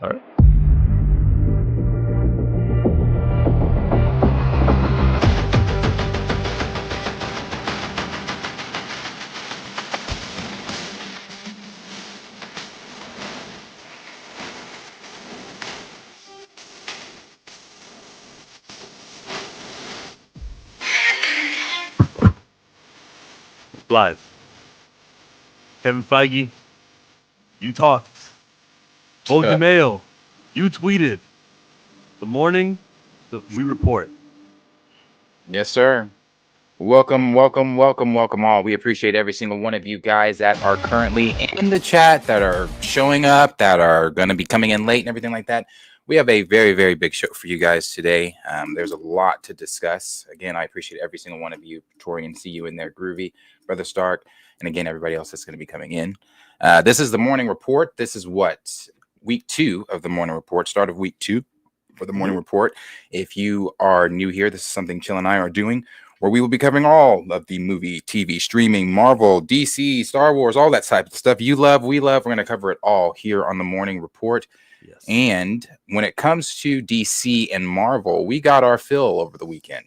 All right. Live. Kevin Feige, you talked. Beau Demayo, you tweeted. The morning, we report. Yes, sir. Welcome all. We appreciate every single one of you guys that are currently in the chat, that are showing up, that are going to be coming in late and everything like that. We have a very, very big show for you guys today. There's a lot to discuss. Again, I appreciate every single one of you. Torian, see you in there. Groovy, Brother Stark, and again, everybody else that's going to be coming in. This is the morning report. This is what? Week 2 of the morning report, start of week 2 for the morning report. If you are new here, this is something Chill and I are doing, where we will be covering all of the movie, TV, streaming, Marvel, DC, Star Wars, all that type of stuff you love, we love. We're going to cover it all here on the morning report. Yes. And when it comes to DC and Marvel, we got our fill over the weekend.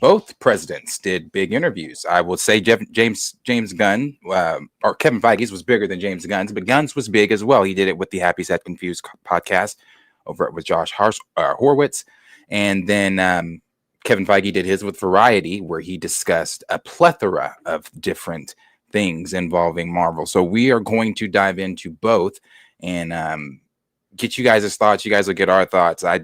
Both presidents did big interviews. I will say James Gunn, or Kevin Feige's was bigger than James Gunn's, but Gunn's was big as well. He did it with the Happy Sad Confused podcast over with Josh Horowitz. And then Kevin Feige did his with Variety, where he discussed a plethora of different things involving Marvel. So we are going to dive into both and get you guys' thoughts. You guys will get our thoughts. I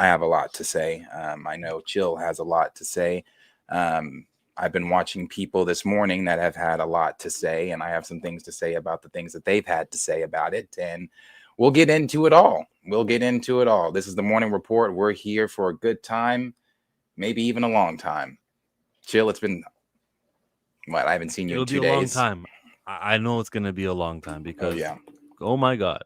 have a lot to say. I know Chill has a lot to say. I've been watching people this morning that have had a lot to say, and I have some things to say about the things that they've had to say about it. And we'll get into it all. This is the morning report. We're here for a good time, maybe even a long time. Chill, it's been what? I haven't seen you in 2 days. It'll be a long time. I know it's going to be a long time because, oh my God.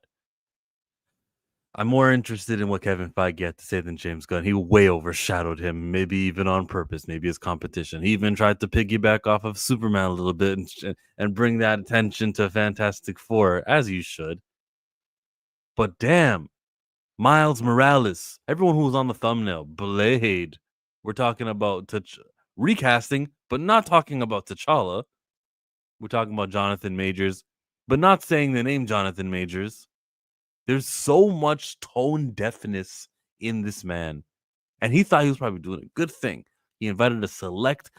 I'm more interested in what Kevin Feige had to say than James Gunn. He way overshadowed him, maybe even on purpose, maybe his competition. He even tried to piggyback off of Superman a little bit and bring that attention to Fantastic Four, as you should. But damn, Miles Morales, everyone who was on the thumbnail, Blade. We're talking about recasting, but not talking about T'Challa. We're talking about Jonathan Majors, but not saying the name Jonathan Majors. There's so much tone deafness in this man. And he thought he was probably doing a good thing. He invited a select,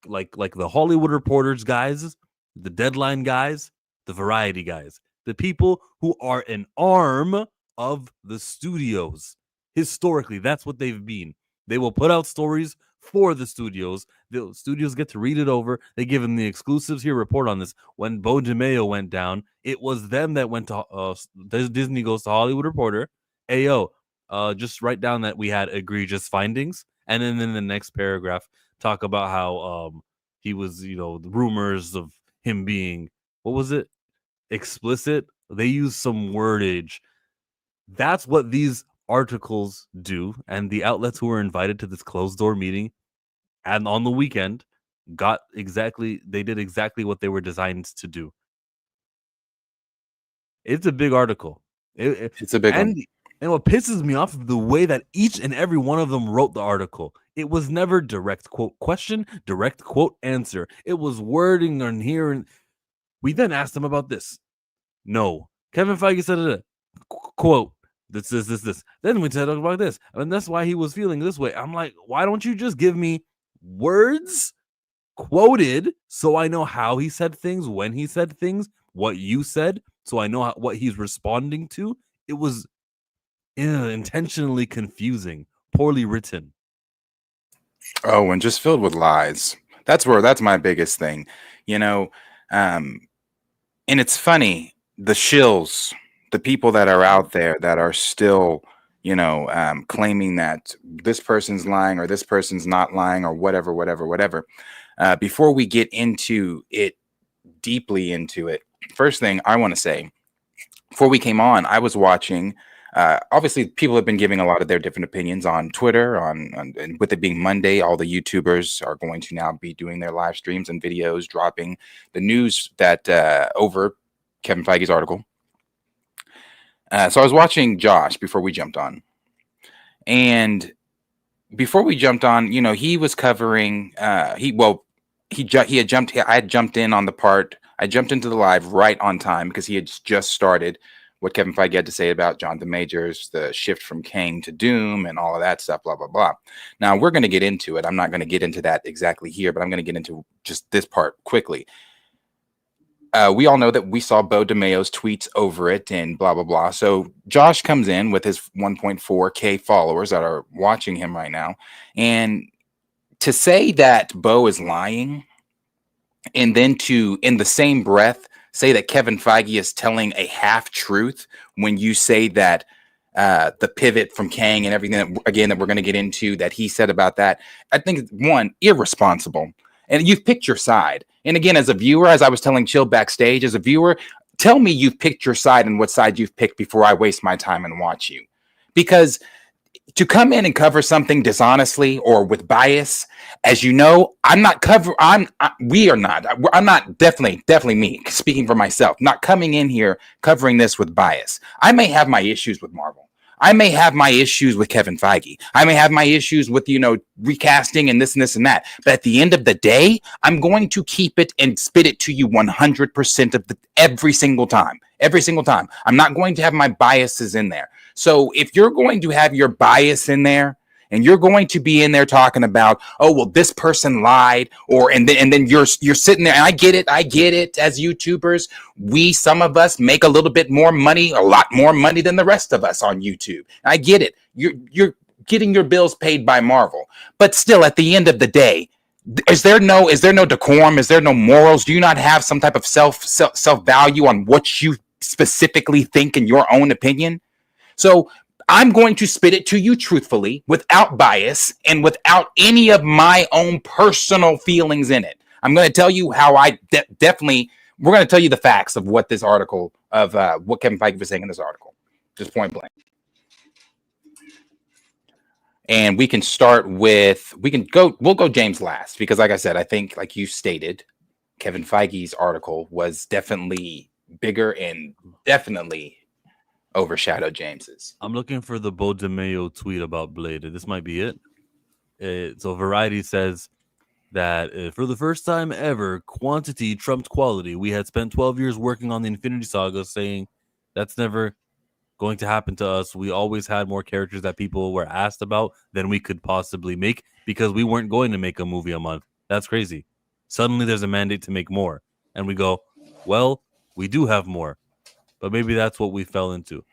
like the Hollywood Reporters guys, the Deadline guys, the Variety guys, the people who are an arm of the studios. Historically, that's what they've been. They will put out stories for the studios. The studios get to read it over. They give them the exclusives. Here, report on this. When Beau Demayo went down, it was them that went to Disney Goes to Hollywood Reporter. Ayo, just write down that we had egregious findings, and then in the next paragraph talk about how he was, the rumors of him being, what was it, explicit. They use some wordage. That's what these articles do, and the outlets who were invited to this closed door meeting and on the weekend they did exactly what they were designed to do. It's a big article. It's a big one. And what pisses me off is the way that each and every one of them wrote the article. It was never direct quote question, direct quote answer. It was wording on here. And we then asked them about this. No. Kevin Feige said it. Quote, this. Then we said about this. And that's why he was feeling this way. I'm like, why don't you just give me words quoted so I know how he said things, when he said things, what you said, so I know what he's responding to? It was intentionally confusing, poorly written. Oh, and just filled with lies. That's my biggest thing, and it's funny, the shills, the people that are out there that are still, claiming that this person's lying or this person's not lying or whatever. Before we get deeply into it, first thing I want to say, before we came on, I was watching. Obviously, people have been giving a lot of their different opinions on Twitter. And with it being Monday, all the YouTubers are going to now be doing their live streams and videos, dropping the news that over Kevin Feige's article. So I was watching Josh before we jumped on, and before we jumped on, he was covering. He had jumped. I had jumped in on the part. I jumped into the live right on time because he had just started what Kevin Feige had to say about John Demayo's, the shift from Kang to Doom, and all of that stuff. Blah blah blah. Now we're going to get into it. I'm not going to get into that exactly here, but I'm going to get into just this part quickly. We all know that we saw Beau Demayo's tweets over it and blah, blah, blah. So Josh comes in with his 1.4K followers that are watching him right now. And to say that Beau is lying and then to, in the same breath, say that Kevin Feige is telling a half truth when you say that the pivot from Kang and everything, that we're going to get into that he said about that, I think it's, one, irresponsible. And you've picked your side. And again, as a viewer, as I was telling Chill backstage, as a viewer, tell me you've picked your side and what side you've picked before I waste my time and watch you. Because to come in and cover something dishonestly or with bias, as you know, I'm not definitely me, speaking for myself, not coming in here covering this with bias. I may have my issues with Marvel. I may have my issues with Kevin Feige. I may have my issues with, recasting and this and this and that. But at the end of the day, I'm going to keep it and spit it to you 100% of every single time. Every single time. I'm not going to have my biases in there. So if you're going to have your bias in there, and you're going to be in there talking about, oh, well, this person lied, and then you're sitting there, and I get it. As YouTubers, some of us make a little bit more money, a lot more money than the rest of us on YouTube. I get it. You're getting your bills paid by Marvel, but still, at the end of the day, is there no decorum? Is there no morals? Do you not have some type of self value on what you specifically think in your own opinion? So I'm going to spit it to you truthfully, without bias and without any of my own personal feelings in it. I'm going to tell you how I we're going to tell you the facts of what this article, of what Kevin Feige was saying in this article, just point blank. And we can start with, we'll go James last, because like I said, I think, like you stated, Kevin Feige's article was definitely bigger and definitely overshadowed James's. I'm looking for the Beau Demayo tweet about Blade. This might be it. So Variety says that for the first time ever, quantity trumped quality. We had spent 12 years working on the Infinity Saga, saying that's never going to happen to us. We always had more characters that people were asked about than we could possibly make because we weren't going to make a movie a month. That's crazy. Suddenly there's a mandate to make more. And we go, well, we do have more. But maybe that's what we fell into.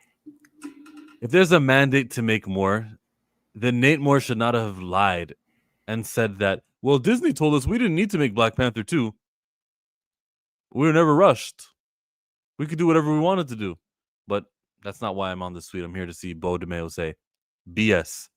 If there's a mandate to make more, then Nate Moore should not have lied and said that, well, Disney told us we didn't need to make Black Panther 2. We were never rushed. We could do whatever we wanted to do. But that's not why I'm on this tweet. I'm here to see Beau Demayo say, BS.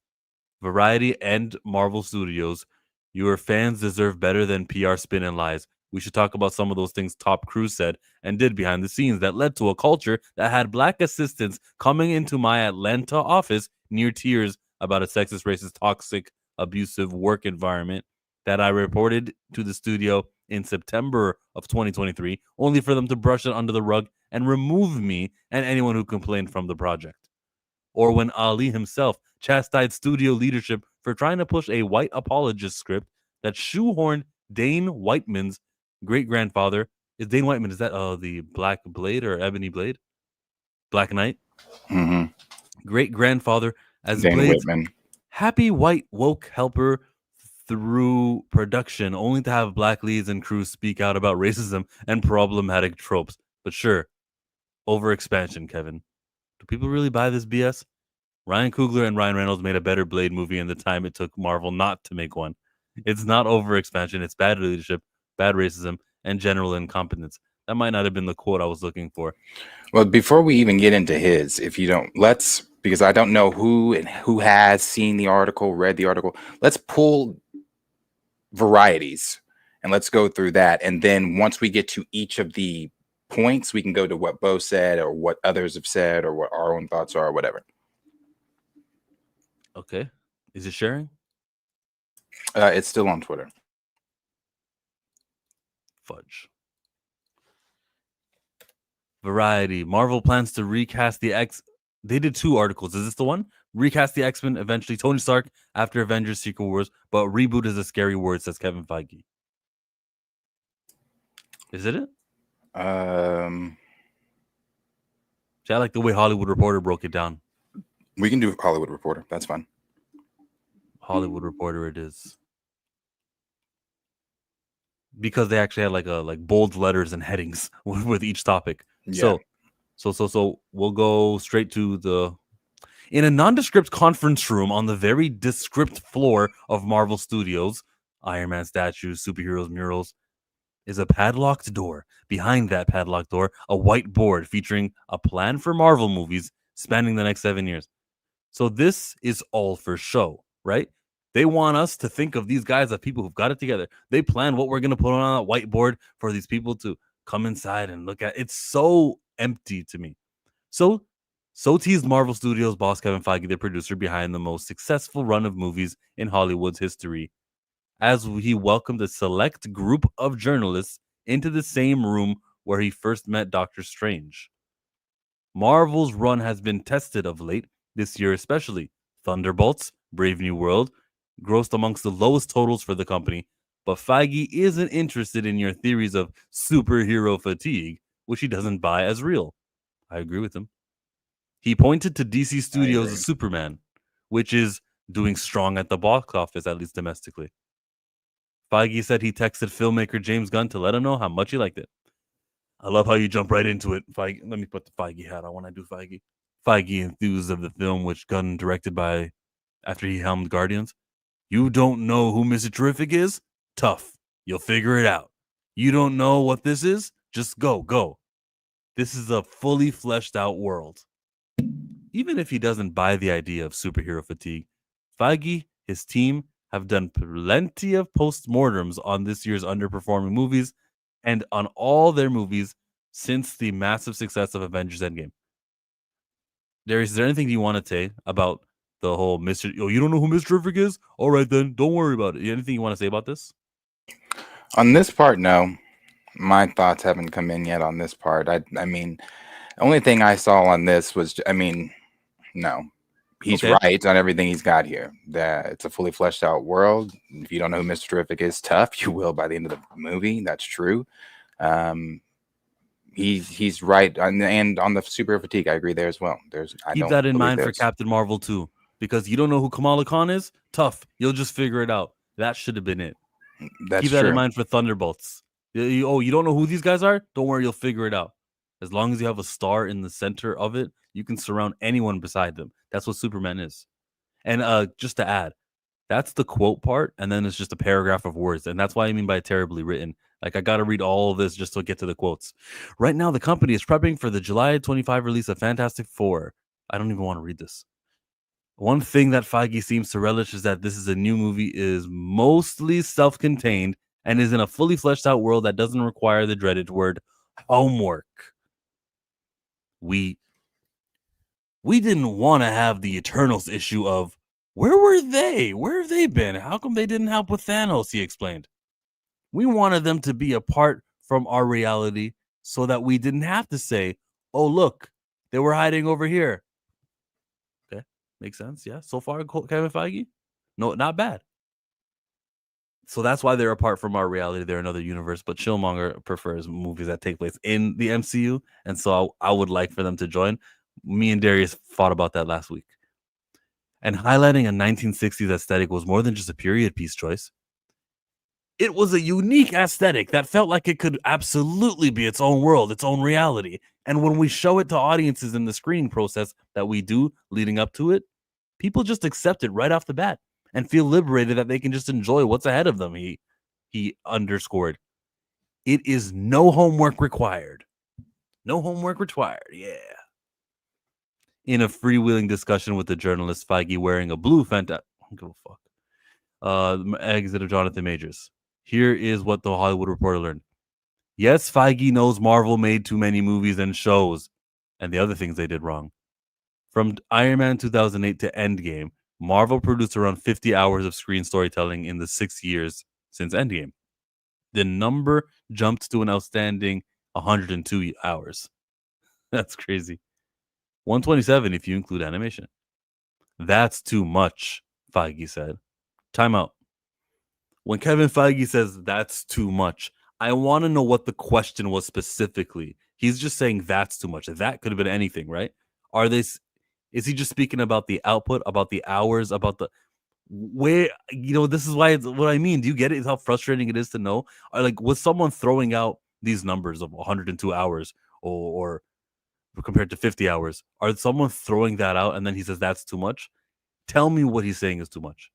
Variety and Marvel Studios, your fans deserve better than PR spin and lies. We should talk about some of those things top crew said and did behind the scenes that led to a culture that had black assistants coming into my Atlanta office near tears about a sexist, racist, toxic, abusive work environment that I reported to the studio in September of 2023, only for them to brush it under the rug and remove me and anyone who complained from the project. Or when Ali himself chastised studio leadership for trying to push a white apologist script that shoehorned Dane Whiteman's great-grandfather. Is Dane Whiteman, is that the Black Blade or Ebony Blade? Black Knight? Mm-hmm. Great-grandfather as Dane Blade's Whitman. happy white woke helper through production, only to have black leads and crews speak out about racism and problematic tropes. But sure, overexpansion, Kevin. Do people really buy this BS? Ryan Coogler and Ryan Reynolds made a better Blade movie in the time it took Marvel not to make one. It's not overexpansion, it's bad leadership, bad racism, and general incompetence. That might not have been the quote I was looking for. Well, before we even get into his, if you don't, because I don't know who has seen the article, read the article, let's pull varieties and let's go through that. And then once we get to each of the points, we can go to what Beau said or what others have said or what our own thoughts are or whatever. Okay. Is it sharing? It's still on Twitter. Fudge. Variety. Marvel plans to recast the They did 2 articles. Is this the one? Recast the X-Men, eventually Tony Stark after Avengers Secret Wars, but reboot is a scary word, says Kevin Feige. Is it? See, I like the way Hollywood Reporter broke it down. We can do Hollywood Reporter. That's fine. Hollywood Reporter it is. Because they actually had like bold letters and headings with each topic. Yeah. So we'll go straight to in a nondescript conference room on the very descript floor of Marvel Studios, Iron Man statues, superheroes, murals, is a padlocked door. Behind that padlocked door, a white board featuring a plan for Marvel movies spanning the next 7 years. So this is all for show, right? They want us to think of these guys as people who've got it together. They plan what we're going to put on that whiteboard for these people to come inside and look at. It's so empty to me. So teased Marvel Studios boss Kevin Feige, the producer behind the most successful run of movies in Hollywood's history, as he welcomed a select group of journalists into the same room where he first met Doctor Strange. Marvel's run has been tested of late, this year especially. Thunderbolts, Brave New World, grossed amongst the lowest totals for the company, but Feige isn't interested in your theories of superhero fatigue, which he doesn't buy as real. I agree with him. He pointed to DC Studios' Superman, which is doing strong at the box office, at least domestically. Feige said he texted filmmaker James Gunn to let him know how much he liked it. I love how you jump right into it. Feige, let me put the Feige hat on when I do Feige. Feige enthused of the film, which Gunn directed by after he helmed Guardians. You don't know who Mr. Terrific is? Tough. You'll figure it out. You don't know what this is? Just go. This is a fully fleshed out world. Even if he doesn't buy the idea of superhero fatigue, Feige, his team, have done plenty of postmortems on this year's underperforming movies and on all their movies since the massive success of Avengers Endgame. Darius, is there anything you want to say about the whole Mr. Oh, you don't know who Mr. Terrific is? All right, then. Don't worry about it. Anything you want to say about this? On this part, no. My thoughts haven't come in yet on this part. I mean, the only thing I saw on this was, no. He's right on everything he's got here. That it's a fully fleshed out world. If you don't know who Mr. Terrific is, tough. You will by the end of the movie. That's true. He's right, and on the superhero fatigue, I agree there as well. Keep that in mind for Captain Marvel too, because you don't know who Kamala Khan is. Tough. You'll just figure it out. That should have been it. Keep that in mind for Thunderbolts. You don't know who these guys are? Don't worry, you'll figure it out. As long as you have a star in the center of it, you can surround anyone beside them. That's what Superman is. And just to add, that's the quote part, and then it's just a paragraph of words. And that's why I mean by terribly written. Like, I got to read all of this just to get to the quotes. Right now, the company is prepping for the July 25 release of Fantastic Four. I don't even want to read this. One thing that Feige seems to relish is that this is a new movie, is mostly self-contained, and is in a fully fleshed out world that doesn't require the dreaded word homework. We didn't want to have the Eternals issue of, where were they? Where have they been? How come they didn't help with Thanos? He explained. We wanted them to be apart from our reality so that we didn't have to say, oh, look, they were hiding over here. Okay, makes sense. Yeah, so far, Kevin Feige? No, not bad. So that's why they're apart from our reality. They're another universe, but Chillmonger prefers movies that take place in the MCU, and so I would like for them to join. Me and Darius fought about that last week. And highlighting a 1960s aesthetic was more than just a period piece choice. It was a unique aesthetic that felt like it could absolutely be its own world, its own reality. And when we show it to audiences in the screening process that we do leading up to it, people just accept it right off the bat and feel liberated that they can just enjoy what's ahead of them. He underscored. It is no homework required. No homework required. Yeah. In a freewheeling discussion with the journalist, Feige wearing a blue Fanta. I don't give a fuck. Exit of Jonathan Majors. Here is what the Hollywood Reporter learned. Yes, Feige knows Marvel made too many movies and shows, and the other things they did wrong. From Iron Man 2008 to Endgame, Marvel produced around 50 hours of screen storytelling in the 6 years since Endgame. The number jumped to an outstanding 102 hours. That's crazy. 127 if you include animation. That's too much, Feige said. Time out. When Kevin Feige says that's too much, I want to know what the question was specifically. He's just saying that's too much. That could have been anything, right? Is he just speaking about the output, about the hours, about the where, this is why it's what I mean. Do you get it? It's how frustrating it is to know. Was someone throwing out these numbers of 102 hours or compared to 50 hours? Are someone throwing that out and then he says that's too much? Tell me what he's saying is too much.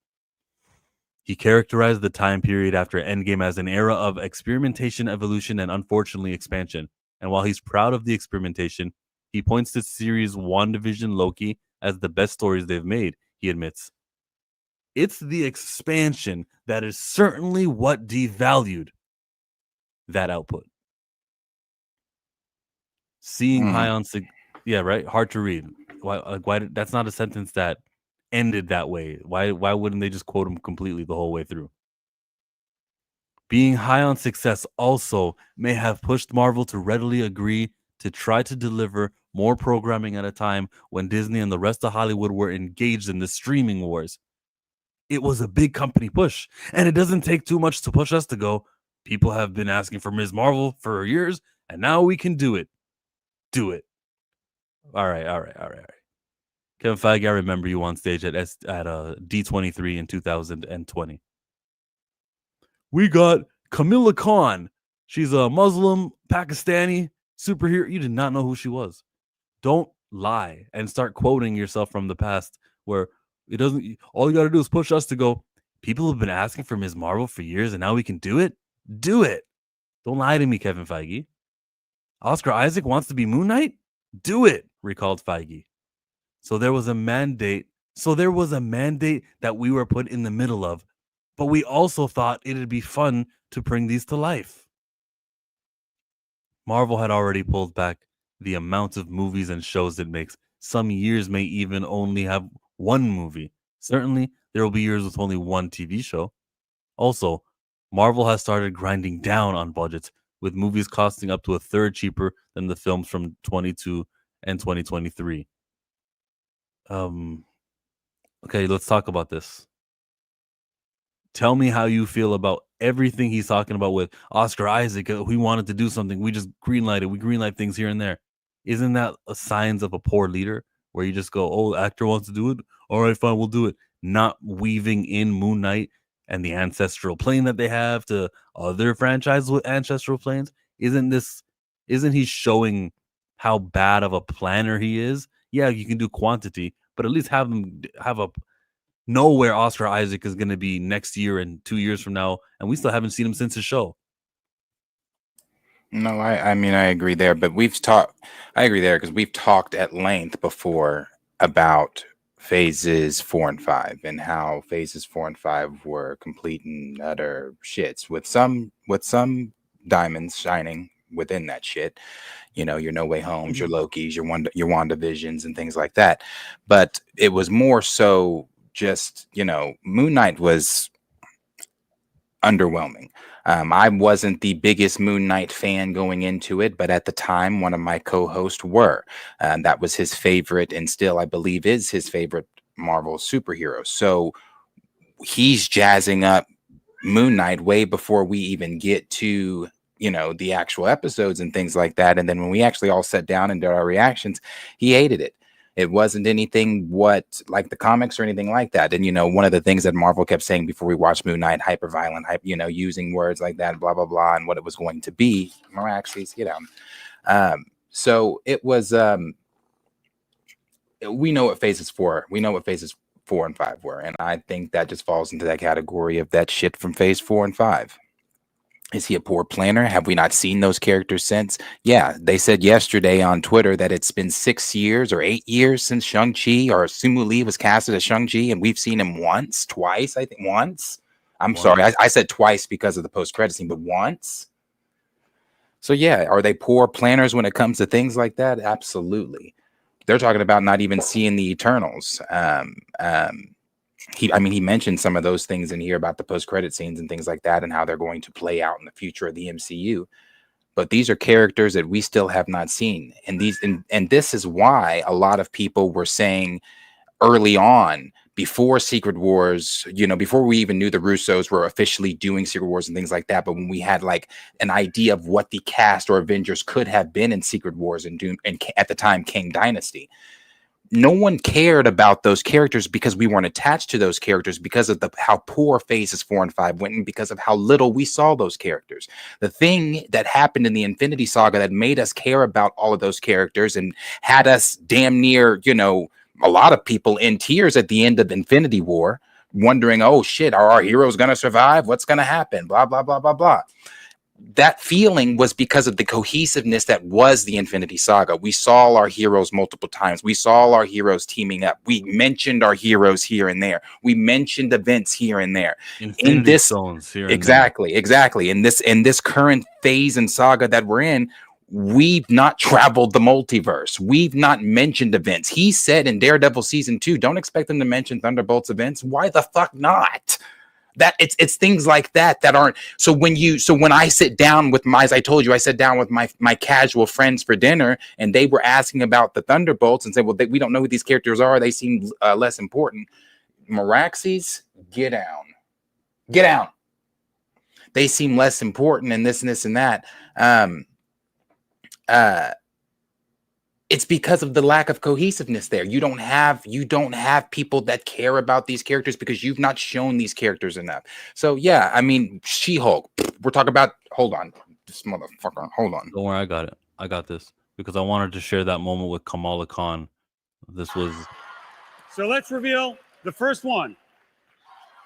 He characterized the time period after Endgame as an era of experimentation, evolution, and unfortunately expansion. And while he's proud of the experimentation, he points to series WandaVision, Loki as the best stories they've made, he admits. It's the expansion that is certainly what devalued that output. Seeing high on... Yeah, right? Hard to read. Why that's not a sentence that ended that way. Why wouldn't they just quote him completely the whole way through? Being high on success also may have pushed Marvel to readily agree to try to deliver more programming at a time when Disney and the rest of Hollywood were engaged in the streaming wars. It was a big company push, and it doesn't take too much to push us to go, people have been asking for Ms. Marvel for years, and now we can do it. Do it. All right. Kevin Feige, I remember you on stage at D23 in 2020. We got Kamala Khan. She's a Muslim, Pakistani superhero. You did not know who she was. Don't lie and start quoting yourself from the past where it doesn't... All you got to do is push us to go, people have been asking for Ms. Marvel for years and now we can do it. Do it. Don't lie to me, Kevin Feige. Oscar Isaac wants to be Moon Knight? Do it, recalled Feige. So there was a mandate that we were put in the middle of, but we also thought it'd be fun to bring these to life. Marvel had already pulled back the amount of movies and shows it makes. Some years may even only have one movie. Certainly, there will be years with only one TV show. Also, Marvel has started grinding down on budgets, with movies costing up to a third cheaper than the films from 22 and 2023. Okay, let's talk about this. Tell me how you feel about everything he's talking about with Oscar Isaac. We wanted to do something. We just greenlighted. We greenlight things here and there. Isn't that a signs of a poor leader where you just go, oh, actor wants to do it? All right, fine, we'll do it. Not weaving in Moon Knight and the ancestral plane that they have to other franchises with ancestral planes. Isn't he showing how bad of a planner he is? Yeah, you can do quantity, but at least have him know where Oscar Isaac is going to be next year and 2 years from now, and we still haven't seen him since his show. No, I mean, I agree there, but I agree there because we've talked at length before about phases 4 and 5 and how phases 4 and 5 were complete and utter shits with some diamonds shining within that shit. Your No Way Homes, your Lokis, your WandaVisions and things like that. But it was more so just, Moon Knight was underwhelming. I wasn't the biggest Moon Knight fan going into it, but at the time, one of my co-hosts were. That was his favorite, and still, I believe, is his favorite Marvel superhero. So he's jazzing up Moon Knight way before we even get to, the actual episodes and things like that. And then when we actually all sat down and did our reactions, he hated it. It wasn't anything like the comics or anything like that. And, one of the things that Marvel kept saying before we watched Moon Knight, hyper violent, using words like that, blah, blah, blah, and what it was going to be. Actually, so it was, we know what phases 4 and 5 were. And I think that just falls into that category of that shit from phase 4 and 5. Is he a poor planner? Have we not seen those characters since? Yeah, they said yesterday on Twitter that it's been 6 years or 8 years since Shang-Chi or Simu Lee was casted as Shang-Chi, and we've seen him twice, I think once. Sorry, I said twice because of the post-credit scene, but once. So yeah, are they poor planners when it comes to things like that? Absolutely. They're talking about not even seeing the Eternals. He mentioned some of those things in here about the post-credit scenes and things like that and how they're going to play out in the future of the MCU. but these are characters that we still have not seen. And this is why a lot of people were saying early on, before Secret Wars, before we even knew the Russos were officially doing Secret Wars and things like that, but when we had like an idea of what the cast or Avengers could have been in Secret Wars and Doom, and at the time Kang Dynasty, no one cared about those characters because we weren't attached to those characters because of how poor phases 4 and 5 went, and because of how little we saw those characters. The thing that happened in the Infinity Saga that made us care about all of those characters and had us damn near, a lot of people in tears at the end of Infinity War, wondering, oh shit, are our heroes going to survive? What's going to happen? Blah, blah, blah, blah, blah. That feeling was because of the cohesiveness that was the Infinity Saga. We saw our heroes multiple times. We saw our heroes teaming up. We mentioned our heroes here and there. We mentioned events here and there. Infinity in this Stones here exactly, and exactly. In this current phase and saga that we're in, we've not traveled the multiverse. We've not mentioned events. He said in Daredevil season 2, don't expect them to mention Thunderbolts events. Why the fuck not? That it's things like that aren't. So when I sit down with as I told you, I sat down with my casual friends for dinner, and they were asking about the Thunderbolts and said, well, we don't know who these characters are. They seem less important. Meraxes, get down. They seem less important, and this and this and that. It's because of the lack of cohesiveness there. You don't have people that care about these characters because you've not shown these characters enough. So yeah, I mean, She-Hulk. We're talking about. Hold on, this motherfucker. Hold on. Don't worry, I got it. I got this because I wanted to share that moment with Kamala Khan. This was. So let's reveal the first one.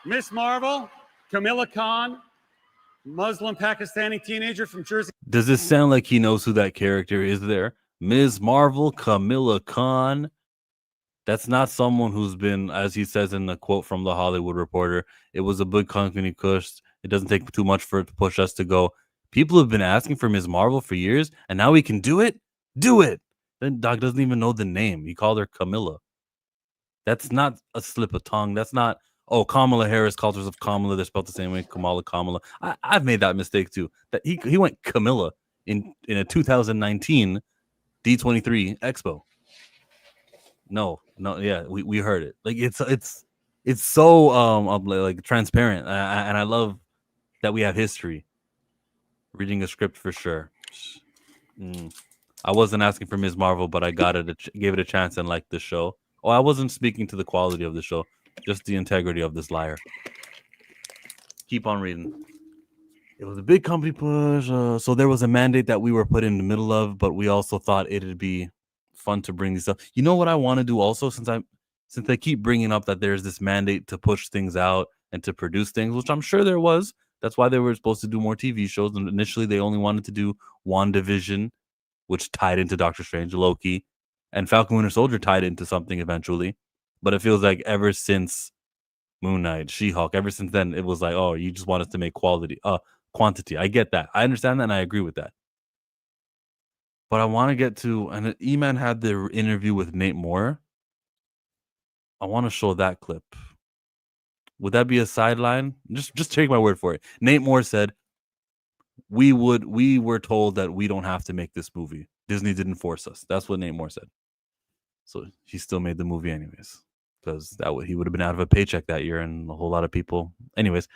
Miss Marvel, Kamala Khan, Muslim Pakistani teenager from Jersey. Does this sound like he knows who that character is there? Ms. Marvel, Kamala Khan. That's not someone who's been, as he says in the quote from the Hollywood Reporter, it was a big company push. It doesn't take too much for it to push us to go. People have been asking for Ms. Marvel for years, and now we can do it? Do it! Then Doc doesn't even know the name. He called her Camilla. That's not a slip of tongue. That's not, oh, Kamala Harris calls herself Kamala. They're spelled the same way, Kamala. I've made that mistake too. That he went Camilla in a 2019 D23 Expo. No, yeah, we heard it. Like it's so like transparent, and I love that we have history. Reading a script for sure. I wasn't asking for Ms. Marvel, but I got it, gave it a chance and liked the show. Oh, I wasn't speaking to the quality of the show, just the integrity of this liar. Keep on reading. It was a big company push, so there was a mandate that we were put in the middle of, but we also thought it'd be fun to bring these up. You know what I want to do also, since I keep bringing up that there's this mandate to push things out and to produce things, which I'm sure there was. That's why they were supposed to do more TV shows, and initially they only wanted to do WandaVision, which tied into Doctor Strange, Loki, and Falcon Winter Soldier tied into something eventually. But it feels like ever since Moon Knight, She-Hulk, ever since then, it was like, oh, you just want us to make quantity. I get that. I understand that, and I agree with that. But I want to get to, and E-Man had the interview with Nate Moore. I want to show that clip. Would that be a sideline? Just take my word for it. Nate Moore said, we were told that we don't have to make this movie. Disney didn't force us. That's what Nate Moore said. So he still made the movie anyways, because he would have been out of a paycheck that year, and a whole lot of people. Anyways,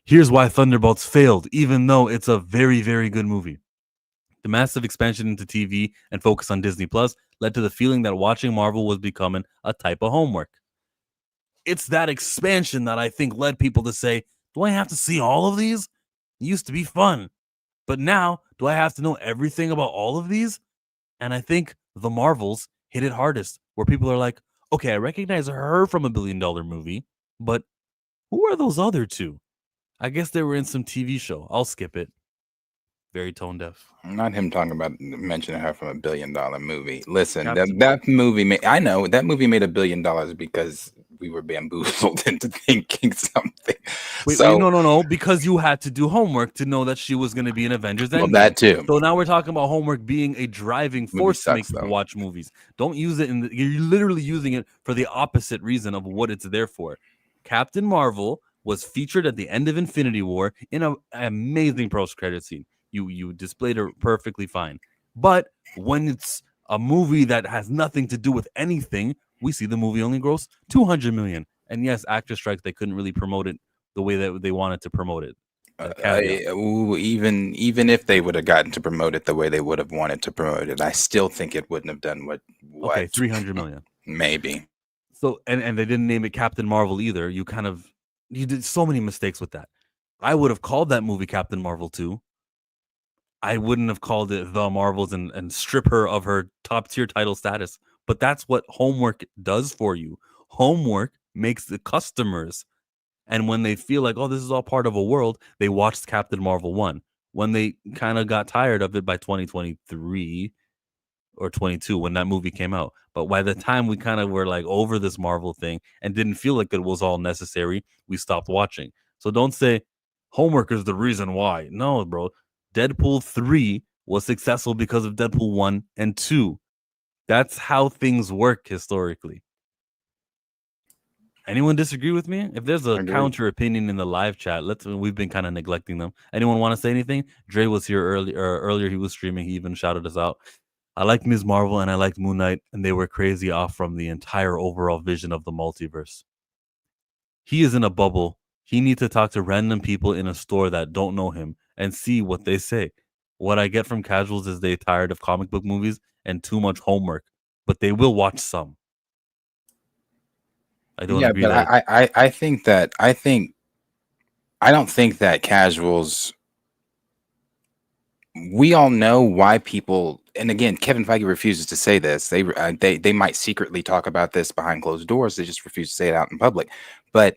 here's why Thunderbolts failed, even though it's a very, very good movie. The massive expansion into TV and focus on Disney Plus led to the feeling that watching Marvel was becoming a type of homework. It's that expansion that I think led people to say, do I have to see all of these? It used to be fun. But now, do I have to know everything about all of these? And I think the Marvels hit it hardest, where people are like, okay, I recognize her from a $1 billion movie, but who are those other two? I guess they were in some TV show. I'll skip it. Very tone deaf. Not him talking about mentioning her from a $1 billion movie. Listen, that movie I know that movie made $1 billion because we were bamboozled into thinking something. Wait, no, because you had to do homework to know that she was going to be in Avengers Endgame. Well, that too. So now we're talking about homework being a driving force to make people watch movies. Don't use it you're literally using it for the opposite reason of what it's there for. Captain Marvel was featured at the end of Infinity War in an amazing post-credit scene. You displayed it perfectly fine. But when it's a movie that has nothing to do with anything, we see the movie only gross $200 million. And yes, actor strikes, they couldn't really promote it the way that they wanted to promote it. Even if they would have gotten to promote it the way they would have wanted to promote it, I still think it wouldn't have done what okay, 300 million. Maybe. So and they didn't name it Captain Marvel either. You did so many mistakes with that. I would have called that movie Captain Marvel 2. I wouldn't have called it The Marvels and strip her of her top tier title status. But that's what homework does for you. Homework makes the customers. And when they feel like, oh, this is all part of a world, they watched Captain Marvel 1. When they kind of got tired of it by 2023 or 22, when that movie came out. But by the time we kind of were like over this Marvel thing and didn't feel like it was all necessary, we stopped watching. So don't say homework is the reason why. No, bro. Deadpool 3 was successful because of Deadpool 1 and 2. That's how things work historically. Anyone disagree with me? If there's a counter opinion in the live chat, we've been kind of neglecting them. Anyone want to say anything? Dre was here earlier. He was streaming. He even shouted us out. I liked Ms. Marvel and I liked Moon Knight, and they were crazy off from the entire overall vision of the multiverse. He is in a bubble. He needs to talk to random people in a store that don't know him and see what they say. What I get from casuals is they're tired of comic book movies and too much homework, but they will watch some. I don't agree. But I don't think that casuals. We all know why people, and again, Kevin Feige refuses to say this. They might secretly talk about this behind closed doors. They just refuse to say it out in public. But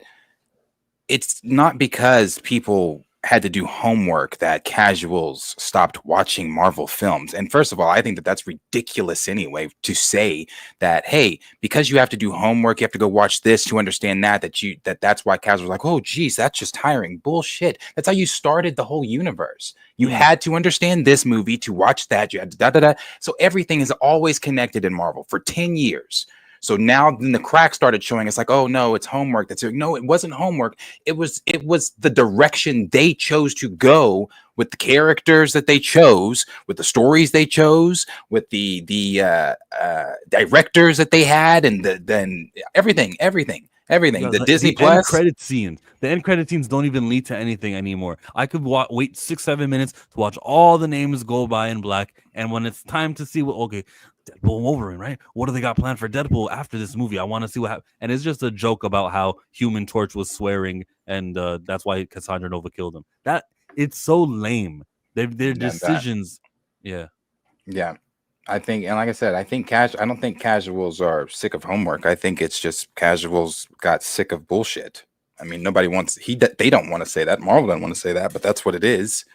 it's not because people had to do homework that casuals stopped watching Marvel films. And first of all, I think that that's ridiculous anyway, to say that, hey, because you have to do homework, you have to go watch this to understand that's why casuals are like, oh geez, that's just tiring. Bullshit. That's how you started the whole universe. You had to understand this movie to watch that. You had to So everything is always connected in Marvel for 10 years. So now then the cracks started showing. It's like, oh no, it's homework. No, it wasn't homework. It was the direction they chose to go with the characters that they chose, with the stories they chose, with the directors that they had, and then everything. The Disney Plus credit scenes. The end credit scenes don't even lead to anything anymore. I could wait 6-7 minutes to watch all the names go by in black, and when it's time to see Deadpool and Wolverine, right? What do they got planned for Deadpool after this movie? I want to see what happens. And it's just a joke about how Human Torch was swearing, and that's why Cassandra Nova killed him. That it's so lame. Their decisions, yeah. I think, and like I said, I don't think casuals are sick of homework. I think it's just casuals got sick of bullshit. I mean, nobody wants. They don't want to say that. Marvel doesn't want to say that, but that's what it is.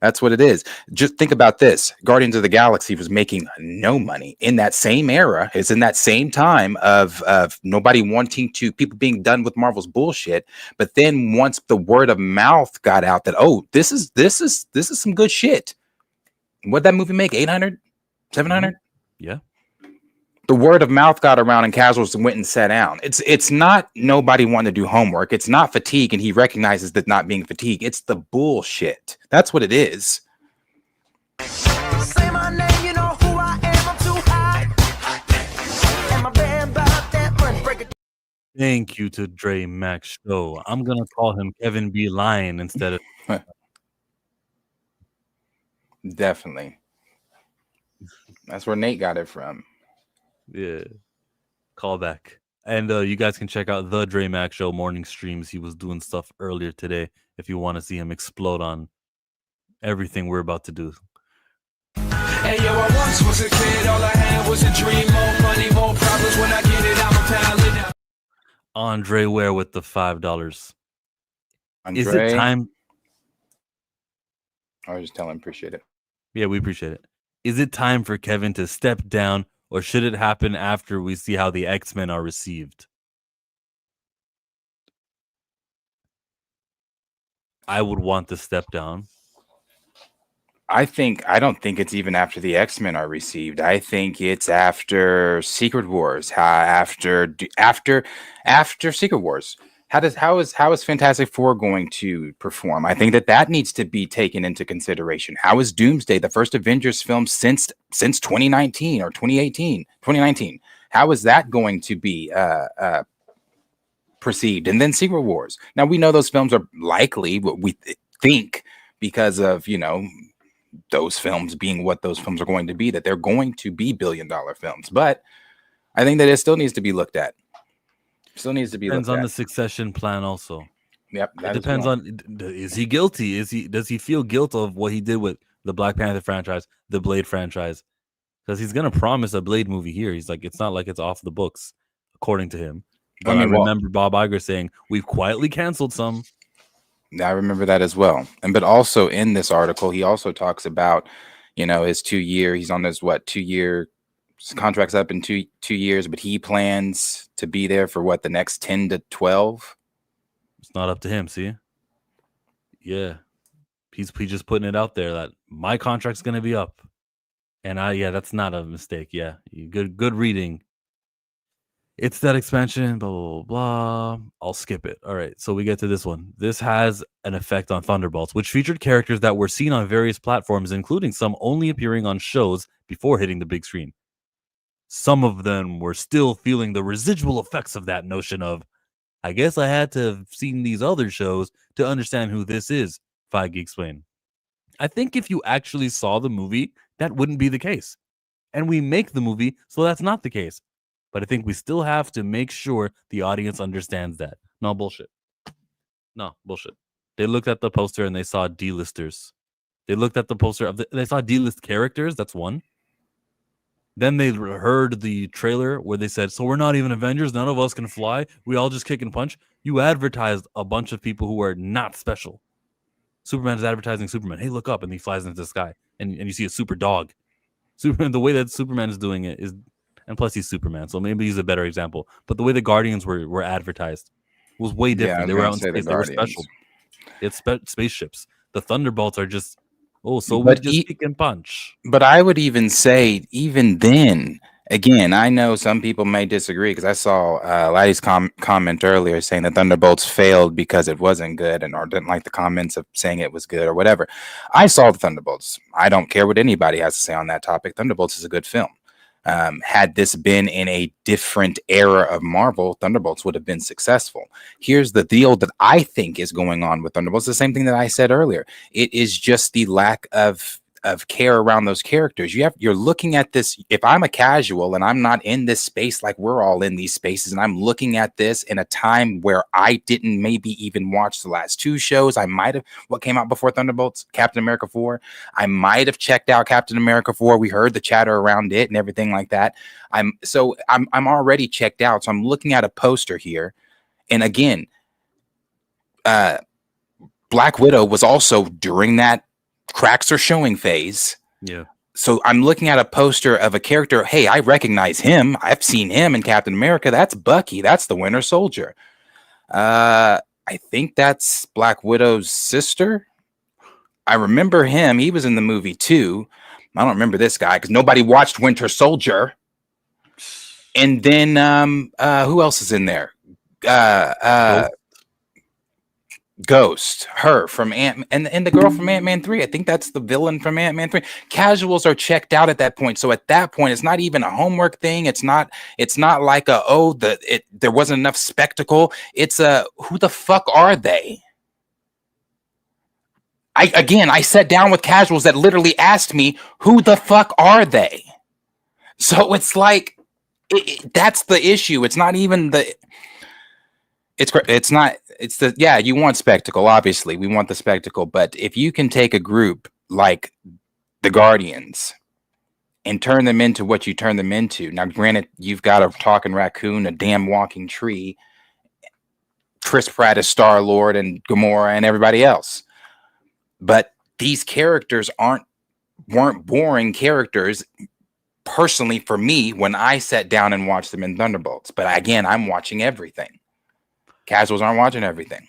That's what it is. Just think about this. Guardians of the Galaxy was making no money in that same era. It's in that same time of nobody wanting to, people being done with Marvel's bullshit. But then once the word of mouth got out that, oh, this is some good shit. What'd that movie make? 800? 700? Yeah. The word of mouth got around and casuals went and sat down. It's not nobody wanting to do homework. It's not fatigue, and he recognizes that not being fatigue. It's the bullshit. That's what it is. Say my name, you know who I am. I'm too hot. Am I bad about that money? Break it. Thank you to Dre Max Show. I'm gonna call him Kevin B. Lion instead of Definitely. That's where Nate got it from. Yeah, callback. And you guys can check out the Dre Max Show morning streams. He was doing stuff earlier today if you want to see him explode on everything we're about to do. Hey yo, I once was a kid, all I had was a dream. More money, more problems. When I get it, I'm a pound it. Andre Ware with the $5. Andre, is it time? I was just telling him, appreciate it. Yeah, we appreciate it. Is it time for Kevin to step down, or should it happen after we see how the X-Men are received? I would want to step down. I don't think it's even after the X-Men are received. I think it's after Secret Wars. After Secret Wars. how is Fantastic Four going to perform? I think that needs to be taken into consideration. How is Doomsday, the first Avengers film since 2019 or 2019? How is that going to be perceived? And then Secret Wars. Now we know those films are likely what we think because of those films being what those films are going to be, that they're going to be billion-dollar films. But I think that it still needs to be looked at. Depends on the succession plan also. Yep. It depends on, is he guilty? Does he feel guilt of what he did with the Black Panther franchise, the Blade franchise? Because he's gonna promise a Blade movie here. He's like, it's not like it's off the books, according to him. But I remember Bob Iger saying, we've quietly canceled some. I remember that as well. But also in this article, he also talks about, his 2 year. He's on his 2 year contract's up in two years, but he plans to be there for the next 10 to 12. It's not up to him. See, yeah, he's just putting it out there that my contract's gonna be up, and that's not a mistake. Yeah, good reading. It's that expansion, blah, blah, blah, blah. I'll skip it. All right, so we get to this one. This has an effect on Thunderbolts, which featured characters that were seen on various platforms, including some only appearing on shows before hitting the big screen. Some of them were still feeling the residual effects of that notion of, I guess I had to have seen these other shows to understand who this is, Feige explained. I think if you actually saw the movie, that wouldn't be the case. And we make the movie, so that's not the case. But I think we still have to make sure the audience understands that. No bullshit. They looked at the poster and they saw D-listers. They looked at the poster they saw D-list characters. That's one. Then they heard the trailer where they said, so we're not even Avengers. None of us can fly. We all just kick and punch. You advertised a bunch of people who are not special. Superman is advertising Superman. Hey, look up. And he flies into the sky. And you see a super dog. Superman, the way that Superman is doing it is, and plus he's Superman, so maybe he's a better example. But the way the Guardians were advertised was way different. Yeah, they were out in space. They were special. It's spaceships. The Thunderbolts are just, we just kick and punch. But I would even say, even then, again, I know some people may disagree because I saw Laddie's comment earlier saying that Thunderbolts failed because it wasn't good or didn't like the comments of saying it was good or whatever. I saw the Thunderbolts. I don't care what anybody has to say on that topic. Thunderbolts is a good film. Had this been in a different era of Marvel, Thunderbolts would have been successful. Here's the deal that I think is going on with Thunderbolts. The same thing that I said earlier. It is just the lack of care around those characters. You're looking at this. If I'm a casual and I'm not in this space like we're all in these spaces, and I'm looking at this in a time where I didn't maybe even watch the last two shows, I might have what came out before Thunderbolts, Captain America 4. I might have checked out Captain America 4. We heard the chatter around it and everything like that. I'm already checked out. So I'm looking at a poster here, and again, Black Widow was also during that cracks are showing phase. Yeah. So I'm looking at a poster of a character. Hey, I recognize him. I've seen him in Captain America. That's Bucky. That's the Winter Soldier. I think that's Black Widow's sister. I remember him. He was in the movie too. I don't remember this guy because nobody watched Winter Soldier. And then who else is in there? Ghost, her from and the girl from Ant-Man 3. I think that's the villain from Ant-Man 3. Casuals are checked out at that point. So at that point, it's not even a homework thing. It's not like there wasn't enough spectacle. It's who the fuck are they? I sat down with casuals that literally asked me, who the fuck are they? So it's like that's the issue. It's not even the you want spectacle. Obviously we want the spectacle, but if you can take a group like the Guardians and turn them into what you turn them into. Now granted, you've got a talking raccoon, a damn walking tree, Chris Pratt is Star-Lord and Gamora and everybody else, but these characters weren't boring characters personally for me when I sat down and watched them in Thunderbolts. But again, I'm watching everything. Casuals aren't watching everything.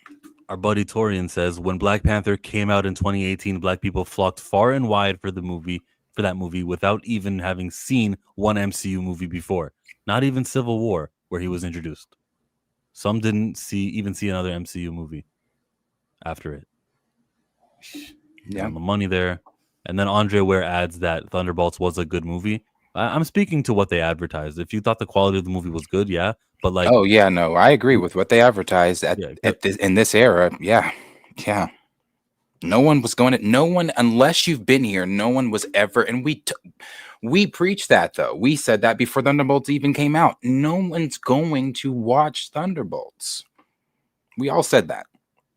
Our buddy Torian says, when Black Panther came out in 2018, Black people flocked far and wide for that movie without even having seen one MCU movie before. Not even Civil War, where he was introduced. Some didn't even see another MCU movie after it. Yeah. On the money there. And then Andre Ware adds that Thunderbolts was a good movie. I'm speaking to what they advertised. If you thought the quality of the movie was good, yeah. But like, oh yeah, no, I agree with what they advertised in this era. Yeah. No one was going to. No one, unless you've been here, no one was ever. And we preached that though. We said that before Thunderbolts even came out. No one's going to watch Thunderbolts. We all said that.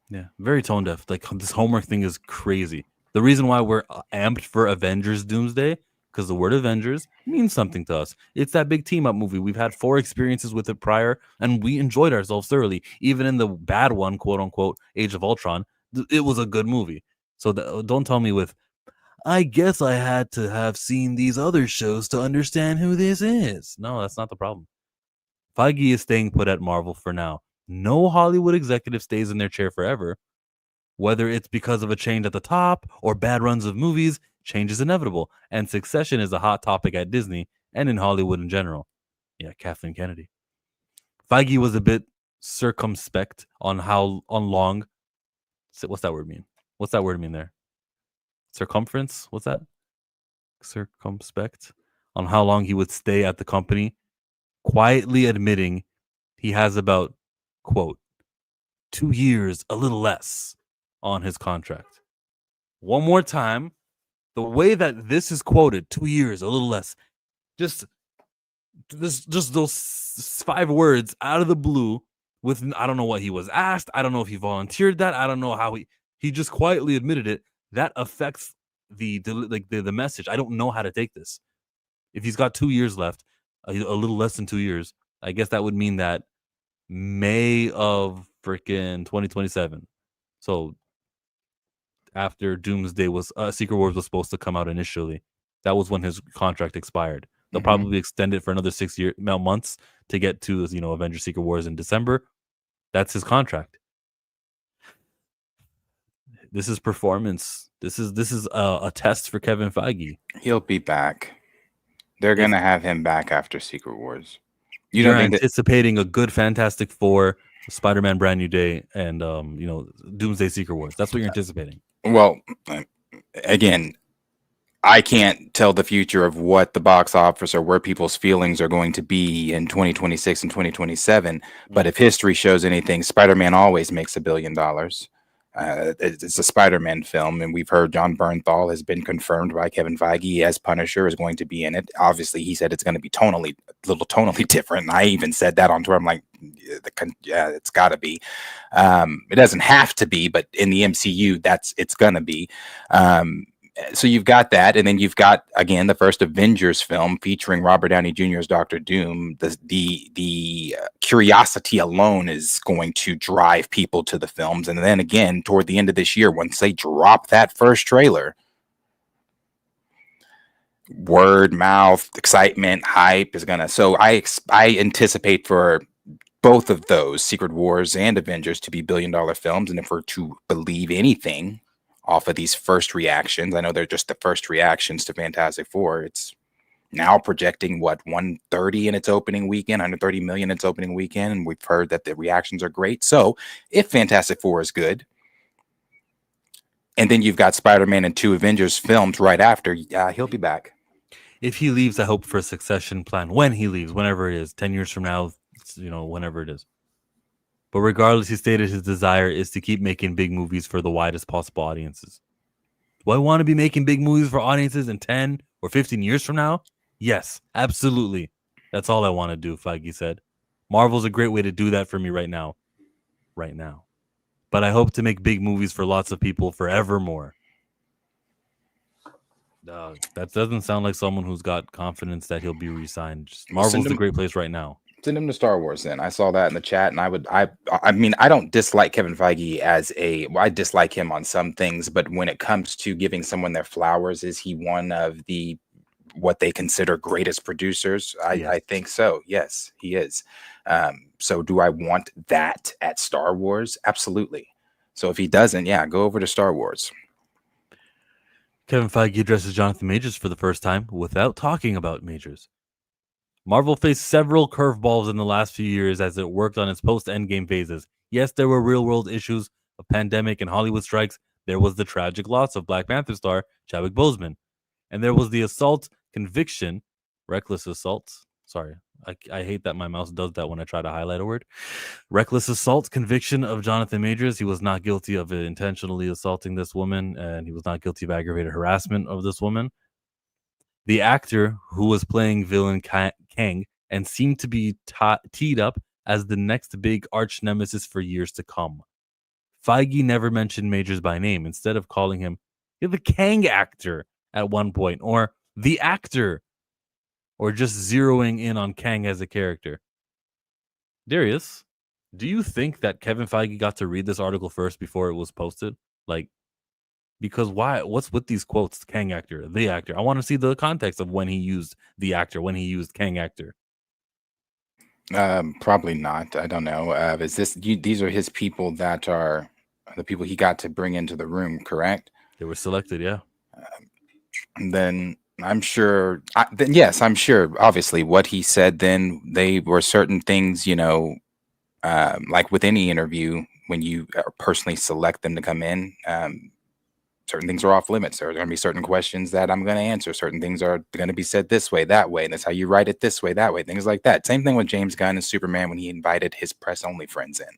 Yeah, very tone deaf. Like this homework thing is crazy. The reason why we're amped for Avengers Doomsday, because the word Avengers means something to us. It's that big team up movie. We've had 4 experiences with it prior, and we enjoyed ourselves thoroughly. Even in the bad one, quote unquote, Age of Ultron, it was a good movie. So don't tell me with, I guess I had to have seen these other shows to understand who this is. No, that's not the problem. Feige is staying put at Marvel for now. No Hollywood executive stays in their chair forever. Whether it's because of a change at the top or bad runs of movies, change is inevitable. And succession is a hot topic at Disney and in Hollywood in general. Yeah, Kathleen Kennedy. Feige was a bit circumspect on long. What's that word mean? What's that word mean there? Circumference? What's that? Circumspect on how long he would stay at the company, quietly admitting he has about, quote, 2 years, a little less on his contract. One more time, the way that this is quoted, 2 years, a little less, just those 5 words out of the blue with, I don't know what he was asked. I don't know if he volunteered that. I don't know how he just quietly admitted it. That affects the message. I don't know how to take this. If he's got 2 years left, a little less than 2 years, I guess that would mean that May of freaking 2027. So after Doomsday was Secret Wars was supposed to come out initially. That was when his contract expired. They'll probably extend it for another 6 months to get to, Avengers Secret Wars in December. That's his contract. This is performance. This is a test for Kevin Feige. He'll be back. They're gonna have him back after Secret Wars. You're anticipating a good Fantastic Four, Spider-Man Brand New Day, and Doomsday Secret Wars. That's what you're anticipating. Well, again, I can't tell the future of what the box office or where people's feelings are going to be in 2026 and 2027. But if history shows anything, Spider-Man always makes $1 billion. It's a Spider-Man film, and we've heard John Bernthal has been confirmed by Kevin Feige as Punisher is going to be in it. Obviously, he said it's going to be a little tonally different. And I even said that on Twitter. I'm like, yeah, it's got to be. It doesn't have to be, but in the MCU, it's going to be. So you've got that, and then you've got, again, the first Avengers film featuring Robert Downey Jr. as Dr. Doom. The curiosity alone is going to drive people to the films. And then again, toward the end of this year, once they drop that first trailer, word, mouth, excitement, hype is gonna. So I anticipate for both of those, Secret Wars and Avengers, to be billion-dollar films. And if we're to believe anything off of these first reactions, I know they're just the first reactions to Fantastic Four. It's now projecting 130 in its opening weekend, 130 million in its opening weekend, and we've heard that the reactions are great. So if Fantastic Four is good, and then you've got Spider-Man and 2 Avengers films right after, he'll be back. If he leaves, I hope for a succession plan. When he leaves, whenever it is, 10 years from now, whenever it is. But regardless, he stated his desire is to keep making big movies for the widest possible audiences. Do I want to be making big movies for audiences in 10 or 15 years from now? Yes, absolutely. That's all I want to do, Feige said. Marvel's a great way to do that for me right now. Right now. But I hope to make big movies for lots of people forevermore. That doesn't sound like someone who's got confidence that he'll be re-signed. Marvel's a great place right now. Send him to Star Wars then. I saw that in the chat, and I mean, I don't dislike Kevin Feige I dislike him on some things, but when it comes to giving someone their flowers, is he one of the what they consider greatest producers? I think so. Yes, he is. So do I want that at Star Wars? Absolutely. So if he doesn't, go over to Star Wars. Kevin Feige addresses Jonathan Majors for the first time without talking about Majors. Marvel faced several curveballs in the last few years as it worked on its post-Endgame phases. Yes, there were real-world issues, a pandemic and Hollywood strikes. There was the tragic loss of Black Panther star Chadwick Boseman. And there was the assault conviction, reckless assault. Sorry, I hate that my mouse does that when I try to highlight a word. Reckless assault conviction of Jonathan Majors. He was not guilty of intentionally assaulting this woman, and he was not guilty of aggravated harassment of this woman. The actor who was playing villain Kang and seemed to be teed up as the next big arch nemesis for years to come. Feige never mentioned Majors by name, instead of calling him the Kang actor at one point, or the actor, or just zeroing in on Kang as a character. Darius, do you think that Kevin Feige got to read this article first before it was posted? Like, because why? What's with these quotes? Kang actor, the actor. I want to see the context of when he used the actor, when he used Kang actor. Probably not. I don't know. Is this these are his people that are the people he got to bring into the room, correct? They were selected, yeah. Then I'm sure. Yes, I'm sure. Obviously, what he said then, they were certain things, like with any interview, when you personally select them to come in, certain things are off limits. There are going to be certain questions that I'm going to answer. Certain things are going to be said this way, that way. And that's how you write it this way, that way. Things like that. Same thing with James Gunn and Superman when he invited his press-only friends in.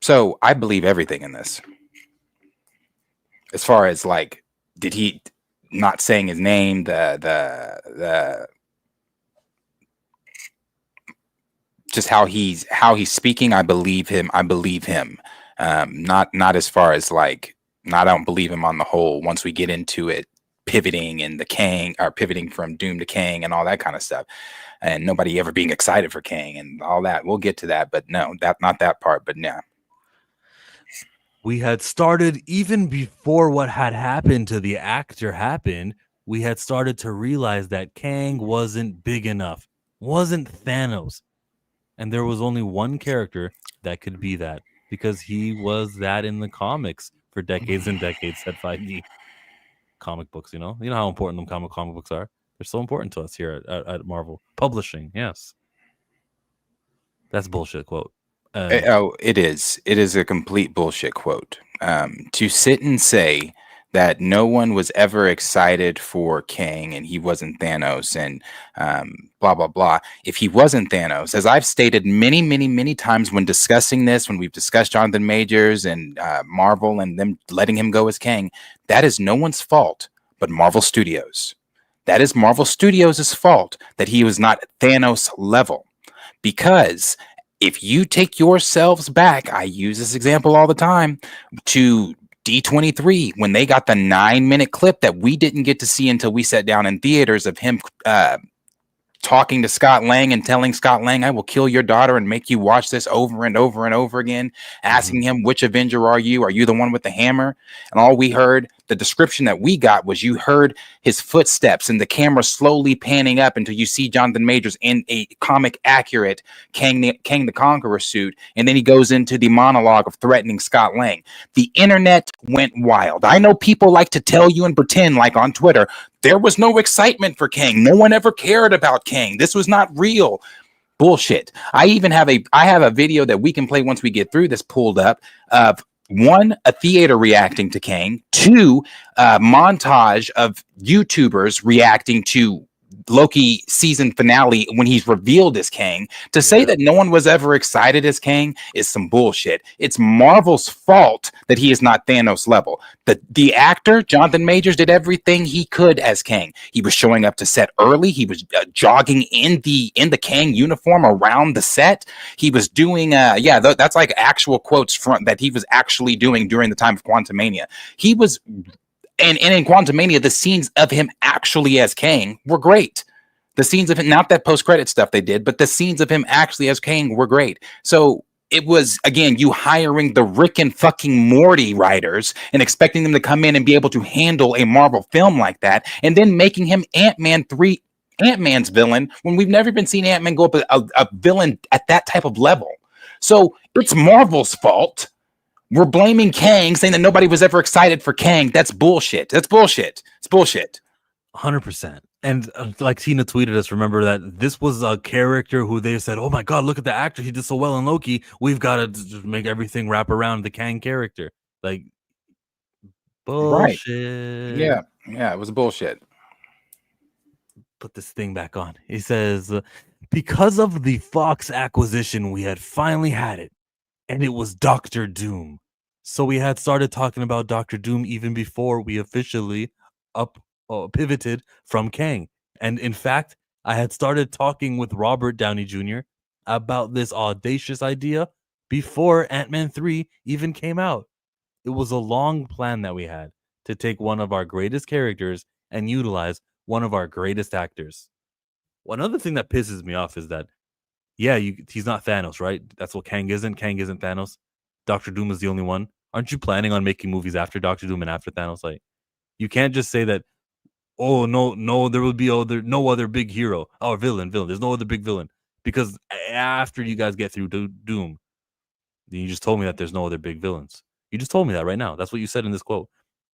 So I believe everything in this. As far as like, did he not saying his name, the just how he's speaking, I believe him. Not as far as like, I don't believe him on the whole. Once we get into it, pivoting and the Kang, or pivoting from Doom to Kang and all that kind of stuff, and nobody ever being excited for Kang and all that. We'll get to that, but no, not that part. But yeah. We had started, even before what had happened to the actor happened, we had started to realize that Kang wasn't big enough, wasn't Thanos. And there was only one character that could be that, because he was that in the comics for decades and decades, said Feige. Comic books, you know how important them comic books are. They're so important to us here at Marvel. Publishing, yes. That's a bullshit quote. It is. It is a complete bullshit quote. To sit and say that no one was ever excited for Kang and he wasn't Thanos and blah, blah, blah. If he wasn't Thanos, as I've stated many, many, many times when discussing this, when we've discussed Jonathan Majors and Marvel and them letting him go as Kang, that is no one's fault but Marvel Studios. That is Marvel Studios' fault that he was not Thanos level. Because if you take yourselves back, I use this example all the time, to D23, when they got the 9-minute clip that we didn't get to see until we sat down in theaters of him talking to Scott Lang and telling Scott Lang, I will kill your daughter and make you watch this over and over and over again, asking him, which Avenger are you? Are you the one with the hammer? And all we heard, the description that we got was you heard his footsteps and the camera slowly panning up until you see Jonathan Majors in a comic accurate Kang the Conqueror suit. And then he goes into the monologue of threatening Scott Lang. The internet went wild. I know people like to tell you and pretend like on Twitter, there was no excitement for Kang. No one ever cared about Kang. This was not real. Bullshit. I have a video that we can play once we get through this pulled up of 1, a theater reacting to Kang, 2, montage of YouTubers reacting to Loki season finale when he's revealed as Kang. To say that no one was ever excited as Kang is some bullshit. It's Marvel's fault that he is not Thanos level. The actor Jonathan Majors did everything he could as Kang. He was showing up to set early. He was jogging in the Kang uniform around the set. He was doing that's like actual quotes from that he was actually doing during the time of Quantumania. He was. And in Quantumania, the scenes of him actually as Kang were great. The scenes of him, not that post-credit stuff they did, but the scenes of him actually as Kang were great. So it was, again, you hiring the Rick and fucking Morty writers and expecting them to come in and be able to handle a Marvel film like that, and then making him Ant-Man's villain when we've never been seen Ant-Man go up a villain at that type of level. So it's Marvel's fault. We're blaming Kang, saying that nobody was ever excited for Kang. That's bullshit. It's bullshit. 100%. And like Tina tweeted us, remember that this was a character who they said, "Oh my God, look at the actor! He did so well in Loki. We've got to just make everything wrap around the Kang character." Like bullshit. Yeah, it was bullshit. Put this thing back on. He says, "Because of the Fox acquisition, we had finally had it, and it was Doctor Doom. So we had started talking about Doctor Doom even before we officially pivoted from Kang. And in fact, I had started talking with Robert Downey Jr. about this audacious idea before Ant-Man 3 even came out. It was a long plan that we had to take one of our greatest characters and utilize one of our greatest actors." One other thing that pisses me off is that, yeah, he's not Thanos, right? That's what Kang isn't. Kang isn't Thanos. Doctor Doom is the only one. Aren't you planning on making movies after Doctor Doom and after Thanos? Like, you can't just say that, oh, no, there will be no other big hero. Oh, villain. There's no other big villain. Because after you guys get through Doom, you just told me that there's no other big villains. You just told me that right now. That's what you said in this quote.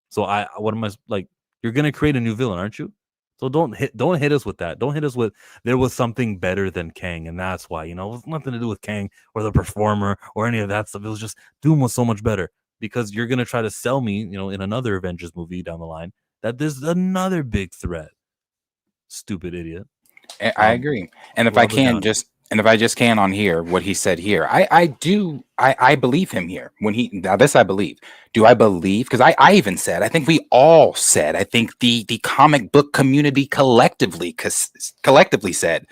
So what am I like? You're gonna create a new villain, aren't you? So don't hit us with that. Don't hit us with there was something better than Kang, and that's why, it was nothing to do with Kang or the performer or any of that stuff. It was just Doom was so much better, because you're gonna try to sell me, in another Avengers movie down the line, that there's another big threat. Stupid idiot. I agree. And if I just can on here, what he said here, I believe him here this I believe. Do I believe? Because I even said, I think we all said, I think the comic book community collectively said,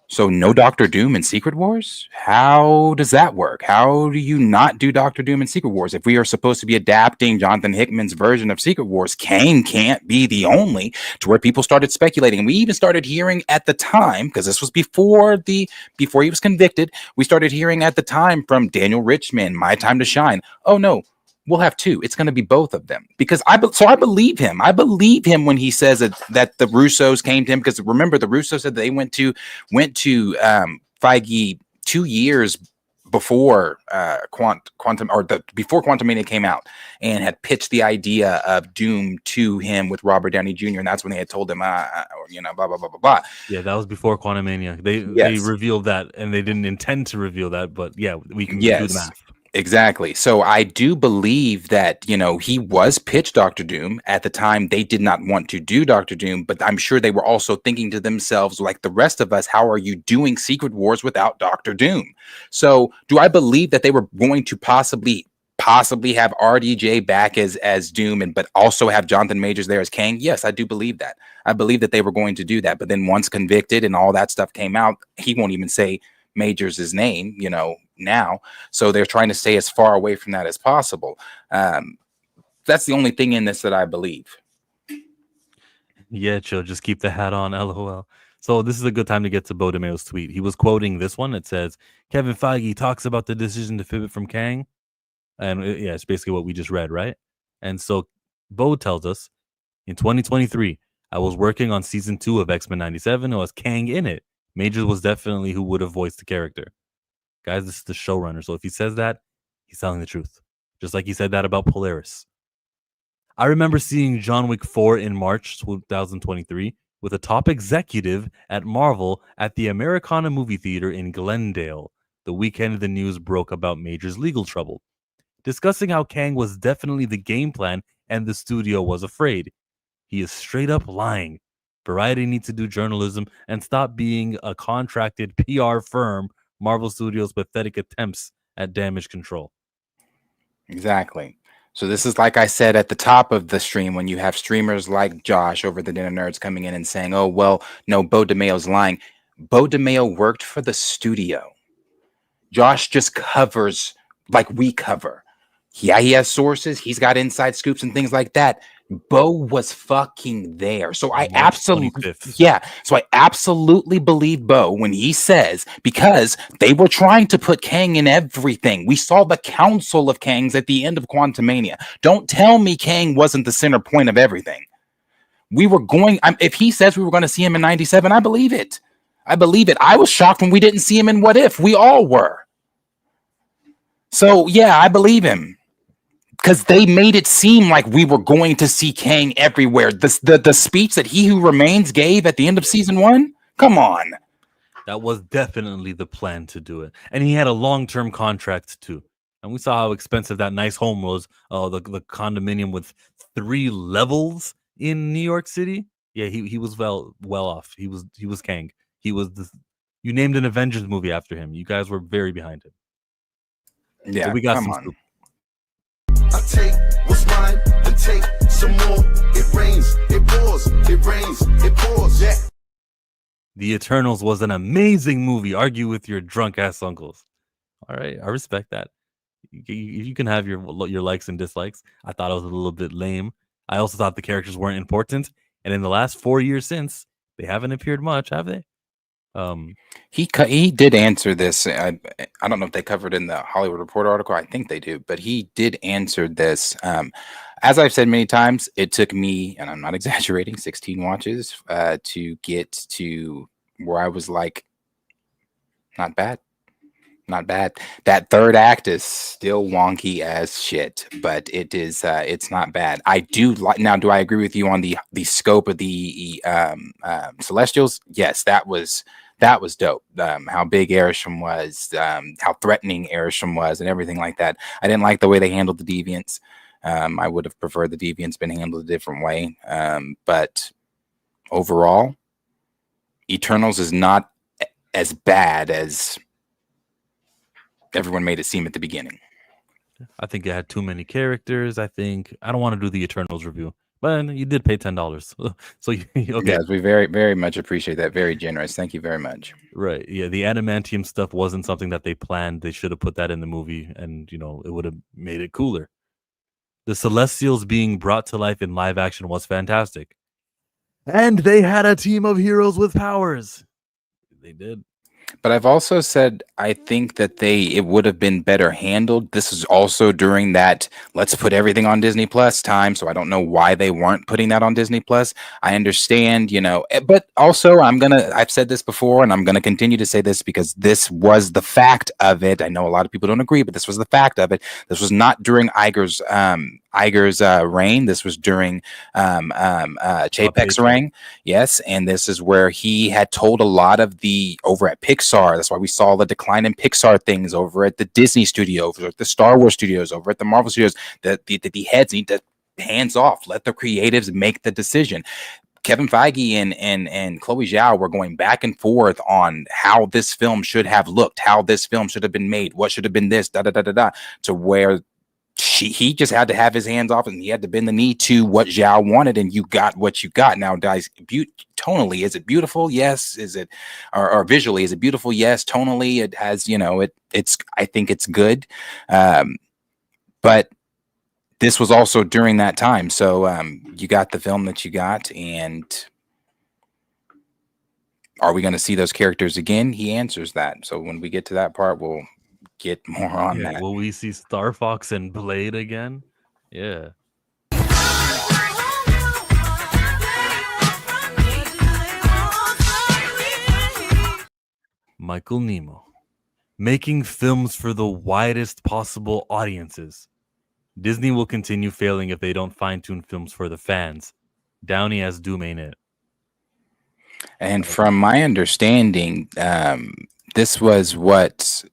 so no Doctor Doom in Secret Wars? How does that work? How do you not do Doctor Doom in Secret Wars? If we are supposed to be adapting Jonathan Hickman's version of Secret Wars, Kang can't be the only, to where people started speculating. And we even started hearing at the time, because this was before he was convicted, we started hearing at the time from Daniel Richman, My Time to Shine. Oh no, we'll have two. It's going to be both of them, because I believe him. I believe him when he says that the Russos came to him, because remember, the Russos said they went to Feige 2 years before before Quantumania came out, and had pitched the idea of Doom to him with Robert Downey Jr. And that's when they had told him, blah blah blah blah blah. Yeah, that was before Quantumania. They revealed that, and they didn't intend to reveal that, but yeah, we can do the math. Exactly. So I do believe that, he was pitched Doctor Doom. At the time, they did not want to do Doctor Doom, but I'm sure they were also thinking to themselves, like the rest of us, how are you doing Secret Wars without Doctor Doom? So do I believe that they were going to possibly have RDJ back as Doom, but also have Jonathan Majors there as Kang? Yes, I do believe that. I believe that they were going to do that. But then once convicted and all that stuff came out, he won't even say Majors' name, now. So they're trying to stay as far away from that as possible. That's the only thing in this that I believe. Yeah, chill. Just keep the hat on. LOL. So this is a good time to get to Beau Demayo's tweet. He was quoting this one. It says, Kevin Feige talks about the decision to pivot from Kang. And it's basically what we just read, right? And so Beau tells us, in 2023, I was working on season 2 of X-Men 97. It was Kang in it. Majors was definitely who would have voiced the character. Guys, this is the showrunner. So if he says that, he's telling the truth. Just like he said that about Polaris. I remember seeing John Wick 4 in March 2023 with a top executive at Marvel at the Americana movie theater in Glendale, the weekend the news broke about Major's legal trouble, discussing how Kang was definitely the game plan and the studio was afraid. He is straight up lying. Variety needs to do journalism and stop being a contracted PR firm. Marvel Studios' pathetic attempts at damage control. Exactly. So this is, like I said at the top of the stream, when you have streamers like Josh over the Dinner Nerds coming in and saying, oh, well, no, Beau Demayo's lying. Beau DeMayo worked for the studio. Josh just covers like we cover. Yeah, he has sources. He's got inside scoops and things like that. Beau was fucking there. So I absolutely believe Beau when he says, because they were trying to put Kang in everything. We saw the Council of Kangs at the end of Quantumania. Don't tell me Kang wasn't the center point of everything. We were going, if he says we were going to see him in 97, I believe it. I believe it. I was shocked when we didn't see him in What If. We all were. So yeah, I believe him. because they made it seem like we were going to see Kang everywhere. The speech that He Who Remains gave at the end of season 1. Come on. That was definitely the plan to do it. And he had a long-term contract too. And we saw how expensive that nice home was. The condominium with 3 levels in New York City. Yeah, he was well off. He was Kang. He was you named an Avengers movie after him. You guys were very behind him. Yeah, so we got come some on. scoop. I take what's mine and take some more. It rains, it pours, it rains, it pours. Yeah. The Eternals was an amazing movie. Argue with your drunk ass uncles. All right, I respect that. You can have your likes and dislikes. I thought it was a little bit lame. I also thought the characters weren't important. And in the last 4 years since, they haven't appeared much, have they? He did answer this. I don't know if they covered in the Hollywood Reporter article. I think they do, but he did answer this. As I've said many times, it took me, and I'm not exaggerating, 16 watches to get to where I was like, not bad. Not bad. That third act is still wonky as shit, but it is. It's not bad. I do like. Now, do I agree with you on the scope of the Celestials? Yes, that was dope. How big Arishem was, how threatening Arishem was, and everything like that. I didn't like the way they handled the Deviants. I would have preferred the Deviants been handled a different way. But overall, Eternals is not as bad as everyone made it seem at the beginning. I think it had too many characters. I don't want to do the Eternals review, but you did pay $10. So okay. Yes, we very, very much appreciate that. Very generous. Thank you very much. Right. Yeah. The adamantium stuff wasn't something that they planned. They should have put that in the movie and, it would have made it cooler. The Celestials being brought to life in live action was fantastic. And they had a team of heroes with powers. They did. But I've also said I think that it would have been better handled. This is also during that let's put everything on Disney Plus time, so I don't know why they weren't putting that on Disney Plus. I understand, but also I've said this before and I'm gonna continue to say this because this was the fact of it. I know a lot of people don't agree, but this was the fact of it. This was not during Iger's reign. This was during Chapek's reign. Yes, and this is where he had told a lot of the over at Pixar. That's why we saw the decline in Pixar things over at the Disney studio, over at the Star Wars studios, over at the Marvel studios. The heads need to hands off. Let the creatives make the decision. Kevin Feige and Chloe Zhao were going back and forth on how this film should have looked, how this film should have been made, what should have been this, to where he just had to have his hands off and he had to bend the knee to what Zhao wanted, and you got what you got. Now, guys, tonally, is it beautiful? Yes. Is it, or visually, is it beautiful? Yes. Tonally, it has, it's, I think it's good. But this was also during that time. So you got the film that you got, and are we going to see those characters again? He answers that. So when we get to that part, we'll get more on that. Will we see Star Fox and Blade again? Yeah. Michael Nemo, making films for the widest possible audiences. Disney will continue failing if they don't fine-tune films for the fans. Downey as Doom ain't it. And from my understanding, this was what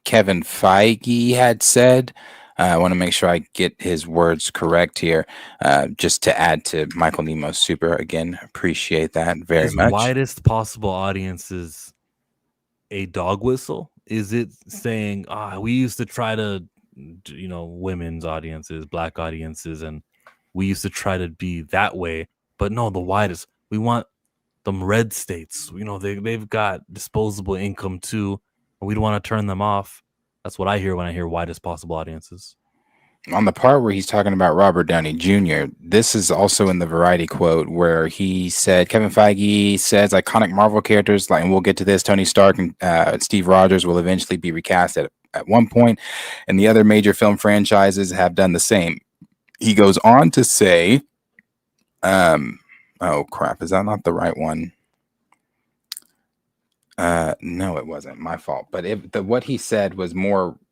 Kevin Feige had said. I want to make sure I get his words correct here. Just to add to Michael Nemo's super again, appreciate that very much. Widest possible audiences, a dog whistle? Is it saying, we used to try to, women's audiences, black audiences, and we used to try to be that way, but no, the widest. We want them red states. They've got disposable income too. We don't want to turn them off. That's what I hear when I hear widest possible audiences. On the part where he's talking about Robert Downey Jr., this is also in the Variety quote where he said, Kevin Feige says iconic Marvel characters, and we'll get to this, Tony Stark and Steve Rogers will eventually be recast at one point, and the other major film franchises have done the same. He goes on to say, oh crap, is that not the right one? No, it wasn't my fault. But what he said was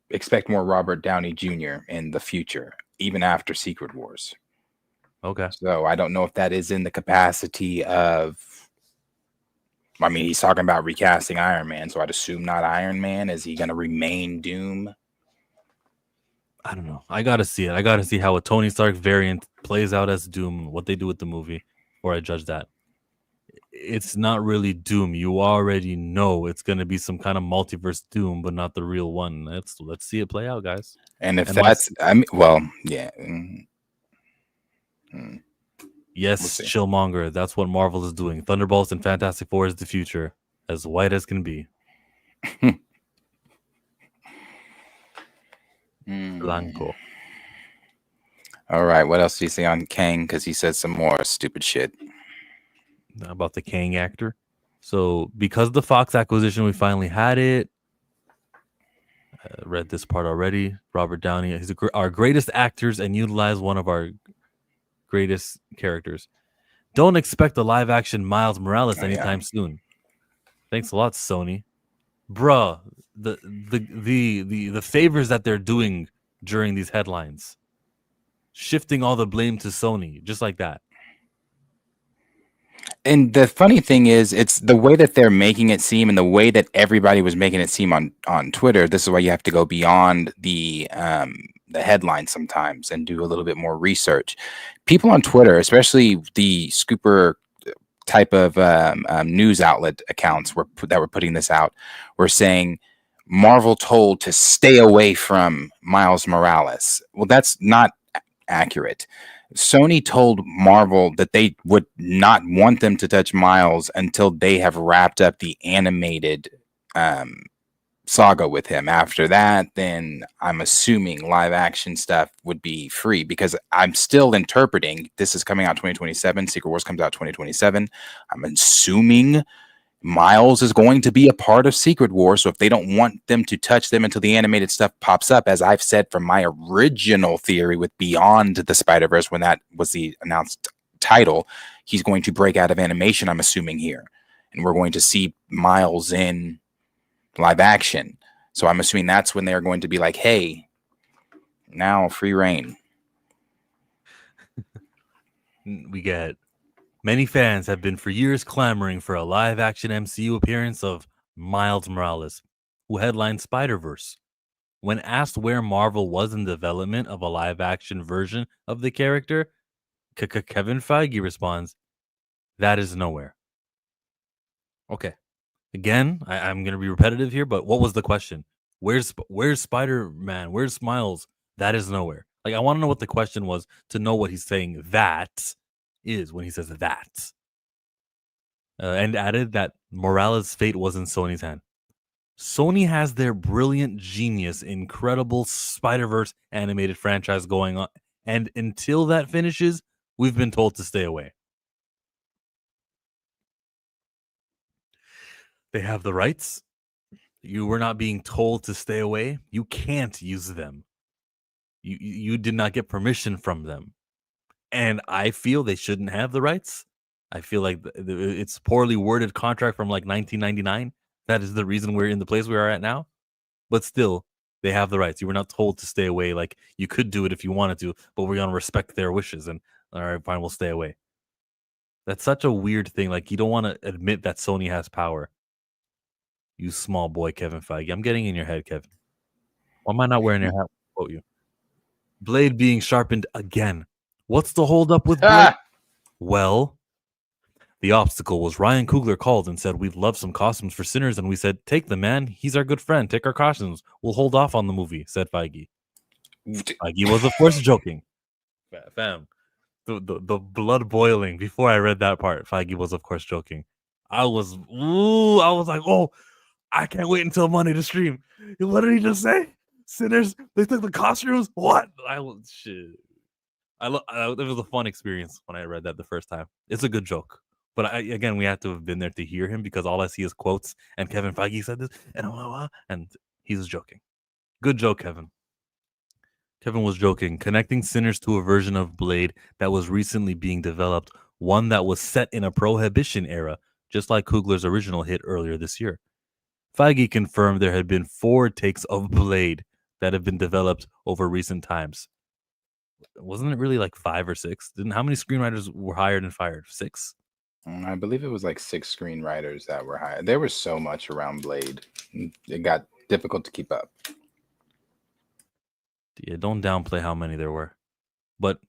expect more Robert Downey Jr. in the future. even after Secret Wars. Okay. So I don't know if that is in the capacity of. I mean, he's talking about recasting Iron Man, so I'd assume not Iron Man. Is he going to remain Doom? I don't know. I gotta see it. I gotta see how a Tony Stark variant plays out as Doom, what they do with the movie, before I judge that. It's not really Doom. You already know it's gonna be some kind of multiverse Doom, but not the real one. Let's see it play out, guys. And if And that's, I mean, well, yeah. Yes, We'll see. Chillmonger. That's what Marvel is doing. Thunderbolts and Fantastic Four is the future, as white as can be. Blanco. All right. What else do you say on Kang? Because he said some more stupid shit. About the Kang actor. So, because of the Fox acquisition, we finally had it. Read this part already. Robert Downey, he's our greatest actors and utilized one of our greatest characters. Don't expect a live action Miles Morales anytime soon. Thanks a lot, Sony. Bruh, the favors that they're doing during these headlines, shifting all the blame to Sony, just like that. And the funny thing is, it's the way that they're making it seem, and the way that everybody was making it seem on Twitter. This is why you have to go beyond the headline sometimes and do a little bit more research. People on Twitter, especially the scooper type of news outlet accounts that were putting this out, were saying Marvel told to stay away from Miles Morales. Well, that's not accurate. Sony told Marvel that they would not want them to touch Miles until they have wrapped up the animated saga with him. After that, then I'm assuming live action stuff would be free, because I'm still interpreting this is coming out 2027. Secret Wars comes out 2027. I'm assuming Miles is going to be a part of Secret Wars. So if they don't want them to touch them until the animated stuff pops up, as I've said from my original theory with Beyond the Spider-Verse, when that was the announced title, he's going to break out of animation, I'm assuming here. And we're going to see Miles in live action. So I'm assuming that's when they're going to be like, hey, now free reign. We get many fans have been for years clamoring for a live action MCU appearance of Miles Morales, who headlined Spider-Verse. When asked where Marvel was in development of a live action version of the character, Kevin Feige responds, "That is nowhere." Okay. Again, I'm going to be repetitive here, but what was the question? Where's Spider-Man? Where's Miles? That is nowhere. Like, I want to know what the question was to know what he's saying that is when he says that. And added that Morales' fate was in Sony's hand. Sony has their brilliant, genius, incredible Spider-Verse animated franchise going on. And until that finishes, we've been told to stay away. They have the rights. You were not being told to stay away. You can't use them. You did not get permission from them. And I feel they shouldn't have the rights. I feel like it's poorly worded contract from like 1999. That is the reason we're in the place we are at now. But still, they have the rights. You were not told to stay away. Like, you could do it if you wanted to, but we're going to respect their wishes. And all right, fine, we'll stay away. That's such a weird thing. Like, you don't want to admit that Sony has power. You small boy, Kevin Feige. I'm getting in your head, Kevin. Why am I not wearing your hat? Quote you. Blade being sharpened again. What's the holdup with Blade? Well, the obstacle was Ryan Coogler called and said, "We'd love some costumes for Sinners." And we said, "Take them, man. He's our good friend. Take our costumes. We'll hold off on the movie," said Feige. Feige was, of course, joking. Fam, the blood boiling before I read that part. Feige was, of course, joking. I was like, oh, I can't wait until Monday to stream. What did he just say? Sinners, they took the costumes? What? Shit. It was a fun experience when I read that the first time. It's a good joke. But again, we had to have been there to hear him, because all I see is quotes, and Kevin Feige said this, and he's joking. Good joke, Kevin. Kevin was joking, connecting Sinners to a version of Blade that was recently being developed, one that was set in a Prohibition era, just like Coogler's original hit earlier this year. Feige confirmed there had been 4 takes of Blade that have been developed over recent times. wasn't it really like 5 or 6? How many screenwriters were hired and fired? 6? I believe it was like 6 screenwriters that were hired. There was so much around Blade. It got difficult to keep up. Yeah, don't downplay how many there were. But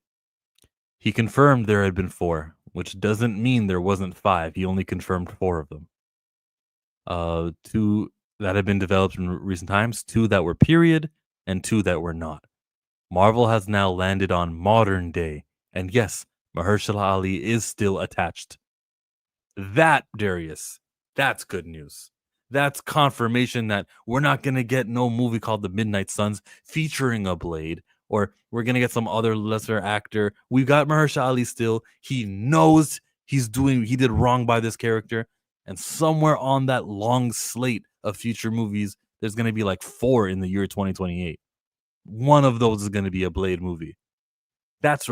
he confirmed there had been 4, which doesn't mean there wasn't 5. He only confirmed 4 of them. 2 that had been developed in recent times, 2 that were period, and 2 that were not. Marvel has now landed on modern day. And yes, Mahershala Ali is still attached. That, Darius, that's good news. That's confirmation that we're not going to get no movie called The Midnight Suns featuring a Blade, or we're going to get some other lesser actor. We got Mahershala Ali still. He knows he did wrong by this character. And somewhere on that long slate of future movies, there's going to be like 4 in the year 2028. One of those is going to be a Blade movie. That's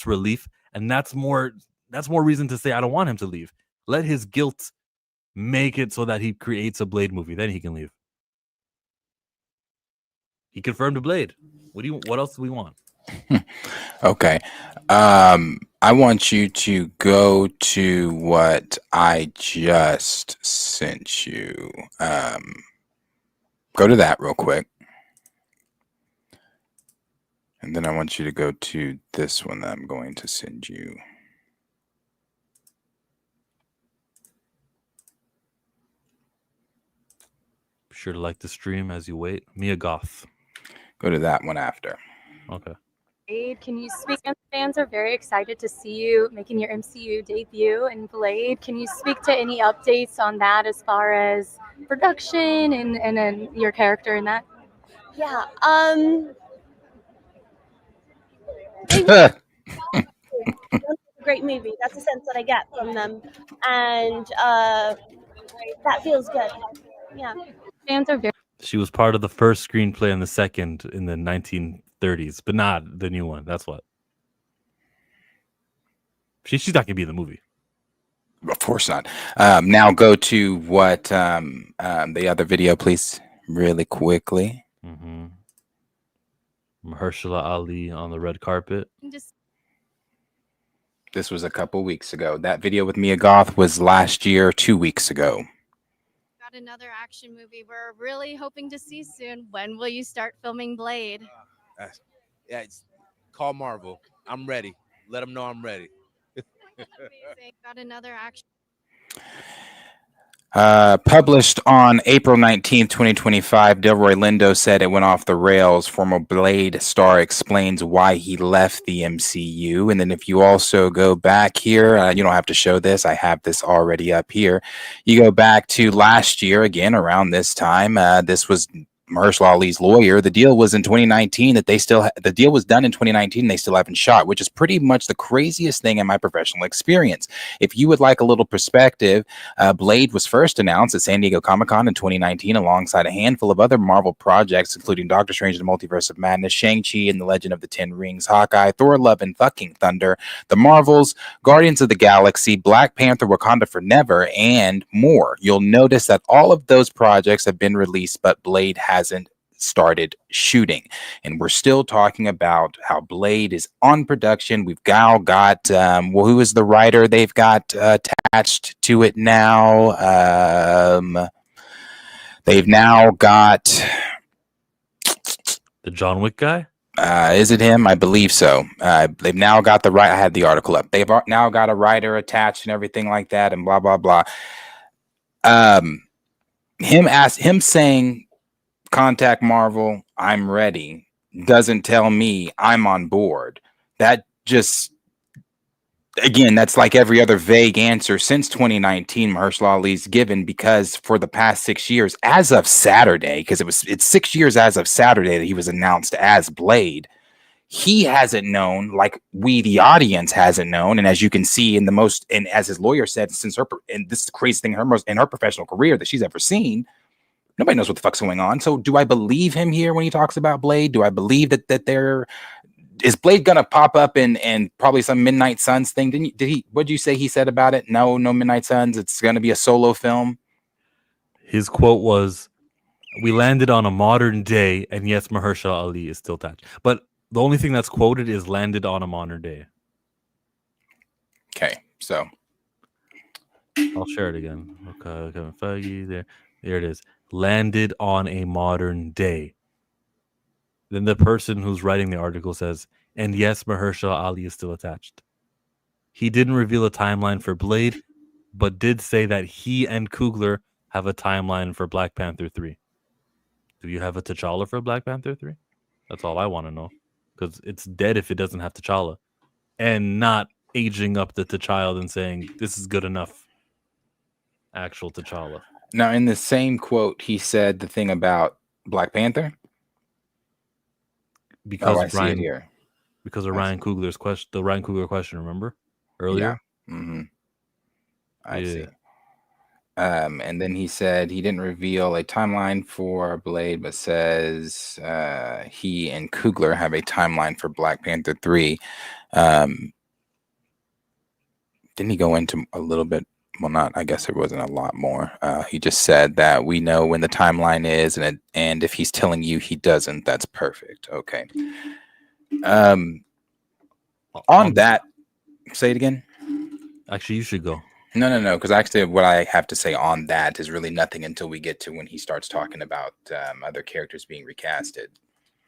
relief, and that's more reason to say I don't want him to leave. Let his guilt make it so that he creates a Blade movie. Then he can leave. He confirmed a Blade. What else do we want? Okay. I want you to go to what I just sent you. Go to that real quick. And then I want you to go to this one that I'm going to send you. Be sure to like the stream as you wait. Mia Goth. Go to that one after. Okay. Can you speak? Fans are very excited to see you making your MCU debut in Blade. Can you speak to any updates on that as far as production and your character in that? Yeah. Great movie. That's the sense that I get from them, and that feels good. Yeah. Fans are very. She was part of the first screenplay and the second in the 1930s, but not the new one. That's what. She's not gonna be in the movie. Of course not. Now go to what the other video, please, really quickly. Mm-hmm. Mahershala Ali on the red carpet. This was a couple weeks ago. That video with Mia Goth was last year, 2 weeks ago. Got another action movie we're really hoping to see soon. When will you start filming Blade? Call Marvel. I'm ready. Let them know I'm ready. Amazing. Got another action. Published on April 19th, 2025, Delroy Lindo said it went off the rails. Former Blade star explains why he left the MCU. And then if you also go back here, you don't have to show this. I have this already up here. You go back to last year, again, around this time. This was Mahershala Ali's lawyer. The deal was in 2019 that the deal was done in 2019 and they still haven't shot, which is pretty much the craziest thing in my professional experience. If you would like a little perspective, Blade was first announced at San Diego Comic-Con in 2019 alongside a handful of other Marvel projects, including Doctor Strange and the Multiverse of Madness, Shang-Chi and the Legend of the Ten Rings, Hawkeye, Thor: Love and Fucking Thunder, The Marvels, Guardians of the Galaxy, Black Panther: Wakanda Forever, and more. You'll notice that all of those projects have been released, but Blade hasn't started shooting, and we're still talking about how Blade is on production. We've now got who is the writer they've got attached to it now? They've now got the John Wick guy. Is it him? I believe so. They've now got the right. I had the article up. They've now got a writer attached and everything like that, and blah blah blah. Him saying, "Contact Marvel, I'm ready," doesn't tell me I'm on board. That just, again, that's like every other vague answer since 2019 Mahershala Ali's given, because for the past 6 years, as of Saturday, because it's 6 years as of Saturday that he was announced as Blade, he hasn't known, like we, the audience, hasn't known. And as you can see and as his lawyer said, since and this is the craziest thing in her professional career that she's ever seen, nobody knows what the fuck's going on. So do I believe him here when he talks about Blade? Do I believe that is Blade gonna pop up in probably some Midnight Suns thing? What did you say he said about it? No Midnight Suns. It's gonna be a solo film. His quote was, "We landed on a modern day, and yes, Mahershala Ali is still attached." But The only thing that's quoted is landed on a modern day. Okay, so I'll share it again. Okay, Kevin Feige, there it is. Landed on a modern day. Then the person who's writing the article says, and yes, Mahershala Ali is still attached. He didn't reveal a timeline for Blade, but did say that he and Coogler have a timeline for Black Panther 3. Do you have a T'Challa for Black Panther 3? That's all I want to know. Because it's dead if it doesn't have T'Challa. And not aging up the T'Challa and saying, this is good enough. Actual T'Challa. Now, in the same quote, he said the thing about Black Panther. Because I see it here. Because of Ryan Coogler's question, the Ryan Coogler question, remember? Earlier? Yeah. Mm-hmm. I see. And then he said he didn't reveal a timeline for Blade, but says he and Coogler have a timeline for Black Panther 3. Didn't he go into a little bit? Well, not. I guess there wasn't a lot more. He just said that we know when the timeline is, and if he's telling you he doesn't, that's perfect. Okay. On that, say it again. Actually, you should go. No. Because actually, what I have to say on that is really nothing until we get to when he starts talking about other characters being recasted.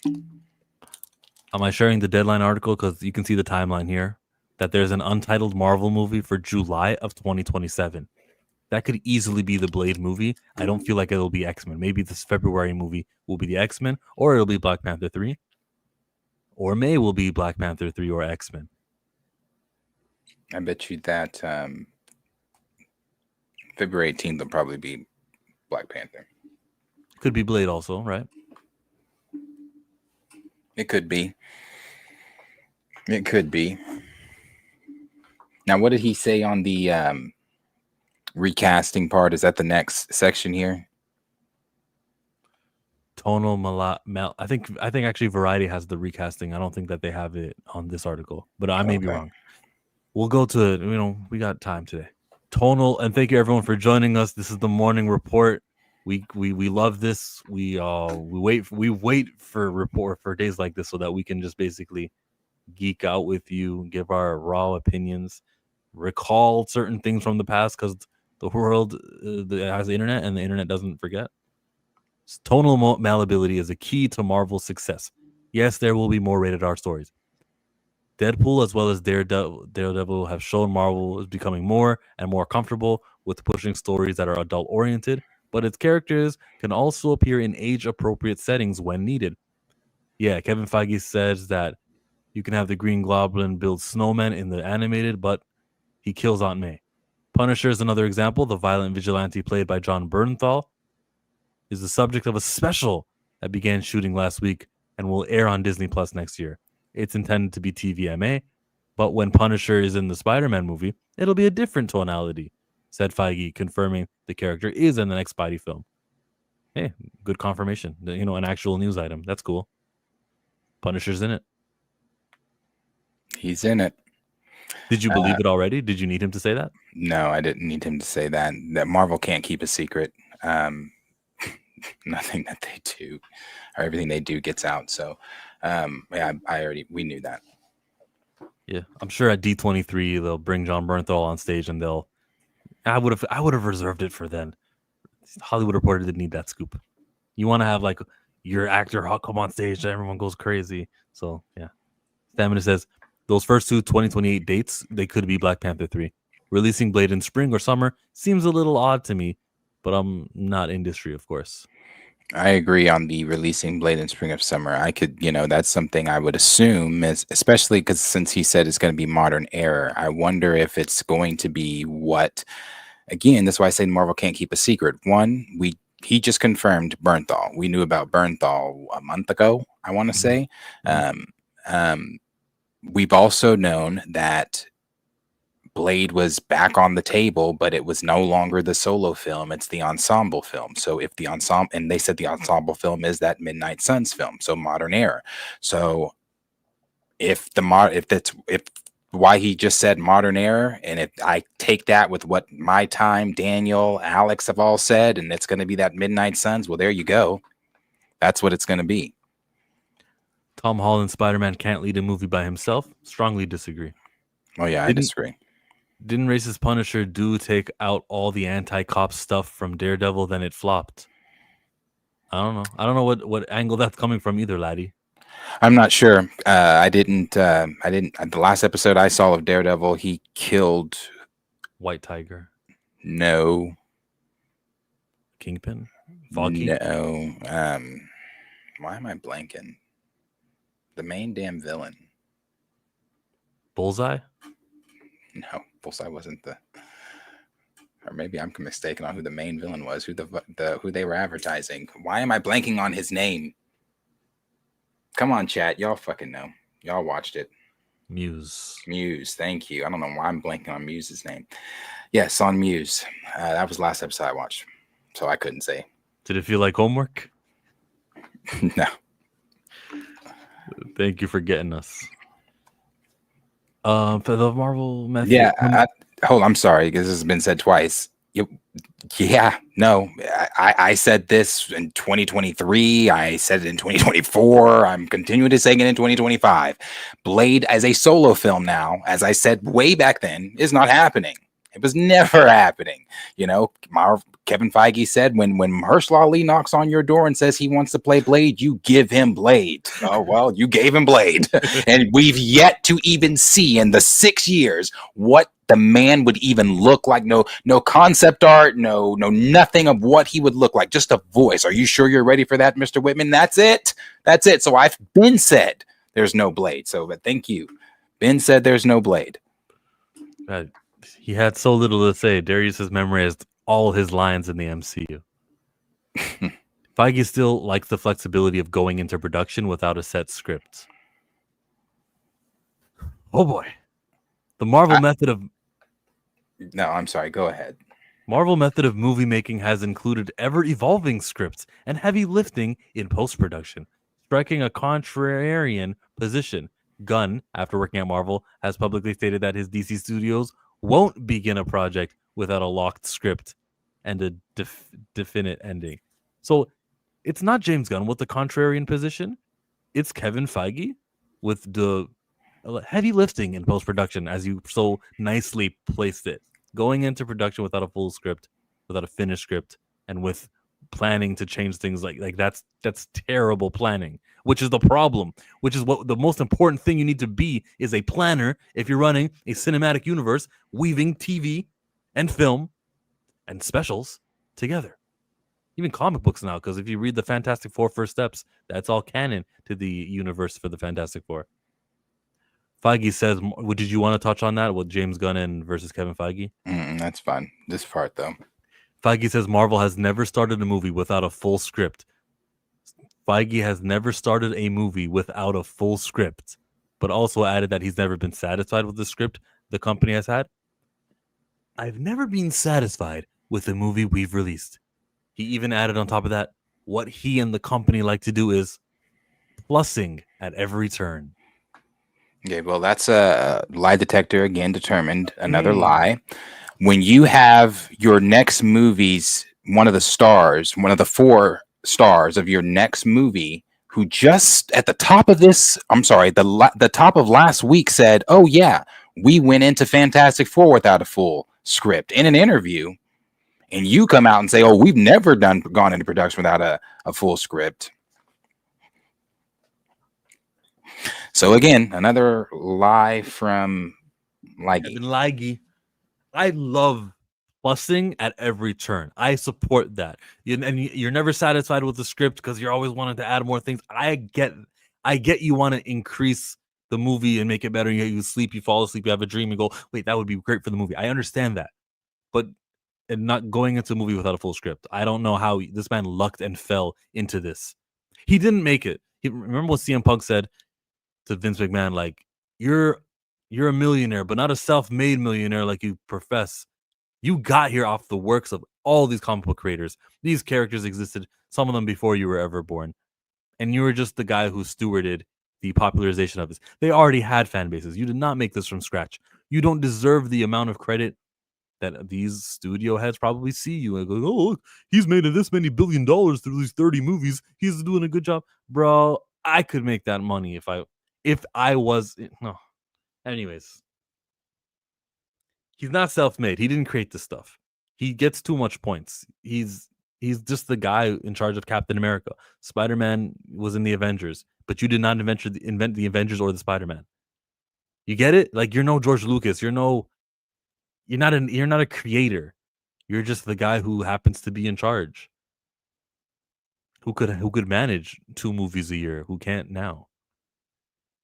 Am I sharing the Deadline article? Because you can see the timeline here. That there's an untitled Marvel movie for July of 2027. That could easily be the Blade movie. I don't feel like it'll be X-Men. Maybe this February movie will be the X-Men, or it'll be Black Panther 3. Or May will be Black Panther 3 or X-Men. I bet you that February 18th will probably be Black Panther. Could be Blade also, right? It could be. It could be. Now, what did he say on the recasting part? Is that the next section here? Tonal I think actually Variety has the recasting. I don't think that they have it on this article, but I may be wrong. We'll go to we got time today. Tonal, and thank you everyone for joining us. This is the morning report. We love this. We wait for report for days like this so that we can just basically geek out with you, give our raw opinions, recall certain things from the past because the world has the internet and the internet doesn't forget. Tonal malleability is a key to Marvel's success. Yes, there will be more rated R stories. Deadpool as well as Daredevil have shown Marvel is becoming more and more comfortable with pushing stories that are adult oriented, but its characters can also appear in age appropriate settings when needed. Yeah, Kevin Feige says that you can have the Green Goblin build snowmen in the animated, but he kills Aunt May. Punisher is another example. The violent vigilante played by John Bernthal is the subject of a special that began shooting last week and will air on Disney Plus next year. It's intended to be TVMA, but when Punisher is in the Spider-Man movie, it'll be a different tonality, said Feige, confirming the character is in the next Spidey film. Hey, good confirmation. An actual news item. That's cool. Punisher's in it. He's in it. Did you believe it already? Did you need him to say that? No, I didn't need him to say that. That Marvel can't keep a secret. Nothing that they do or everything they do gets out. So, we knew that. Yeah, I'm sure at D23 they'll bring John Bernthal on stage and I would have reserved it for then. Hollywood Reporter didn't need that scoop. You want to have like your actor come on stage and everyone goes crazy. So yeah, Stamina says those first two 2028 dates, they could be Black Panther 3. Releasing Blade in spring or summer seems a little odd to me, but I'm not industry, of course. I agree on the releasing Blade in spring of summer. I could, that's something I would assume, especially because since he said it's going to be modern era, I wonder if it's going to be again, that's why I say Marvel can't keep a secret. One, he just confirmed Bernthal. We knew about Bernthal a month ago, I want to say. We've also known that Blade was back on the table, but it was no longer the solo film. It's the ensemble film. So if the ensemble, and they said the ensemble film is that Midnight Suns film, so modern era. So if why he just said modern era, and if I take that with what My Time, Daniel, Alex have all said, and it's going to be that Midnight Suns, well, there you go. That's what it's going to be. Tom Holland's Spider-Man can't lead a movie by himself. Strongly disagree. Oh yeah, I disagree. Didn't Racist Punisher take out all the anti-cop stuff from Daredevil? Then it flopped. I don't know. I don't know what angle that's coming from either, laddie. I'm not sure. I didn't. The last episode I saw of Daredevil, he killed White Tiger. No. Kingpin. Foggy. No. Why am I blanking? The main damn villain. Bullseye. No, Bullseye wasn't the. Or maybe I'm mistaken on who the main villain was. Who they were advertising. Why am I blanking on his name? Come on, chat. Y'all fucking know. Y'all watched it. Muse. Thank you. I don't know why I'm blanking on Muse's name. Yes, on Muse. That was the last episode I watched, so I couldn't say. Did it feel like homework? No. Thank you for getting us. For the Marvel method. Yeah. I'm sorry because this has been said twice. Yeah, no, I said this in 2023. I said it in 2024. I'm continuing to say it in 2025. Blade as a solo film now, as I said way back then, is not happening. It was never happening. You know, Kevin Feige said when Mahershala Ali knocks on your door and says he wants to play Blade, you give him Blade. Oh, well, you gave him Blade. And we've yet to even see in the 6 years what the man would even look like. No concept art, no nothing of what he would look like. Just a voice. Are you sure you're ready for that, Mr. Whitman? That's it. So I've been said there's no Blade. So but thank you. Ben said there's no Blade. He had so little to say. Darius has memorized all his lines in the MCU. Feige still likes the flexibility of going into production without a set script. Oh boy. The Marvel method of... No, I'm sorry. Go ahead. Marvel method of movie making has included ever-evolving scripts and heavy lifting in post-production, striking a contrarian position. Gunn, after working at Marvel, has publicly stated that his DC studios won't begin a project without a locked script and a definite ending. So it's not James Gunn with the contrarian position. It's Kevin Feige with the heavy lifting in post-production, as you so nicely placed it. Going into production without a full script, without a finished script, and with planning to change things like that's terrible planning, which is the problem, which is what the most important thing you need to be is a planner if you're running a cinematic universe, weaving TV and film and specials together. Even comic books now, because if you read the Fantastic Four First Steps, that's all canon to the universe for the Fantastic Four. Feige says, did you want to touch on that with James Gunn and versus Kevin Feige? That's fine. This part, though. Feige says Marvel has never started a movie without a full script. Feige has never started a movie without a full script, but also added that he's never been satisfied with the script the company has had. I've never been satisfied with the movie we've released. He even added on top of that, what he and the company like to do is plussing at every turn. Okay, well, that's a lie detector again determined. Another lie. When you have your next movies, one of the 4 stars of your next movie, who just at the top of the top of last week said, "Oh yeah, we went into Fantastic Four without a full script" in an interview, and you come out and say, "Oh, we've never gone into production without a full script." So again, another lie from Feige. I love plussing at every turn. I support that. And you're never satisfied with the script because you're always wanting to add more things. I get you want to increase the movie and make it better. You sleep, you fall asleep, you have a dream, and go, wait, that would be great for the movie. I understand that. But and not going into a movie without a full script. I don't know how this man lucked and fell into this. He didn't make it. Remember what CM Punk said to Vince McMahon, like, you're a millionaire, but not a self-made millionaire like you profess. You got here off the works of all these comic book creators. These characters existed, some of them before you were ever born. And you were just the guy who stewarded the popularization of this. They already had fan bases. You did not make this from scratch. You don't deserve the amount of credit that these studio heads probably see you and go, oh, look, he's made this many $1 billion through these 30 movies. He's doing a good job. Bro, I could make that money if I was no. Anyways, he's not self-made. He didn't create this stuff. He gets too much points. He's just the guy in charge of Captain America. Spider-Man was in the Avengers, but you did not invent the Avengers or the Spider-Man. You get it? Like, you're no George Lucas. You're not a creator. You're just the guy who happens to be in charge. Who could manage 2 movies a year? Who can't now?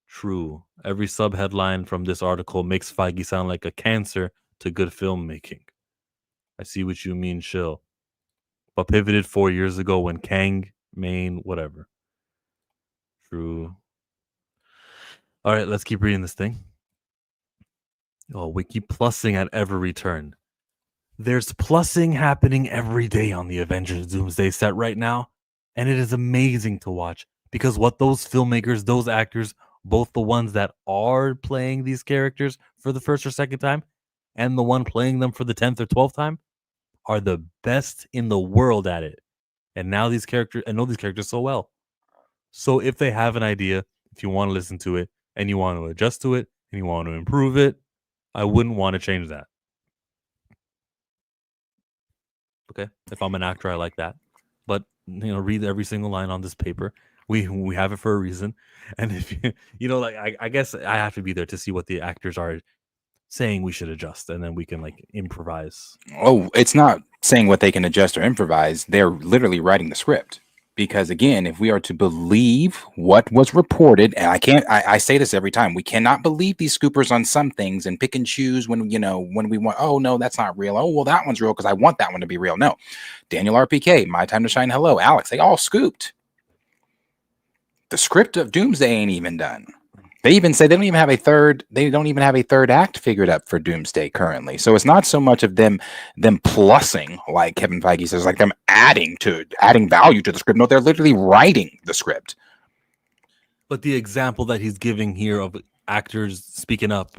True. Every sub-headline from this article makes Feige sound like a cancer to good filmmaking. I see what you mean, Shill. But pivoted 4 years ago when Kang, Maine, whatever. True. All right, let's keep reading this thing. Oh, we keep plussing at every turn. There's plussing happening every day on the Avengers Doomsday set right now, and it is amazing to watch because what those filmmakers, those actors, both the ones that are playing these characters for the first or second time and the one playing them for the 10th or 12th time are the best in the world at it. And now these characters, I know these characters so well. So if they have an idea, if you want to listen to it and you want to adjust to it and you want to improve it, I wouldn't want to change that. Okay, if I'm an actor, I like that. But read every single line on this paper. We have it for a reason. And if I guess I have to be there to see what the actors are saying we should adjust, and then we can improvise. Oh, it's not saying what they can adjust or improvise. They're literally writing the script. Because again, if we are to believe what was reported, and I say this every time, we cannot believe these scoopers on some things and pick and choose when we want, oh no, that's not real. Oh, well, that one's real because I want that one to be real. No. Daniel RPK, My Time to Shine, hello, Alex, they all scooped. The script of Doomsday ain't even done. They even say they don't even have a third act figured up for Doomsday currently. So it's not so much of them plussing, like Kevin Feige says, like them adding value to the script. No, they're literally writing the script. But the example that he's giving here of actors speaking up,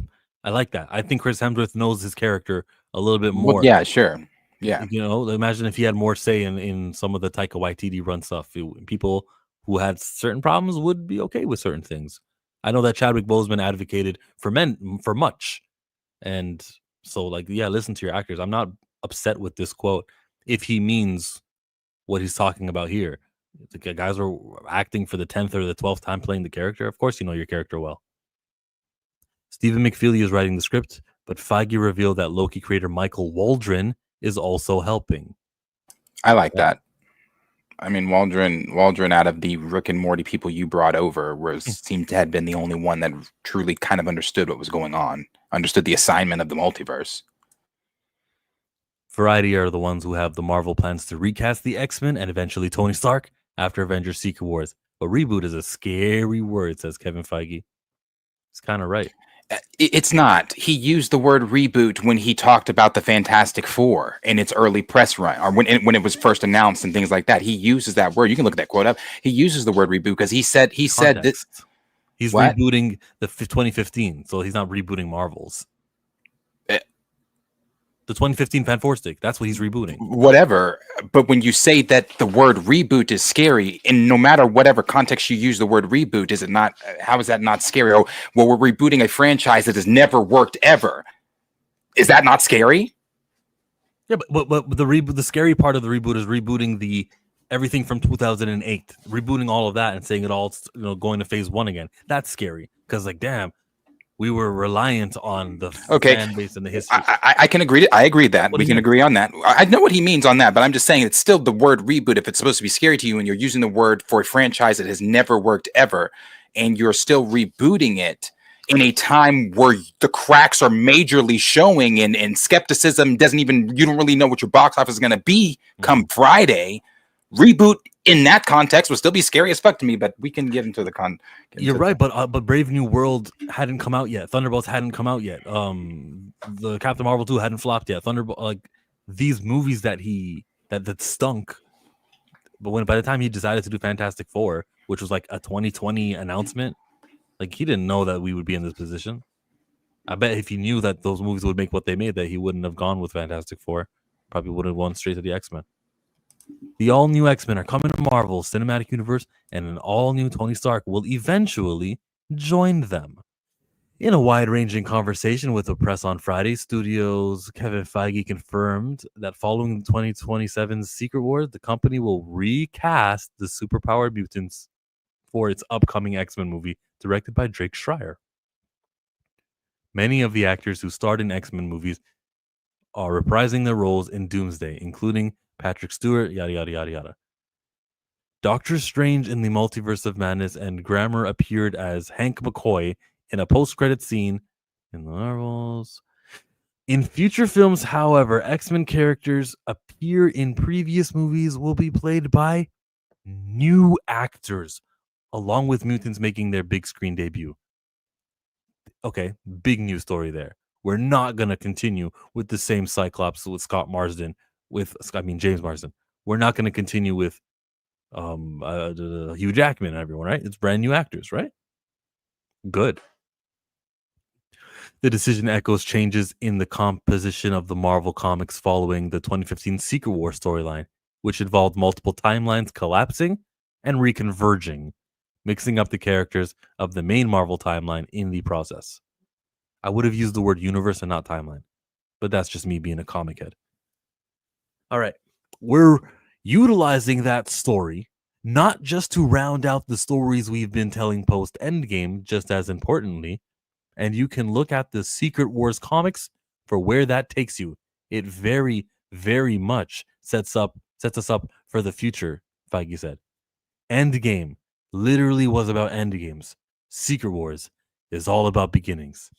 I like that. I think Chris Hemsworth knows his character a little bit more. Well, yeah, sure. Yeah. Imagine if he had more say in some of the Taika Waititi run stuff. People who had certain problems would be okay with certain things. I know that Chadwick Boseman advocated for much. And so, listen to your actors. I'm not upset with this quote if he means what he's talking about here. The guys are acting for the 10th or the 12th time playing the character. Of course you know your character well. Stephen McFeely is writing the script, but Feige revealed that Loki creator Michael Waldron is also helping. I like that. I mean, Waldron, out of the Rick and Morty people you brought over, seemed to have been the only one that truly kind of understood what was going on, understood the assignment of the multiverse. Variety are the ones who have the Marvel plans to recast the X-Men and eventually Tony Stark after Avengers Secret Wars. But reboot is a scary word, says Kevin Feige. He's kind of right. It's not. He used the word reboot when he talked about the Fantastic Four in its early press run, or when it was first announced and things like that. He uses that word. You can look at that quote up. He uses the word reboot because he said this. He's rebooting the 2015, so he's not rebooting Marvel's. The 2015 Fantastic. That's what he's rebooting. Whatever. But when you say that the word reboot is scary, and no matter whatever context you use the word reboot, is it not? How is that not scary? Oh, well, we're rebooting a franchise that has never worked ever. Is that not scary? Yeah, but the scary part of the reboot is rebooting everything from 2008, rebooting all of that and saying it all, going to phase 1 again. That's scary because, damn. We were reliant on the fan base and the history. I can agree. I agree that we can agree on that. I know what he means on that, but I'm just saying it's still the word reboot. If it's supposed to be scary to you and you're using the word for a franchise that has never worked ever, and you're still rebooting it in a time where the cracks are majorly showing and skepticism you don't really know what your box office is going to be come Friday, reboot in that context would still be scary as fuck to me, but we can get into the You're right, but Brave New World hadn't come out yet. Thunderbolts hadn't come out yet. The Captain Marvel 2 hadn't flopped yet. These movies that stunk. But by the time he decided to do Fantastic Four, which was a 2020 announcement, he didn't know that we would be in this position. I bet if he knew that those movies would make what they made, that he wouldn't have gone with Fantastic Four. Probably would have gone straight to the X-Men. The all-new X-Men are coming to Marvel Cinematic Universe, and an all-new Tony Stark will eventually join them. In a wide-ranging conversation with the press on Friday, Studios' Kevin Feige confirmed that following 2027's Secret Wars, the company will recast the superpowered mutants for its upcoming X-Men movie, directed by Drake Schreier. Many of the actors who starred in X-Men movies are reprising their roles in Doomsday, including Patrick Stewart, yada, yada, yada, yada. Doctor Strange in the Multiverse of Madness and Grammer appeared as Hank McCoy in a post-credit scene in the Marvels. In future films, however, X-Men characters appear in previous movies will be played by new actors, along with mutants making their big screen debut. Okay, big news story there. We're not going to continue with the same Cyclops with James Marsden. We're not going to continue with Hugh Jackman and everyone, right? It's brand new actors, right? Good. The decision echoes changes in the composition of the Marvel Comics following the 2015 Secret War storyline, which involved multiple timelines collapsing and reconverging, mixing up the characters of the main Marvel timeline in the process. I would have used the word universe and not timeline, but that's just me being a comic head. All right. We're utilizing that story, not just to round out the stories we've been telling post Endgame, just as importantly, and you can look at the Secret Wars comics for where that takes you. It very, very much sets us up for the future, Feige said. Endgame literally was about endgames. Secret Wars is all about beginnings.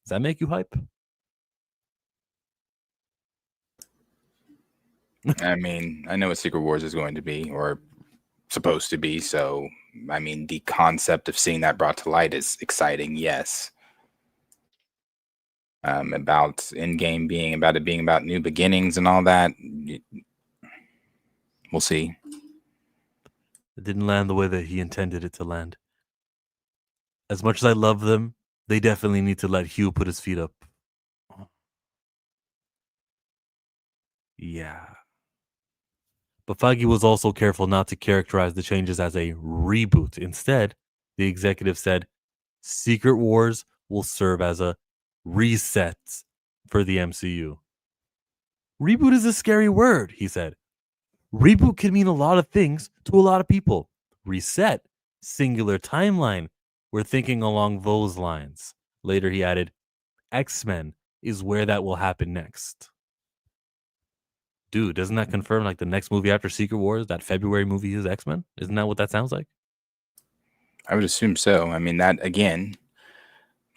Does that make you hype? I mean, I know what Secret Wars is going to be, or supposed to be, so I mean, the concept of seeing that brought to light is exciting, yes. About Endgame being about new beginnings and all that, we'll see. It didn't land the way that he intended it to land. As much as I love them, they definitely need to let Hugh put his feet up. Yeah. But Feige was also careful not to characterize the changes as a reboot. Instead, the executive said Secret Wars will serve as a reset for the MCU. Reboot is a scary word, he said. Reboot can mean a lot of things to a lot of people. Reset, singular timeline. We're thinking along those lines. Later, he added, X-Men is where that will happen next. Dude, doesn't that confirm like the next movie after Secret Wars, that February movie is X-Men? Isn't that what that sounds like? I would assume so. I mean, that again,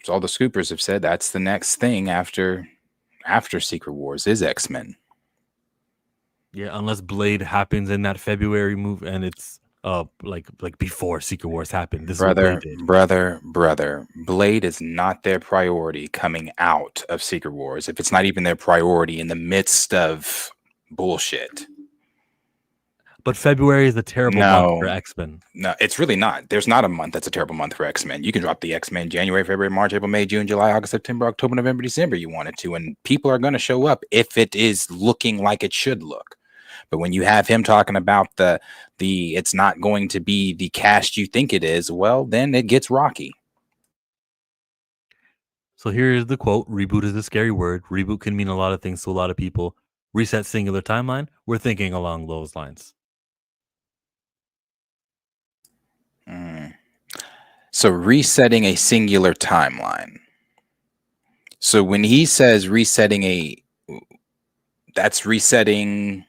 all the scoopers have said that's the next thing after Secret Wars is X-Men. Yeah, unless Blade happens in that February movie and it's like before Secret Wars happened. This brother. Blade is not their priority coming out of Secret Wars. If it's not even their priority in the midst of bullshit. But February is a terrible month for X-Men. No, it's really not. There's not a month that's a terrible month for X-Men. You can drop the X-Men January, February, March, April, May, June, July, August, September, October, November, December. You wanted to, and people are going to show up if it is looking like it should look. But when you have him talking about the it's not going to be the cast you think it is, well, then it gets rocky. So here's the quote. Reboot is a scary word. Reboot can mean a lot of things to a lot of people. Reset singular timeline. We're thinking along those lines. So resetting a singular timeline. So when he says resetting that's resetting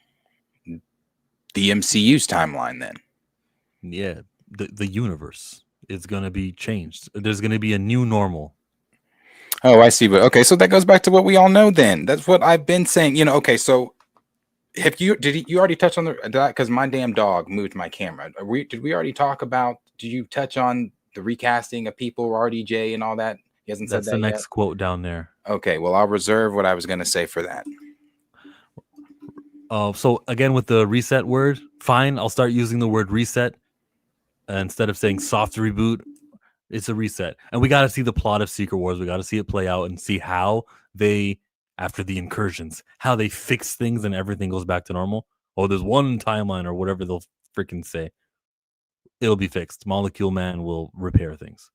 the MCU's timeline then. Yeah, the universe is going to be changed. There's going to be a new normal. Oh, I see. But okay, so that goes back to what we all know then. That's what I've been saying. You know, okay, so did you already touch on that? Because my damn dog moved my camera. Did we already talk about, did you touch on the recasting of people, RDJ and all that? He hasn't said that yet. That's the next quote down there. Okay, well, I'll reserve what I was going to say for that. So again, with the reset word, fine. I'll start using the word reset instead of saying soft reboot. It's a reset, and we got to see the plot of Secret Wars. We got to see it play out and see how they, after the incursions, how they fix things and everything goes back to normal. oh, there's one timeline or whatever they'll freaking say. It'll be fixed. Molecule Man will repair things.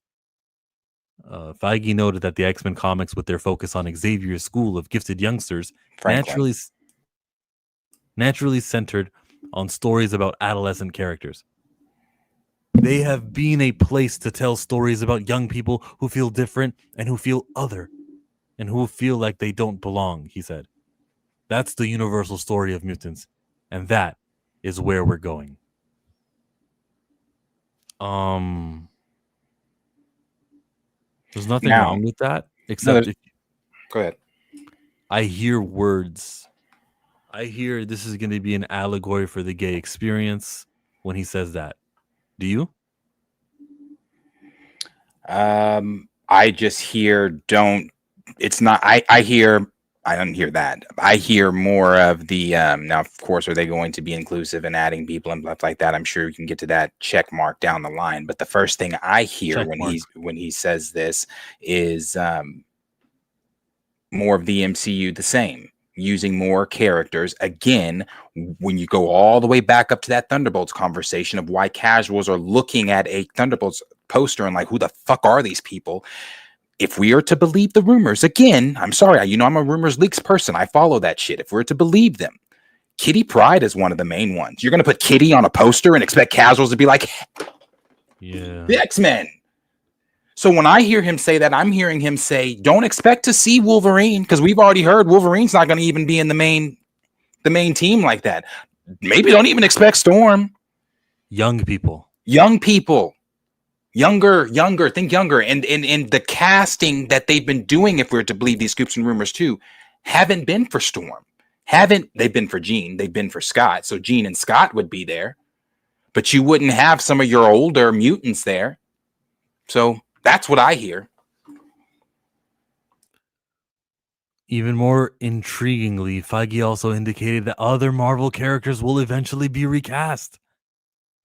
Feige noted that the X-Men comics, with their focus on Xavier's school of gifted youngsters, naturally centered on stories about adolescent characters. They have been a place to tell stories about young people who feel different and who feel other and who feel like they don't belong, he said. That's the universal story of mutants, and that is where we're going. There's nothing wrong with that, except go ahead. I hear words. I hear this is going to be an allegory for the gay experience when he says that. Do you? I just hear it's not, I don't hear that. I hear more of the, now, of course, are they going to be inclusive and adding people and stuff like that? I'm sure you can get to that check mark down the line. But the first thing I hear when he says this is more of the MCU the same, using more characters. Again, when you go all the way back up to that Thunderbolts conversation of why casuals are looking at a Thunderbolts poster and like, who the fuck are these people? If we are to believe the rumors, again, I'm sorry, I'm a rumors leaks person. I follow that shit. If we're to believe them, Kitty Pryde is one of the main ones. You're going to put Kitty on a poster and expect casuals to be like, yeah, the X-Men. So when I hear him say that, I'm hearing him say, don't expect to see Wolverine, because we've already heard Wolverine's not going to even be in the main team like that. Maybe don't even expect Storm. Young people. Younger, think younger. And the casting that they've been doing, if we're to believe these scoops and rumors too, haven't been for Storm. They've been for Jean, they've been for Scott. So Jean and Scott would be there. But you wouldn't have some of your older mutants there. So that's what I hear. Even more intriguingly, Feige also indicated that other Marvel characters will eventually be recast,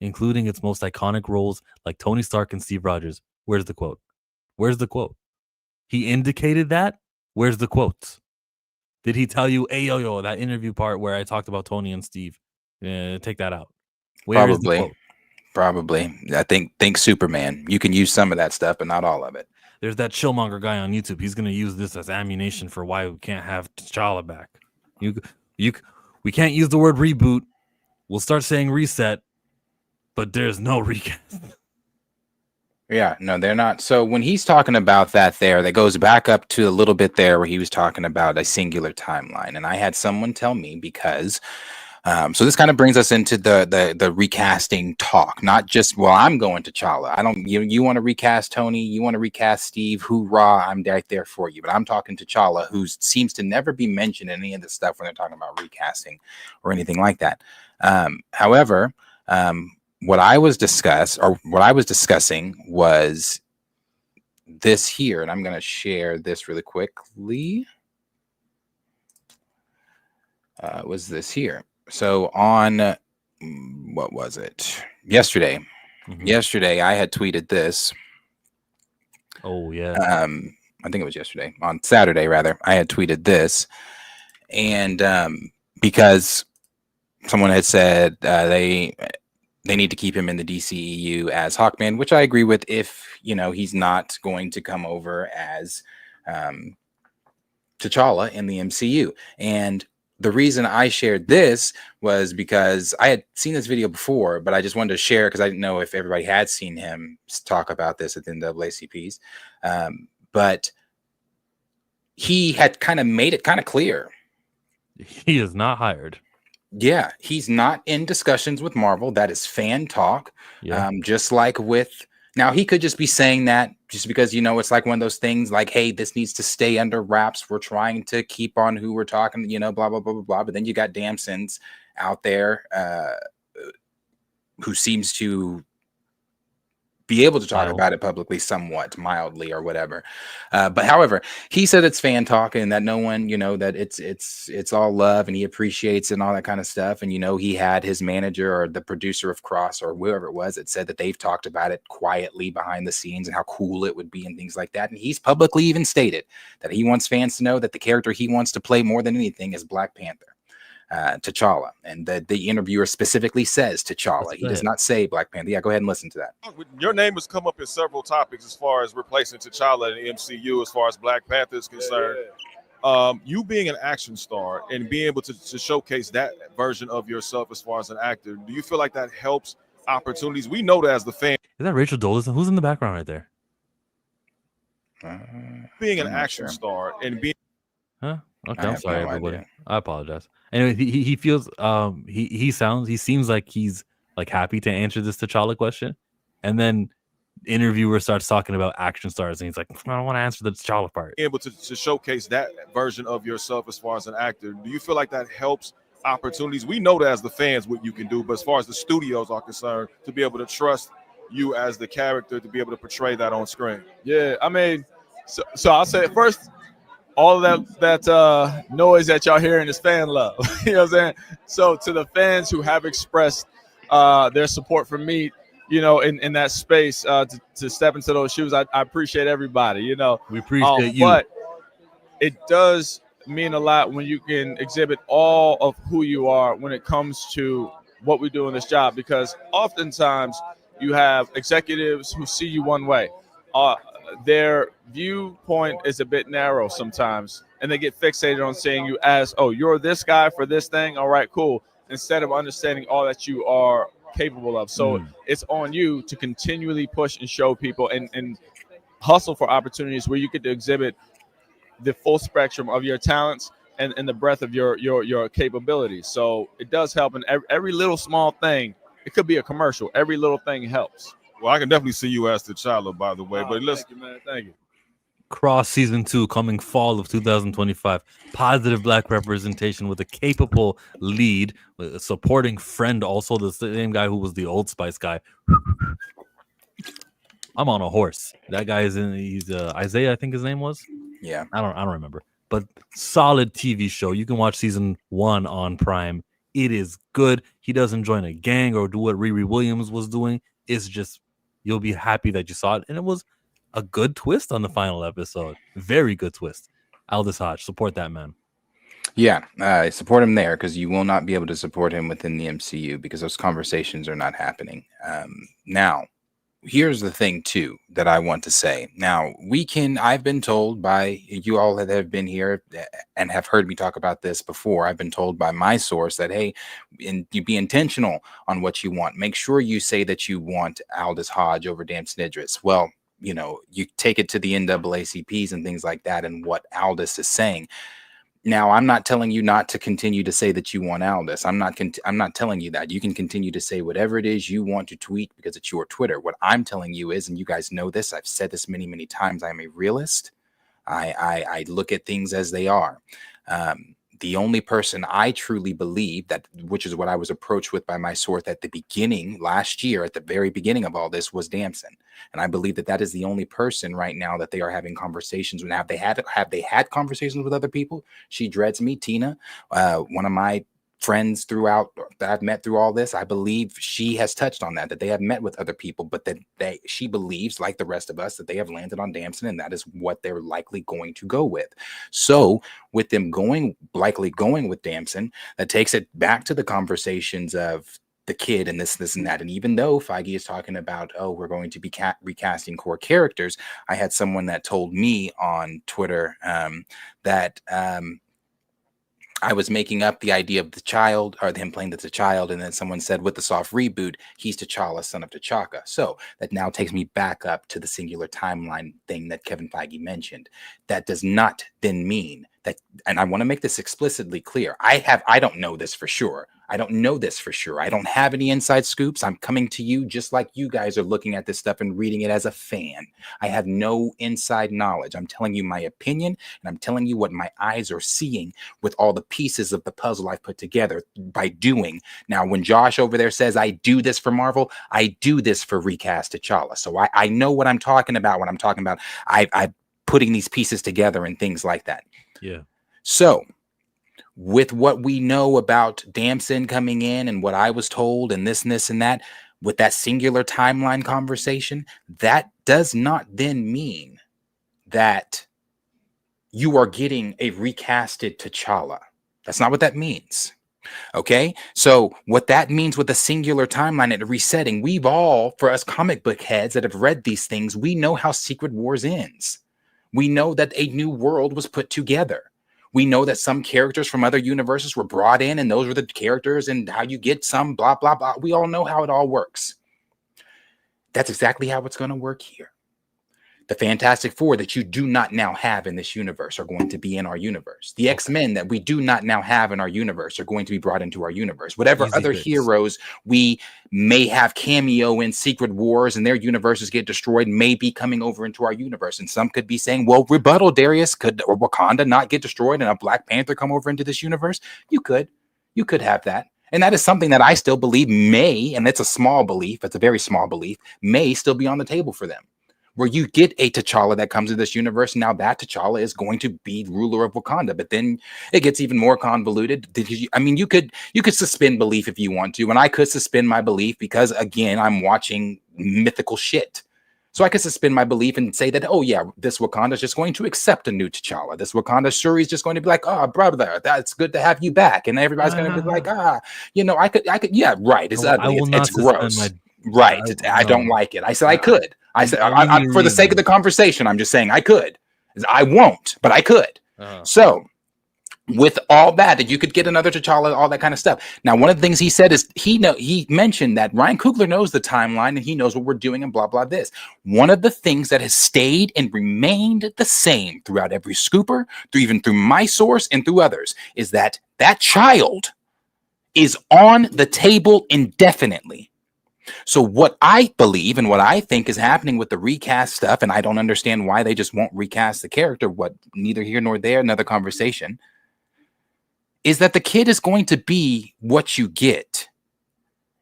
including its most iconic roles like Tony Stark and Steve Rogers. Where's the quote? He indicated that? Where's the quotes? Did he tell you, hey, yo, that interview part where I talked about Tony and Steve? Take that out. Where is the quote? Probably. I think Superman. You can use some of that stuff, but not all of it. There's that Chillmonger guy on YouTube. He's going to use this as ammunition for why we can't have T'Challa back. We can't use the word reboot. We'll start saying reset, but there's no recast. Yeah, no, they're not. So when he's talking about that goes back up to a little bit there where he was talking about a singular timeline. And I had someone tell me because so this kind of brings us into the recasting talk, not just, well, I'm going to T'Challa. You want to recast Tony, you want to recast Steve, hoorah, I'm right there for you. But I'm talking to T'Challa, who seems to never be mentioned in any of the stuff when they're talking about recasting or anything like that. However, what I was discussing was this here, and I'm going to share this really quickly. Was this here? So on, what was it? Yesterday. Mm-hmm. Yesterday, I had tweeted this. Oh, yeah. I think it was yesterday. On Saturday, rather. I had tweeted this. And because someone had said they need to keep him in the DCEU as Hawkman, which I agree with if, he's not going to come over as T'Challa in the MCU. And the reason I shared this was because I had seen this video before, but I just wanted to share because I didn't know if everybody had seen him talk about this at the NAACPs. But he had kind of made it kind of clear. He is not hired. Yeah, he's not in discussions with Marvel. That is fan talk. Yeah. Just like with... Now, he could just be saying that just because, it's like one of those things like, hey, this needs to stay under wraps. We're trying to keep on who we're talking, blah, blah, blah, blah, blah. But then you got Damson's out there who seems to be able to talk about it publicly somewhat mildly or whatever. But however, he said it's fan talk and that no one, that it's all love and he appreciates it and all that kind of stuff. And, he had his manager or the producer of Cross or whoever it was that said that they've talked about it quietly behind the scenes and how cool it would be and things like that. And he's publicly even stated that he wants fans to know that the character he wants to play more than anything is Black Panther. T'Challa, and the interviewer specifically says T'Challa. He does not say Black Panther. Yeah, go ahead and listen to that. Your name has come up in several topics as far as replacing T'Challa in the MCU, as far as Black Panther is concerned. You being an action star and being able to showcase that version of yourself as far as an actor, do you feel like that helps opportunities? We know that as the fan. Is that Rachel Dolezal? Who's in the background right there? Being an action star and being. Huh? Okay, I'm sorry, everybody. I apologize. Anyway, he feels he seems like he's like happy to answer this T'Challa question, and then interviewer starts talking about action stars, and he's like, I don't want to answer the T'Challa part. Able to showcase that version of yourself as far as an actor, do you feel like that helps opportunities? We know that as the fans what you can do, but as far as the studios are concerned, to be able to trust you as the character, to be able to portray that on screen. Yeah, I mean, so I'll say first, all of that noise that y'all hearing is fan love. You know what I'm saying? So to the fans who have expressed their support for me, you know, in that space, to step into those shoes, I appreciate everybody. You know, we appreciate you. But it does mean a lot when you can exhibit all of who you are when it comes to what we do in this job, because oftentimes you have executives who see you one way. Their viewpoint is a bit narrow sometimes, and they get fixated on seeing you as, oh, you're this guy for this thing. All right, cool. Instead of understanding all that you are capable of. So it's on you to continually push and show people and hustle for opportunities where you get to exhibit the full spectrum of your talents and the breadth of your capabilities. So it does help in every little small thing. It could be a commercial. Every little thing helps. Well, I can definitely see you as T'Challa, by the way. But listen, thank you, man. Thank you. Cross season 2 coming fall of 2025. Positive Black representation with a capable lead, with a supporting friend, also the same guy who was the Old Spice guy. I'm on a horse. That guy is he's Isaiah, I think his name was. Yeah, I don't remember. But solid TV show. You can watch season 1 on Prime. It is good. He doesn't join a gang or do what Riri Williams was doing. It's just, you'll be happy that you saw it. And it was a good twist on the final episode. Very good twist. Aldous Hodge, support that man. Yeah, support him there, because you will not be able to support him within the MCU because those conversations are not happening. Now, here's the thing, too, that I want to say. Now, I've been told by you all that have been here and have heard me talk about this before. I've been told by my source that, hey, you be intentional on what you want. Make sure you say that you want Aldous Hodge over Damson Idris. Well, you know, you take it to the NAACPs and things like that and what Aldous is saying. Now, I'm not telling you not to continue to say that you want Aldous. I'm not telling you that. You can continue to say whatever it is you want to tweet because it's your Twitter. What I'm telling you is, and you guys know this, I've said this many, many times, I'm a realist. I look at things as they are. The only person I truly believe that, which is what I was approached with by my source at the beginning last year, at the very beginning of all this, was Damson. And I believe that that is the only person right now that they are having conversations with. Have they had conversations with other people? She dreads me, Tina, one of my friends throughout that I've met through all this. I believe she has touched on that they have met with other people, but that she believes, like the rest of us, that they have landed on Damson, and that is what they're likely going to go with. So with them likely going with Damson, that takes it back to the conversations of the kid and this and that. And even though Feige is talking about, oh, we're going to be recasting core characters, I had someone that told me on Twitter that I was making up the idea of the child, or him playing the child, and then someone said with the soft reboot, he's T'Challa, son of T'Chaka. So that now takes me back up to the singular timeline thing that Kevin Feige mentioned. That does not then mean that, and I want to make this explicitly clear. I don't know this for sure. I don't know this for sure. I don't have any inside scoops. I'm coming to you just like you guys are looking at this stuff and reading it as a fan. I have no inside knowledge. I'm telling you my opinion, and I'm telling you what my eyes are seeing with all the pieces of the puzzle I've put together by doing. Now, when Josh over there says I do this for Marvel, I do this for Recast T'Challa. So I know what I'm talking about when I'm talking about I'm putting these pieces together and things like that. Yeah. So with what we know about Damson coming in and what I was told and this and that, with that singular timeline conversation, that does not then mean that you are getting a recasted T'Challa. That's not what that means. Okay, so what that means with a singular timeline and a resetting, we've all, for us comic book heads that have read these things, we know how Secret Wars ends. We know that a new world was put together. We know that some characters from other universes were brought in, and those were the characters, and how you get some blah, blah, blah. We all know how it all works. That's exactly how it's going to work here. The Fantastic Four that you do not now have in this universe are going to be in our universe. The X-Men that we do not now have in our universe are going to be brought into our universe. Whatever other heroes we may have cameo in Secret Wars and their universes get destroyed may be coming over into our universe. And some could be saying, well, rebuttal, Darius, could Wakanda not get destroyed and a Black Panther come over into this universe? You could have that. And that is something that I still believe may, and it's a small belief, it's a very small belief, may still be on the table for them. Where you get a T'Challa that comes to this universe. Now that T'Challa is going to be ruler of Wakanda, but then it gets even more convoluted. I mean, you could suspend belief if you want to, and I could suspend my belief because, again, I'm watching mythical shit. So I could suspend my belief and say that, oh yeah, this Wakanda is just going to accept a new T'Challa. This Wakanda Shuri is just going to be like, oh brother, that's good to have you back, and everybody's going to be like, I could, yeah, right. It's ugly. It's gross. Right. I don't like it. I said I could. I said, for the sake of the conversation, I'm just saying I could. I won't, but I could. So with all that you could get another T'Challa, all that kind of stuff. Now, one of the things he said is he mentioned that Ryan Coogler knows the timeline and he knows what we're doing and blah, blah, this. One of the things that has stayed and remained the same throughout every scooper, even through my source and through others, is that child is on the table indefinitely. So what I believe and what I think is happening with the recast stuff, and I don't understand why they just won't recast the character, what neither here nor there, another conversation, is that the kid is going to be what you get.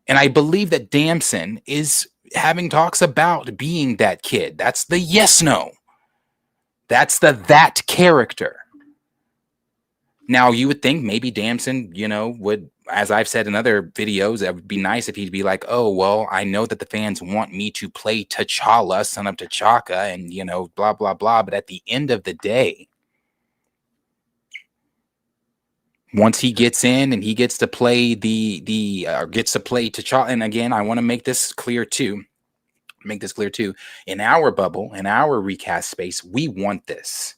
And I believe that Damson is having talks about being that kid. That's the yes, no. That's that character. Now, you would think maybe Damson, would, as I've said in other videos, it would be nice if he'd be like, oh, well, I know that the fans want me to play T'Challa, son of T'Chaka, and, blah, blah, blah. But at the end of the day, once he gets in and he gets to play gets to play T'Challa, and again, I want to make this clear too. In our bubble, in our recast space, we want this.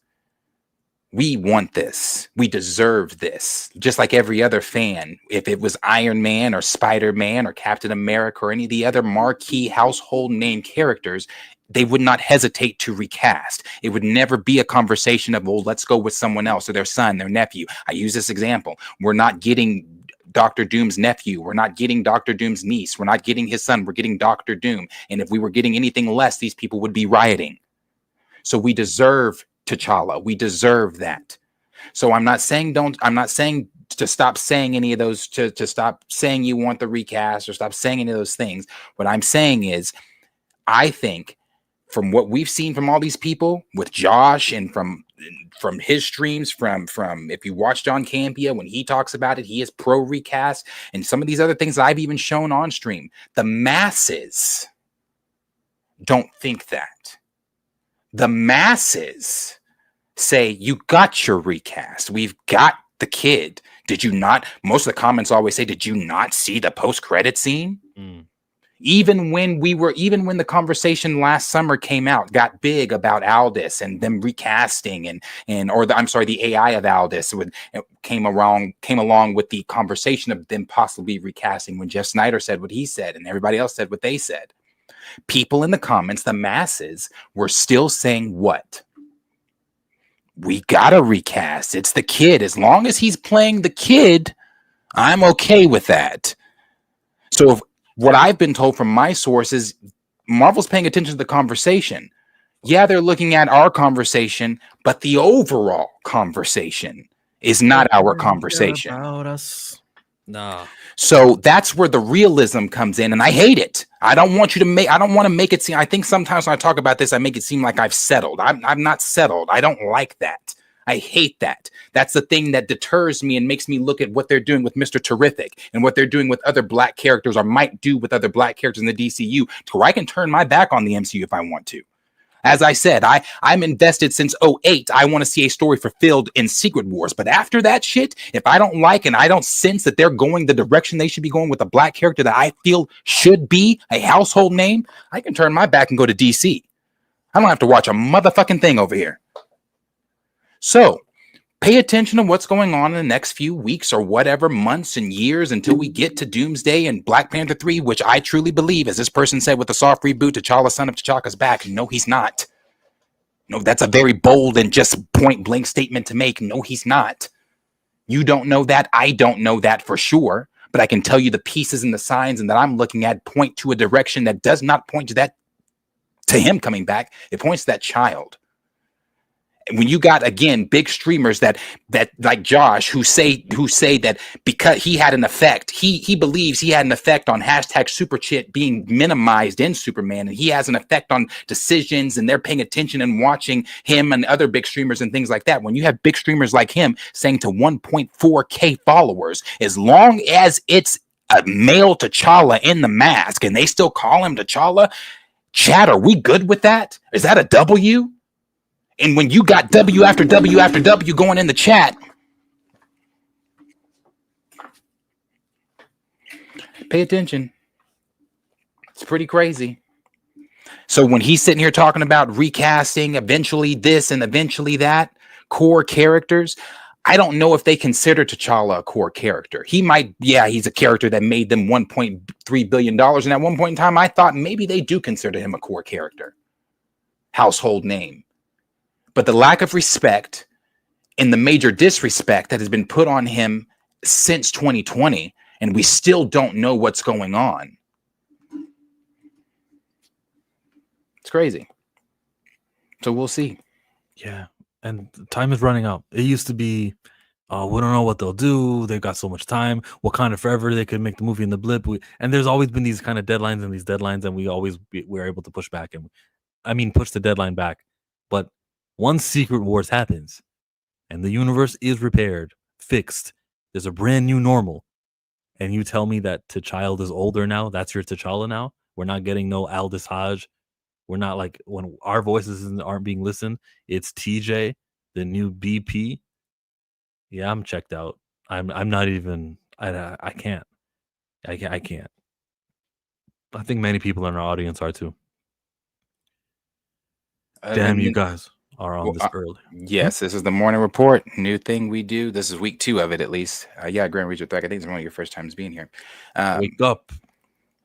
We want this. We deserve this. Just like every other fan. If it was Iron Man or Spider-Man or Captain America or any of the other marquee household name characters, they would not hesitate to recast. It would never be a conversation of, well, let's go with someone else or their son, their nephew. I use this example. We're not getting Dr. Doom's nephew. We're not getting Dr. Doom's niece. We're not getting his son. We're getting Dr. Doom. And if we were getting anything less, these people would be rioting. So we deserve T'Challa. We deserve that. So I'm not saying to stop saying any of those, to stop saying you want the recast or stop saying any of those things. What I'm saying is, I think from what we've seen from all these people with Josh and from his streams, from if you watch John Campia, when he talks about it, he is pro recast, and some of these other things that I've even shown on stream, the masses don't think that. The masses say, you got your recast. We've got the kid. Did you not? Most of the comments always say, did you not see the post-credit scene? Even when the conversation last summer came out, got big about Aldis and them recasting the AI of Aldis came along with the conversation of them possibly recasting when Jeff Snyder said what he said and everybody else said what they said. People in the comments, the masses, were still saying what? We gotta recast. It's the kid. As long as he's playing the kid, I'm okay with that. So what I've been told from my sources, Marvel's paying attention to the conversation. Yeah, they're looking at our conversation, but the overall conversation is not our conversation. About us. Nah. So that's where the realism comes in, and I hate it. I don't want to make it seem. I think sometimes when I talk about this, I make it seem like I've settled. I'm not settled. I don't like that. I hate that. That's the thing that deters me and makes me look at what they're doing with Mr. Terrific and what they're doing with other black characters or might do with other black characters in the DCU, to where I can turn my back on the MCU if I want to. As I said, I'm invested since '08. I want to see a story fulfilled in Secret Wars. But after that shit, if I don't like and I don't sense that they're going the direction they should be going with a black character that I feel should be a household name, I can turn my back and go to DC. I don't have to watch a motherfucking thing over here. So pay attention to what's going on in the next few weeks or whatever, months and years until we get to Doomsday and Black Panther 3, which I truly believe, as this person said with the soft reboot, T'Challa, son of T'Chaka's back. No, he's not. No, that's a very bold and just point blank statement to make. No, he's not. You don't know that. I don't know that for sure. But I can tell you the pieces and the signs and that I'm looking at point to a direction that does not point to that, to him coming back. It points to that child. When you got, again, big streamers that like Josh who say that because he had an effect, he believes he had an effect on hashtag super chit being minimized in Superman, and he has an effect on decisions, and they're paying attention and watching him and other big streamers and things like that. When you have big streamers like him saying to 1.4K followers, as long as it's a male T'Challa in the mask and they still call him T'Challa, chat, are we good with that? Is that a W? And when you got W after W after W going in the chat, pay attention. It's pretty crazy. So when he's sitting here talking about recasting, eventually this and eventually that, core characters, I don't know if they consider T'Challa a core character. He might, yeah, he's a character that made them $1.3 billion. And at one point in time, I thought maybe they do consider him a core character. Household name. But the lack of respect and the major disrespect that has been put on him since 2020, and we still don't know what's going on. It's crazy. So we'll see. Yeah, and time is running out. It used to be, we don't know what they'll do. They've got so much time. Wakanda forever. They could make the movie in the blip. And there's always been these kind of deadlines, and we're able to push back. And push the deadline back. But once Secret Wars happens and the universe is repaired, fixed, there's a brand new normal, and you tell me that T'Challa is older now, that's your T'Challa now? We're not getting no Aldous Hodge. We're not like when our voices aren't being listened. It's TJ, the new BP. Yeah, I'm checked out. I'm not even. I can't. I can't. I think many people in our audience are too. Damn, you guys are on this early. Yes, this is the morning report. New thing we do. This is week 2 of it, at least. Yeah, Grand Region Threat. I think it's one of your first times being here. Wake up.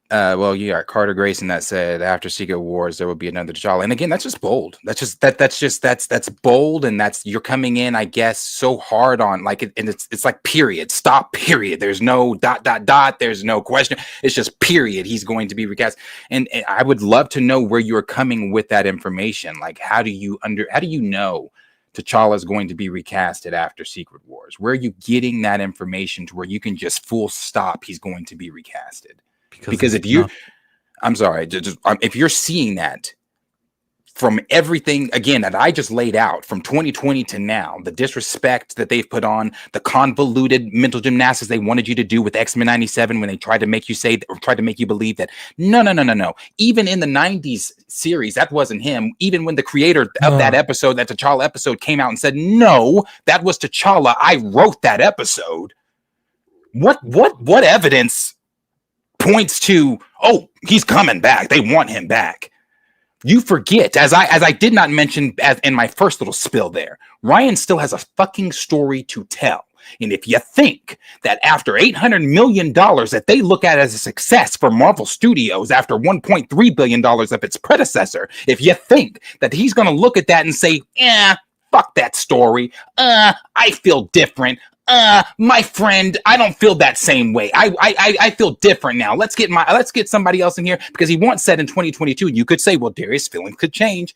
Well, you got Carter Grayson that said after Secret Wars there will be another T'Challa, and again, that's just bold. That's bold, and that's you're coming in, I guess, so hard on like it, and it's like period, stop, period. There's no ... There's no question. It's just period. He's going to be recast, and I would love to know where you're coming with that information. Like, how do you know T'Challa is going to be recasted after Secret Wars? Where are you getting that information to where you can just full stop? He's going to be recasted. Because if you, if you're seeing that from everything, again, that I just laid out from 2020 to now, the disrespect that they've put on, the convoluted mental gymnastics they wanted you to do with X-Men 97 when they tried to make you say, or tried to make you believe that, no. Even in the 90s series, that wasn't him. Even when the creator of that episode, that T'Challa episode came out and said, no, that was T'Challa. I wrote that episode. What evidence points to, oh, he's coming back, they want him back? You forget, as I did not mention as in my first little spill there, Ryan still has a fucking story to tell. And if you think that after $800 million that they look at as a success for Marvel Studios after $1.3 billion of its predecessor, if you think that he's going to look at that and say, fuck that story, I feel different, my friend, I don't feel that same way. I feel different now. Let's get somebody else in here, because he once said in 2022, you could say, well, Darius' feelings could change.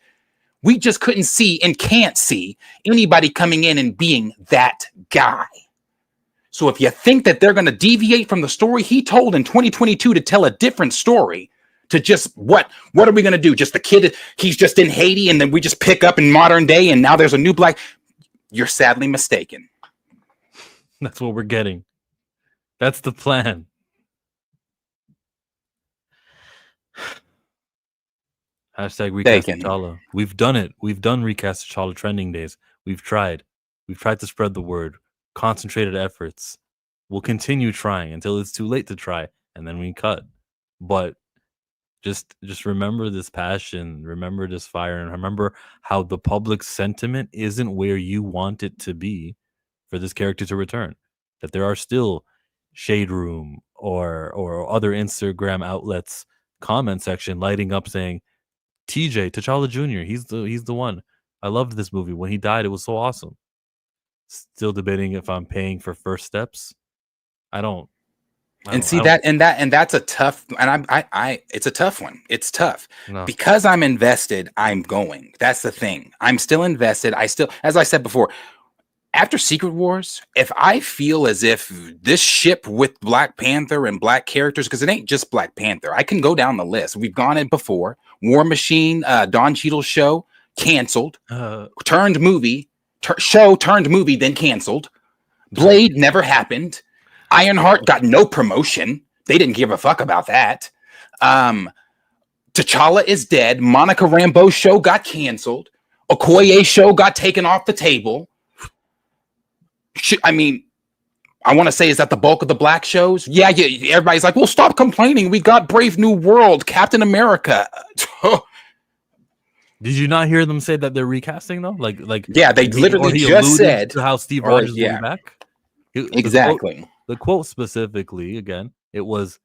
We just couldn't see and can't see anybody coming in and being that guy. So if you think that they're going to deviate from the story he told in 2022 to tell a different story, to just what are we going to do? Just the kid, he's just in Haiti, and then we just pick up in modern day, and now there's a new black. You're sadly mistaken. That's what we're getting. That's the plan. Hashtag recast T'Challa. We've done it. We've done recast T'Challa trending days. We've tried. We've tried to spread the word. Concentrated efforts. We'll continue trying until it's too late to try, and then we cut. But just remember this passion, remember this fire, and remember how the public sentiment isn't where you want it to be for this character to return. That there are still Shade Room or other Instagram outlets comment section lighting up saying, TJ, T'Challa Jr., he's the one. I loved this movie. When he died, it was so awesome. Still debating if I'm paying for first steps. That's a tough, and it's a tough one. It's tough because I'm invested. I'm going. That's the thing. I'm still invested. As I said before, after Secret Wars, if I feel as if this ship with Black Panther and black characters, because it ain't just Black Panther, I can go down the list. We've gone it before. War Machine, Don Cheadle's show canceled, turned movie, then canceled. Blade never happened. Ironheart got no promotion. They didn't give a fuck about that. T'Challa is dead. Monica Rambeau's show got canceled. Okoye's show got taken off the table. I mean, I want to say, is that the bulk of the black shows? Yeah. Everybody's like, well, stop complaining. We got Brave New World, Captain America. Did you not hear them say that they're recasting though? Like yeah, they literally just said to how Steve Rogers will be back. Exactly. The quote specifically, again, it was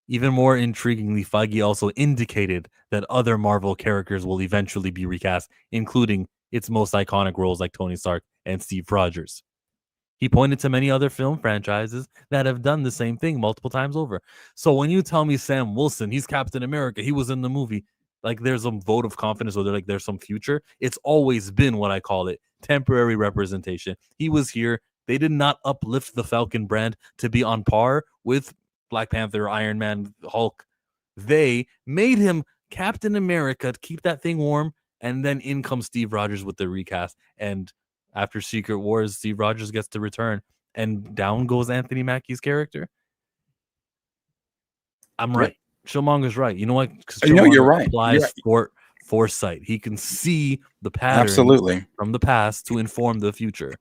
even more intriguingly, Feige also indicated that other Marvel characters will eventually be recast, including its most iconic roles like Tony Stark and Steve Rogers. He pointed to many other film franchises that have done the same thing multiple times over. So when you tell me Sam Wilson, he's Captain America, he was in the movie, like there's some vote of confidence or like there's some future, it's always been what I call it, temporary representation. He was here. They did not uplift the Falcon brand to be on par with Black Panther, Iron Man, Hulk. They made him Captain America to keep that thing warm, and then in comes Steve Rogers with the recast. And after Secret Wars, Steve Rogers gets to return, and down goes Anthony Mackie's character. I'm right. Killmonger's right. You know what? You're right. Applies foresight. He can see the pattern from the past to inform the future.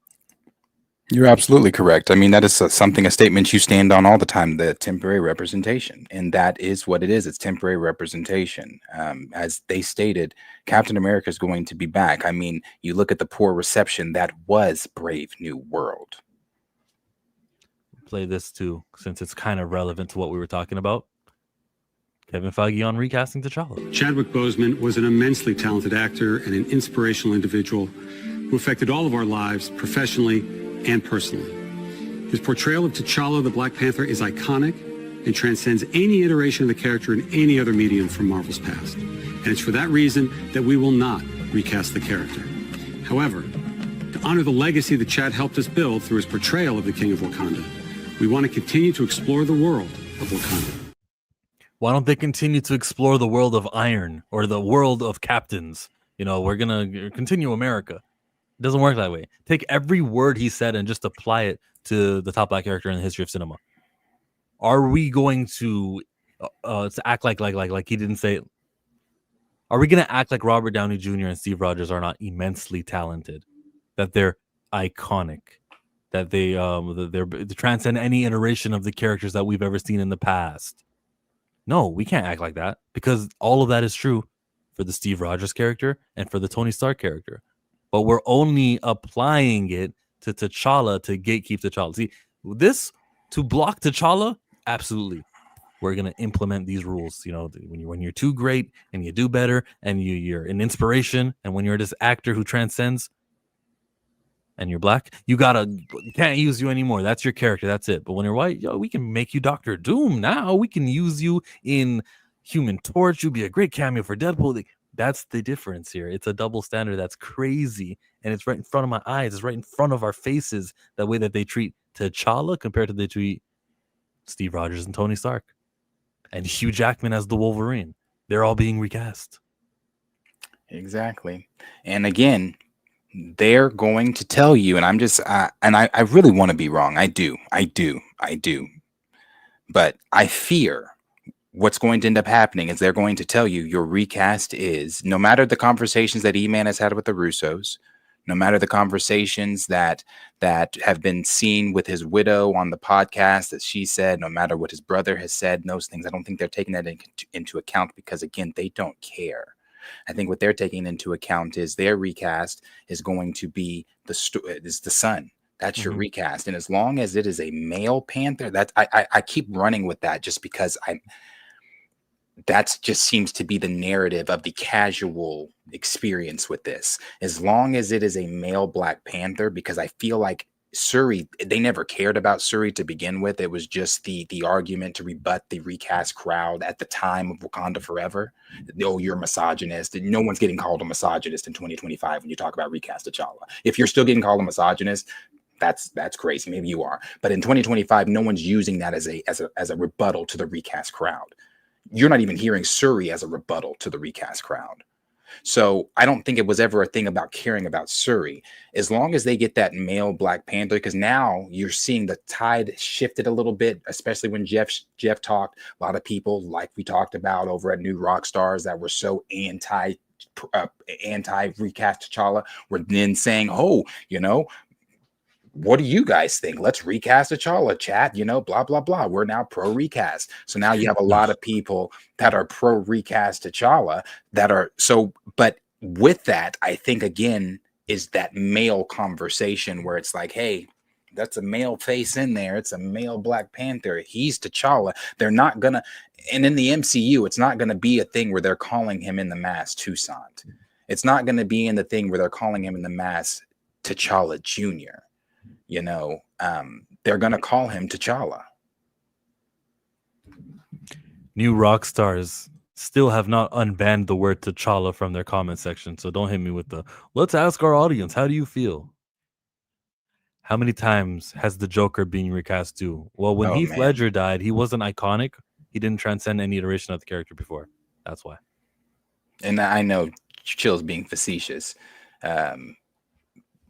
You're absolutely correct. I mean, that is a statement you stand on all the time, the temporary representation. And that is what it is. It's temporary representation. As they stated, Captain America is going to be back. I mean, you look at the poor reception that was Brave New World. Play this too, since it's kind of relevant to what we were talking about. Kevin Feige on recasting T'Challa. Chadwick Boseman was an immensely talented actor and an inspirational individual who affected all of our lives professionally and personally. His portrayal of T'Challa the Black Panther is iconic and transcends any iteration of the character in any other medium from Marvel's past. And it's for that reason that we will not recast the character. However, to honor the legacy that Chad helped us build through his portrayal of the King of Wakanda, we want to continue to explore the world of Wakanda. Why don't they continue to explore the world of Iron or the world of Captains? You know, we're going to continue America. It doesn't work that way. Take every word he said and just apply it to the top black character in the history of cinema. Are we going to act like he didn't say it? Are we going to act like Robert Downey Jr. and Steve Rogers are not immensely talented? That they're iconic? That they transcend any iteration of the characters that we've ever seen in the past? No, we can't act like that, because all of that is true for the Steve Rogers character and for the Tony Stark character. But we're only applying it to T'Challa to gatekeep T'Challa. See, this to block T'Challa, absolutely. We're gonna implement these rules. You know, when you're too great and you do better and you're an inspiration, and when you're this actor who transcends and you're black, you can't use you anymore. That's your character. That's it. But when you're white, we can make you Dr. Doom now. We can use you in Human Torch. You'd be a great cameo for Deadpool. That's the difference here. It's a double standard that's crazy, and it's right in front of my eyes. It's right in front of our faces, the way that they treat T'Challa compared to they treat Steve Rogers and Tony Stark and Hugh Jackman as the Wolverine. They're all being recast. Exactly. And again, they're going to tell you, and I'm just, I really want to be wrong. I do. But I fear what's going to end up happening is they're going to tell you your recast is, no matter the conversations that E-Man has had with the Russos, no matter the conversations that have been seen with his widow on the podcast that she said, no matter what his brother has said, those things, I don't think they're taking that into account because, again, they don't care. I think what they're taking into account is their recast is going to be the son. That's your recast. And as long as it is a male Panther, that I keep running with that just because that just seems to be the narrative of the casual experience with this. As long as it is a male Black Panther, because I feel like Shuri, they never cared about Shuri to begin with. It was just the argument to rebut the recast crowd at the time of Wakanda Forever. Oh, you're a misogynist. No one's getting called a misogynist in 2025 when you talk about recast T'Challa. If you're still getting called a misogynist, that's crazy. Maybe you are. But in 2025, no one's using that as a rebuttal to the recast crowd. You're not even hearing Shuri as a rebuttal to the recast crowd. So I don't think it was ever a thing about caring about Shuri. As long as they get that male Black Panther, because now you're seeing the tide shifted a little bit, especially when Jeff talked. A lot of people, like we talked about over at New Rockstars, that were so anti recast T'Challa, were then saying, oh, what do you guys think? Let's recast T'Challa, chat, blah, blah, blah. We're now pro recast. So now you have a lot of people that are pro recast T'Challa that are but with that, I think again, is that male conversation where it's like, hey, that's a male face in there. It's a male Black Panther. He's T'Challa. They're not gonna, and in the MCU, it's not gonna be a thing where they're calling him in the mask Toussaint. It's not gonna be in the thing where they're calling him in the mask T'Challa Jr. They're going to call him T'Challa. New rock stars still have not unbanned the word T'Challa from their comment section. So don't hit me with let's ask our audience, how do you feel? How many times has the Joker been recast too? Well, when Heath Ledger died, he wasn't iconic. He didn't transcend any iteration of the character before. That's why. And I know Chill's being facetious.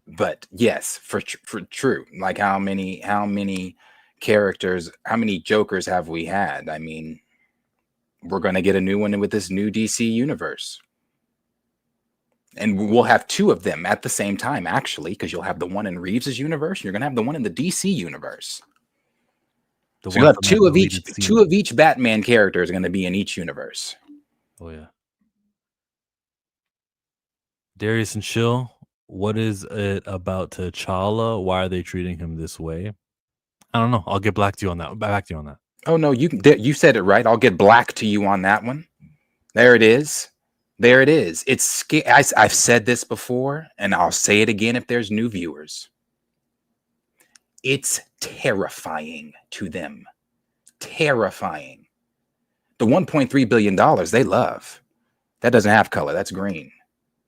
But yes, for true. Like how many characters, how many Jokers have we had? I mean, we're going to get a new one with this new DC universe. And we'll have two of them at the same time, actually, because you'll have the one in Reeves's universe, and you're going to have the one in the DC universe. So you'll have two of each Batman character is going to be in each universe. Oh, yeah. Darius and Chill, what is it about T'Challa? Why are they treating him this way? I don't know. I'll get back to you on that. Oh no, you said it right. I'll get black to you on that one. There it is. It's I've said this before, and I'll say it again if there's new viewers. It's terrifying to them. Terrifying. The $1.3 billion they love. That doesn't have color. That's green.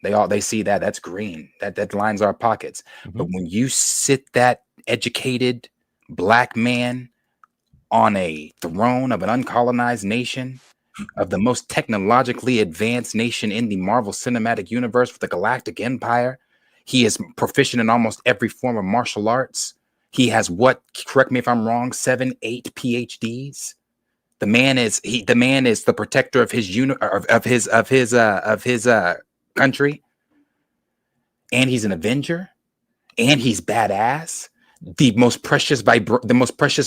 They see that. That's green. That lines our pockets. Mm-hmm. But when you sit that educated Black man on a throne of an uncolonized nation, of the most technologically advanced nation in the Marvel Cinematic Universe with the Galactic Empire, he is proficient in almost every form of martial arts. He has correct me if I'm wrong, 7, 8 PhDs. The man is the protector of his country, and he's an Avenger, and he's badass. The most precious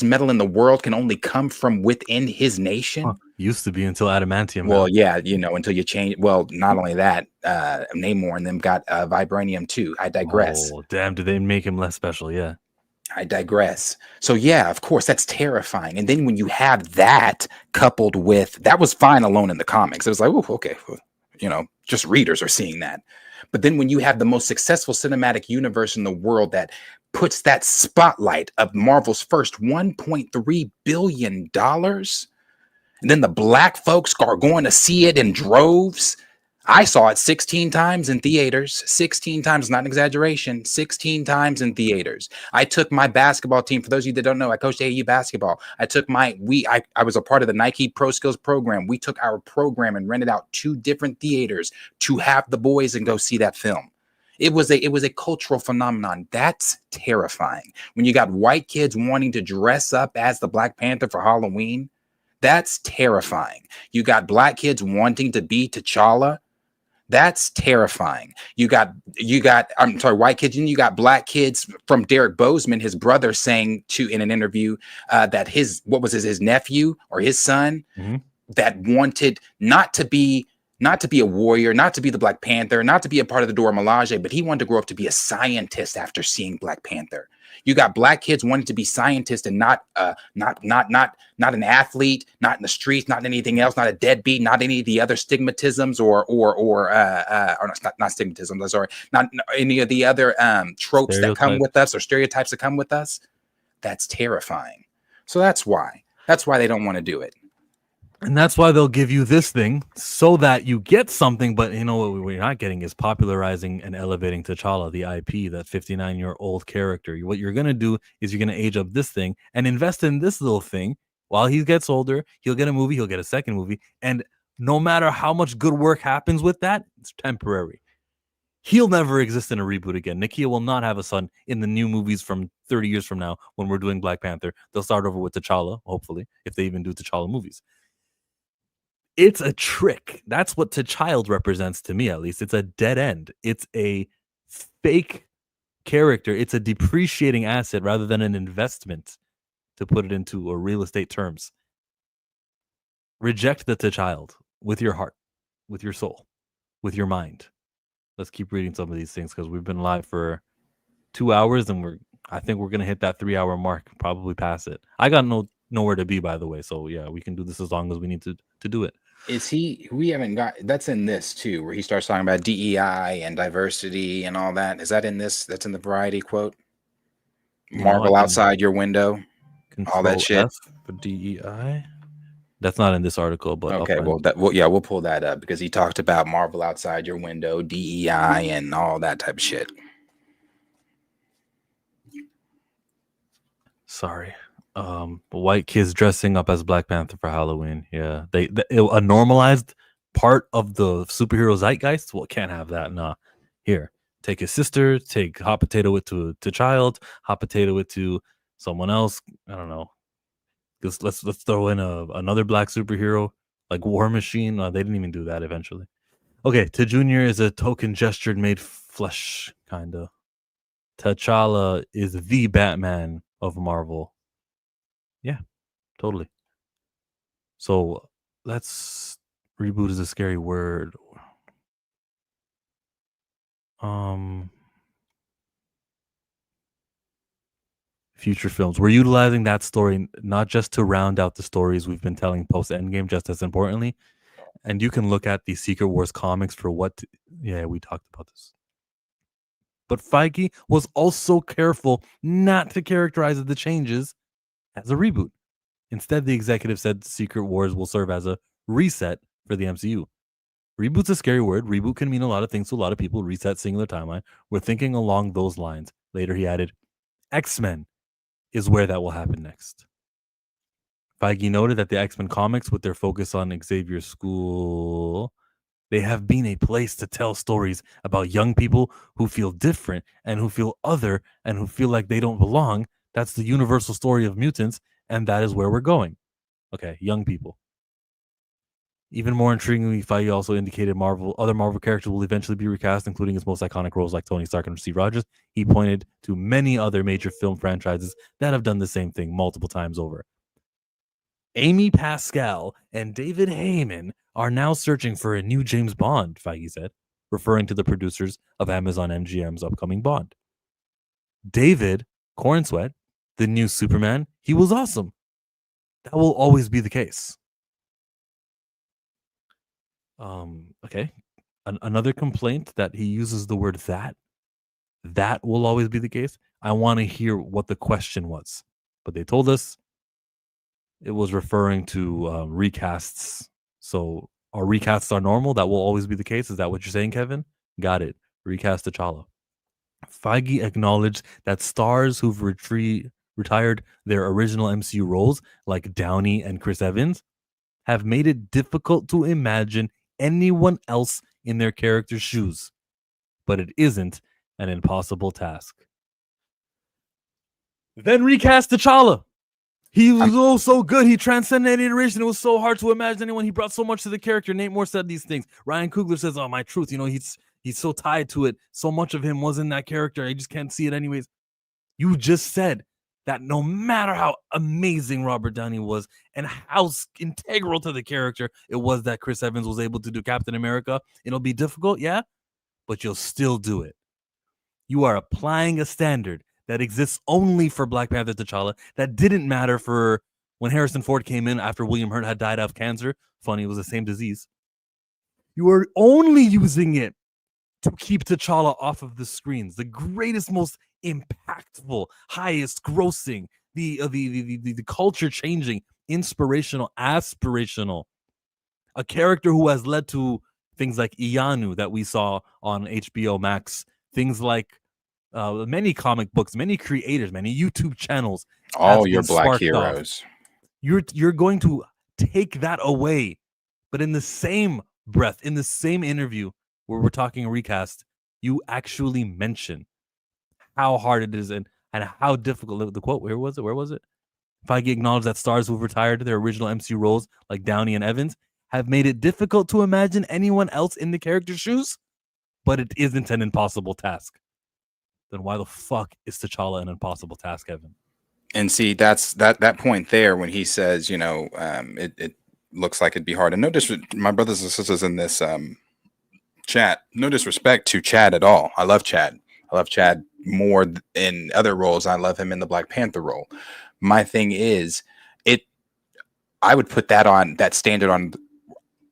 metal in the world can only come from within his nation. Used to be until adamantium. Well, yeah, until you change. Well, not only that, Namor and them got vibranium too. I digress. Oh, damn! Did they make him less special? Yeah. I digress. So yeah, of course, that's terrifying. And then when you have that coupled with that was fine alone in the comics. It was like, oh, okay, just readers are seeing that. But then when you have the most successful cinematic universe in the world that puts that spotlight of Marvel's first $1.3 billion, and then the Black folks are going to see it in droves. I saw it 16 times in theaters. 16 times, not an exaggeration. 16 times in theaters. I took my basketball team. For those of you that don't know, I coached AAU basketball. I was a part of the Nike Pro Skills program. We took our program and rented out 2 different theaters to have the boys and go see that film. It was a cultural phenomenon. That's terrifying. When you got white kids wanting to dress up as the Black Panther for Halloween, That's terrifying. You got black kids wanting to be T'Challa. That's terrifying. You got I'm sorry, white kids, and you got black kids from Derek Bozeman, his brother, saying in an interview that his nephew or his son that wanted not to be a warrior, not to be the Black Panther, not to be a part of the Dora Milaje, but he wanted to grow up to be a scientist after seeing Black Panther. You got black kids wanting to be scientists and not an athlete, not in the streets, not anything else, not a deadbeat, not any of the other stigmatisms or not stigmatism. Sorry, not any of the other tropes that come with us or stereotypes that come with us. That's terrifying. So that's why they don't want to do it. And that's why they'll give you this thing so that you get something, but you know what we're not getting is popularizing and elevating T'Challa, the IP, that 59-year-old character. What you're going to do is you're going to age up this thing and invest in this little thing. While he gets older, he'll get a movie, he'll get a second movie, and no matter how much good work happens with that, it's temporary. He'll never exist in a reboot again. Nakia will not have a son in the new movies from 30 years from now when we're doing Black Panther. They'll start over with T'Challa, hopefully, if they even do T'Challa movies. It's a trick. That's what T'Child represents to me, at least. It's a dead end. It's a fake character. It's a depreciating asset rather than an investment, to put it into a real estate terms. Reject the T'Child with your heart, with your soul, with your mind. Let's keep reading some of these things because we've been live for 2 hours and I think we're going to hit that 3-hour mark, probably pass it. I got nowhere to be, by the way. So yeah, we can do this as long as we need to do it. We haven't got, that's in this too, where he starts talking about DEI and diversity and all that. Is that in this? That's in the Variety quote? Marvel outside your window, all that shit. F for DEI. That's not in this article, but okay. We'll pull that up because he talked about Marvel outside your window, DEI, and all that type of shit. Sorry. White kids dressing up as Black Panther for Halloween. Yeah, a normalized part of the superhero zeitgeist. Well, can't have that. Nah. Here, take his sister. Take hot potato it to Child. Hot potato it to someone else. I don't know. Let's throw in another black superhero like War Machine. They didn't even do that eventually. Okay, to Junior is a token gestured made flesh, kinda. T'Challa is the Batman of Marvel. Yeah, totally. So let's reboot is a scary word. Future films. We're utilizing that story not just to round out the stories we've been telling post Endgame, just as importantly. And you can look at the Secret Wars comics for yeah, we talked about this. But Feige was also careful not to characterize the changes as a reboot. Instead, the executive said Secret Wars will serve as a reset for the MCU. Reboot's a scary word. Reboot can mean a lot of things to a lot of people. Reset, singular timeline. We're thinking along those lines. Later, he added, X-Men is where that will happen next. Feige noted that the X-Men comics, with their focus on Xavier's school, they have been a place to tell stories about young people who feel different and who feel other and who feel like they don't belong. That's the universal story of mutants, and that is where we're going. Okay, young people. Even more intriguingly, Feige also indicated other Marvel characters will eventually be recast, including its most iconic roles like Tony Stark and Steve Rogers. He pointed to many other major film franchises that have done the same thing multiple times over. Amy Pascal and David Heyman are now searching for a new James Bond, Feige said, referring to the producers of Amazon MGM's upcoming Bond. David Cornsweet, the new Superman, he was awesome. That will always be the case. Okay. Another complaint that he uses the word that will always be the case. I want to hear what the question was, but they told us it was referring to recasts. So our recasts are normal. That will always be the case. Is that what you're saying, Kevin? Got it. Recast T'Challa. Feige acknowledged that stars who've retired their original MCU roles, like Downey and Chris Evans, have made it difficult to imagine anyone else in their character's shoes. But it isn't an impossible task. Then recast T'Challa. He was so good. He transcended iteration. It was so hard to imagine anyone. He brought so much to the character. Nate Moore said these things. Ryan Coogler says, "Oh, my truth. He's so tied to it. So much of him was in that character. I just can't see it anyways." You just said that no matter how amazing Robert Downey was and how integral to the character it was that Chris Evans was able to do Captain America, it'll be difficult, yeah, but you'll still do it. You are applying a standard that exists only for Black Panther T'Challa that didn't matter for when Harrison Ford came in after William Hurt had died of cancer. Funny, it was the same disease. You are only using it to keep T'Challa off of the screens. The greatest, most impactful, highest grossing, the culture changing, inspirational, aspirational. A character who has led to things like Iyanu that we saw on HBO Max, things like many comic books, many creators, many YouTube channels. All your Black heroes. You're going to take that away, but in the same breath, in the same interview where we're talking recast, you actually mention how hard it is and how difficult the quote. Where was it? Feige acknowledged that stars who've retired to their original MCU roles, like Downey and Evans, have made it difficult to imagine anyone else in the character's shoes, but it isn't an impossible task. Then why the fuck is T'Challa an impossible task, Evan? And see, that's that point there when he says, it looks like it'd be hard. And no disrespect, my brothers and sisters in this chat, no disrespect to Chad at all. I love Chad. I love Chad more in other roles. I love him in the Black Panther role. My thing is, I would put that standard on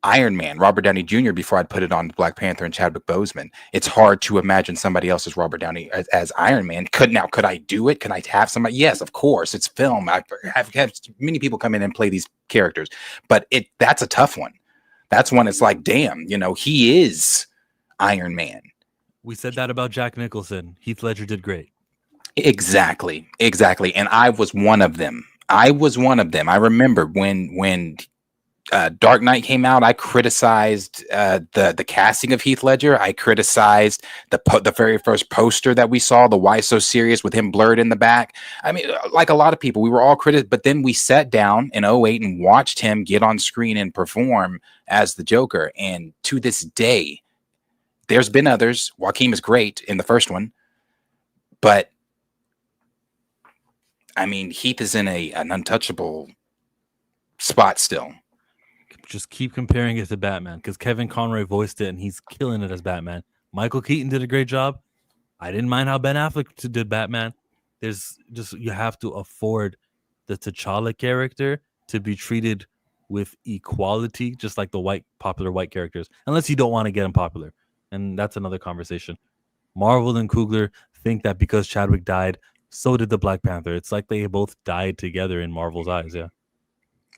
Iron Man, Robert Downey Jr. before I'd put it on Black Panther and Chadwick Boseman. It's hard to imagine somebody else as Robert Downey as Iron Man. Could I do it? Can I have somebody? Yes, of course. It's film. I have many people come in and play these characters, but that's a tough one. That's one. It's like, damn, he is Iron Man. We said that about Jack Nicholson. Heath Ledger did great. Exactly. And I was one of them. I remember when Dark Knight came out, I criticized the casting of Heath Ledger. I criticized the very first poster that we saw, the Why So Serious with him blurred in the back. I mean, like a lot of people, we were all critics, but then we sat down in 2008 and watched him get on screen and perform as the Joker. And to this day, there's been others. Joaquin is great in the first one, but I mean, Heath is in an untouchable spot still. Just keep comparing it to Batman because Kevin Conroy voiced it and he's killing it as Batman. Michael Keaton did a great job. I didn't mind how Ben Affleck did Batman. You have to afford the T'Challa character to be treated with equality, just like the popular white characters, unless you don't want to get him popular. And that's another conversation. Marvel and Coogler think that because Chadwick died, so did the Black Panther. It's like they both died together in Marvel's eyes, yeah.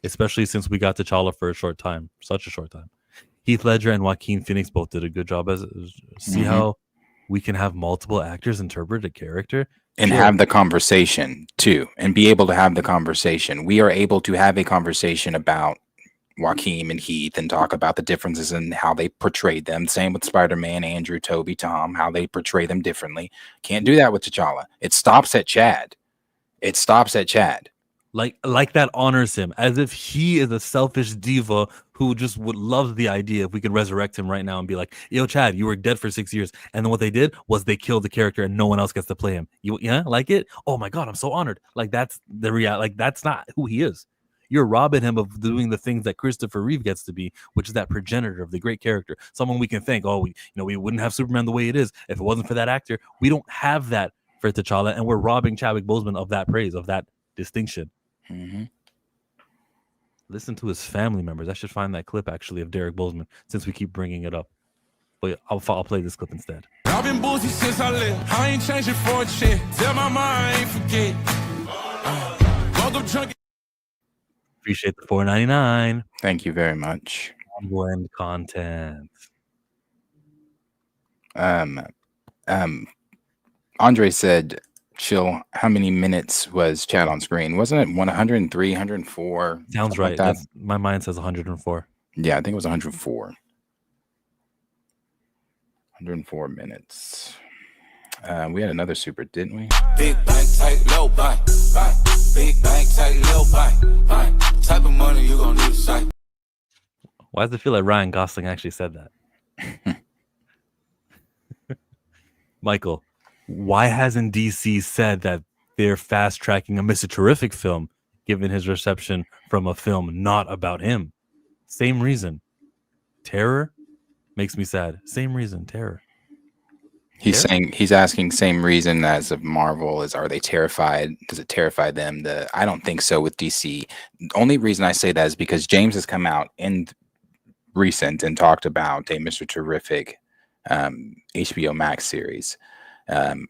Especially since we got T'Challa for such a short time. Heath Ledger and Joaquin Phoenix both did a good job. See how we can have multiple actors interpret a character? And have the conversation, too. And be able to have the conversation. We are able to have a conversation about Joaquin and Heath and talk about the differences in how they portrayed them. Same with Spider-Man, Andrew, Toby, Tom, how they portray them differently. Can't do that with T'Challa. It stops at Chad. Like that honors him, as if he is a selfish diva who just would love the idea if we could resurrect him right now and be like, yo, Chad, you were dead for 6 years. And then what they did was they killed the character and no one else gets to play him. Like it? Oh my God, I'm so honored. Like that's the reality. Like that's not who he is. You're robbing him of doing the things that Christopher Reeve gets to be, which is that progenitor of the great character. Someone we can thank. We wouldn't have Superman the way it is if it wasn't for that actor. We don't have that for T'Challa, and we're robbing Chadwick Boseman of that praise, of that distinction. Mm-hmm. Listen to his family members. I should find that clip actually of Derek Boseman since we keep bringing it up. But I'll play this clip instead. I've been boozy since I left. I ain't changing for a chick. Tell my mom I ain't forget. Appreciate the $4.99. Thank you very much. Blend content. Andre said, chill, how many minutes was Chad on screen? Wasn't it 103, 104? Sounds right. Like my mind says 104. Yeah, I think it was 104. 104 minutes. We had another super, didn't we? Big bank, tight, low bank. Big bank, take little bank. Type of money you gon' need to sight. Why does it feel like Ryan Gosling actually said that? Michael, why hasn't DC said that they're fast tracking a Mr. Terrific film, given his reception from a film not about him? Same reason. Terror makes me sad. Same reason. Terror. He's asking same reason as of Marvel is, are they terrified? Does it terrify them? I don't think so with DC. The only reason I say that is because James has come out in recent and talked about a Mr. Terrific HBO Max series,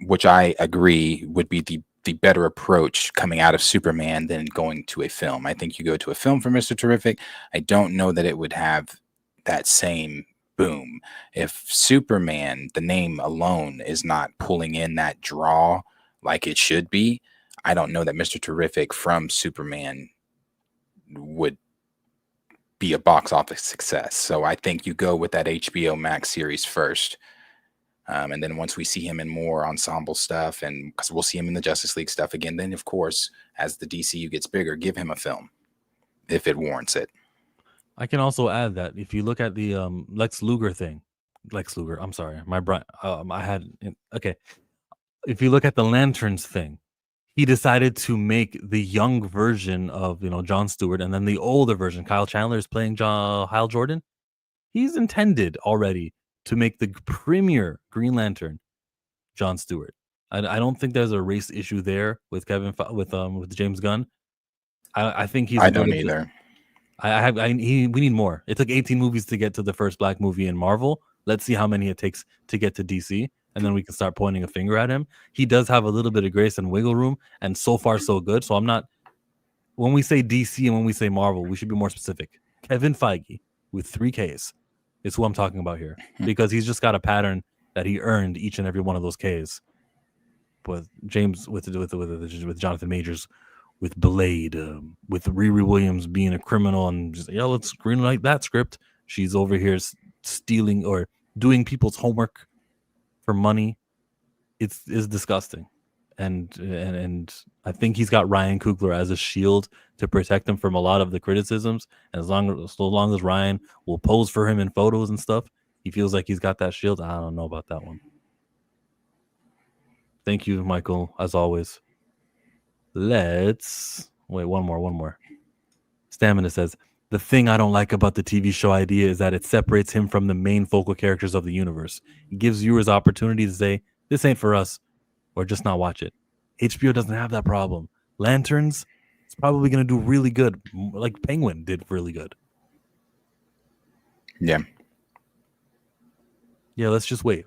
which I agree would be the better approach coming out of Superman than going to a film. I think you go to a film for Mr. Terrific, I don't know that it would have that same boom. If Superman, the name alone, is not pulling in that draw like it should be, I don't know that Mr. Terrific from Superman would be a box office success. So I think you go with that HBO Max series first. And then once we see him in more ensemble stuff, and because we'll see him in the Justice League stuff again, then of course, as the DCU gets bigger, give him a film if it warrants it. I can also add that if you look at the Lex Luger, I'm sorry, my brain, okay. If you look at the Lanterns thing, he decided to make the young version of, Jon Stewart, and then the older version, Kyle Chandler, is playing Hal Jordan. He's intended already to make the premier Green Lantern Jon Stewart. I don't think there's a race issue there with with James Gunn. I think he's. I don't either. We need more. It took 18 movies to get to the first black movie in Marvel. Let's see how many it takes to get to DC, and then we can start pointing a finger at him. He does have a little bit of grace and wiggle room, and so far so good. So I'm not. When we say DC and when we say Marvel, we should be more specific. Kevin Feige with 3 Ks is who I'm talking about here, because he's just got a pattern that he earned each and every one of those Ks. But James with Jonathan Majors, with Blade, with Riri Williams being a criminal, and just, let's greenlight that script. She's over here stealing or doing people's homework for money. It's disgusting, and I think he's got Ryan Coogler as a shield to protect him from a lot of the criticisms. And so long as Ryan will pose for him in photos and stuff, he feels like he's got that shield. I don't know about that one. Thank you, Michael, as always. Let's wait. One more. Stamina says, the thing I don't like about the TV show idea is that it separates him from the main focal characters of the universe. It gives viewers opportunity to say, this ain't for us, or just not watch it. HBO doesn't have that problem. Lanterns, it's probably going to do really good, like Penguin did really good. Yeah, let's just wait.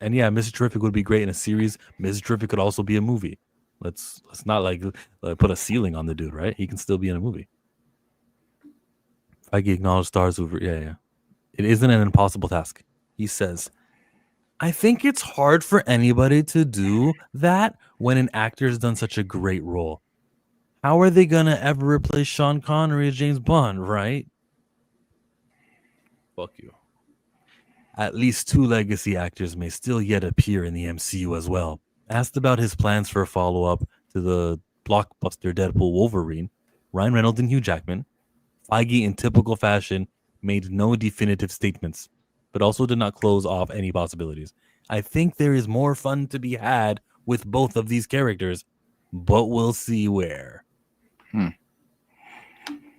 And yeah, Mr. Terrific would be great in a series. Mr. Terrific could also be a movie. Let's not put a ceiling on the dude, right? He can still be in a movie. Feige acknowledged stars over. Yeah. It isn't an impossible task. He says, I think it's hard for anybody to do that when an actor's done such a great role. How are they gonna ever replace Sean Connery as James Bond, right? Fuck you. At least 2 legacy actors may still yet appear in the MCU as well. Asked about his plans for a follow-up to the blockbuster Deadpool Wolverine, Ryan Reynolds and Hugh Jackman, Feige, in typical fashion, made no definitive statements, but also did not close off any possibilities. I think there is more fun to be had with both of these characters, but we'll see where.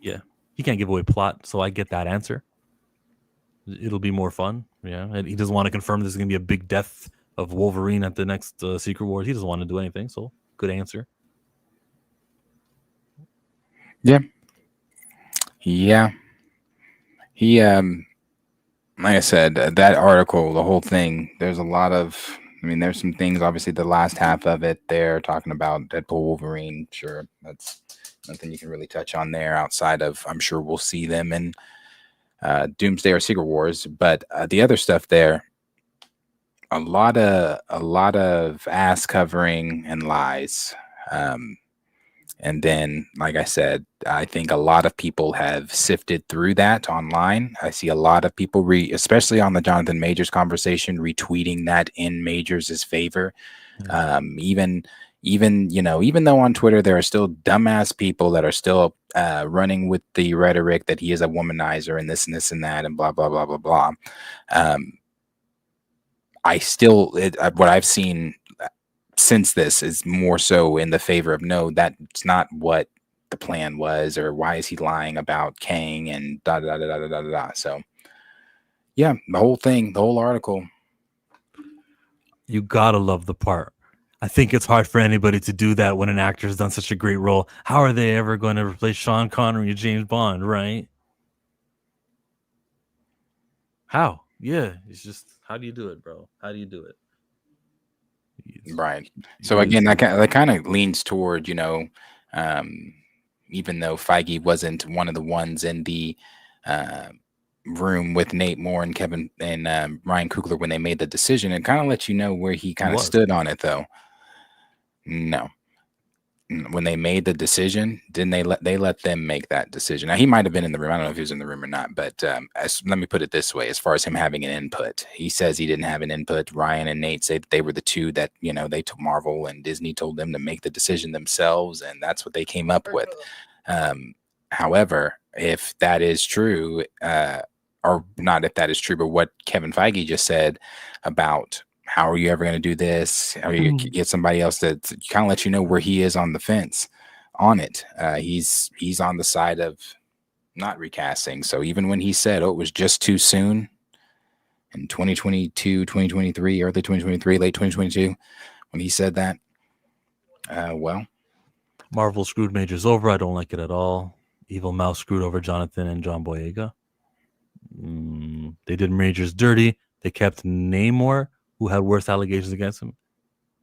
Yeah, he can't give away plot, so I get that answer. It'll be more fun. Yeah, and he doesn't want to confirm there's going to be a big death of Wolverine at the next Secret Wars. He doesn't want to do anything, so good answer. Yeah. He like I said, that article, the whole thing, there's a lot of, there's some things, obviously the last half of it there talking about Deadpool Wolverine. Sure, that's nothing you can really touch on there outside of, I'm sure we'll see them in Doomsday or Secret Wars. But the other stuff there, a lot of ass covering and lies. And then, like I said, I think a lot of people have sifted through that online. I see a lot of people, especially on the Jonathan Majors conversation, retweeting that in Majors' favor. Even even though on Twitter there are still dumbass people that are still running with the rhetoric that he is a womanizer and this and this and that and blah blah blah blah blah. What I've seen since this is more so in the favor of no, that's not what the plan was, or why is he lying about Kang and da da da da da da da. So yeah, the whole article. You gotta love the part. I think it's hard for anybody to do that when an actor has done such a great role. How are they ever going to replace Sean Connery and James Bond, right? How? Yeah, it's just, how do you do it, bro? How do you do it? Right. So again, that kind of leans toward, even though Feige wasn't one of the ones in the room with Nate Moore and Kevin and Ryan Coogler when they made the decision, it kind of lets you know where he kind of stood on it, though. No. When they made the decision, didn't they let them make that decision? Now, he might have been in the room. I don't know if he was in the room or not, but let me put it this way. As far as him having an input, he says he didn't have an input. Ryan and Nate say that they were the two that, they told Marvel and Disney told them to make the decision themselves, and that's what they came up with. However, if that is true, or not if that is true, but what Kevin Feige just said about how are you ever going to do this? How are you get somebody else to kind of let you know where he is on the fence on it? He's on the side of not recasting. So even when he said, it was just too soon in 2022, 2023, early 2023, late 2022, when he said that, Marvel screwed Majors over. I don't like it at all. Evil Mouse screwed over Jonathan and John Boyega. They did Majors dirty. They kept Namor, who had worse allegations against him.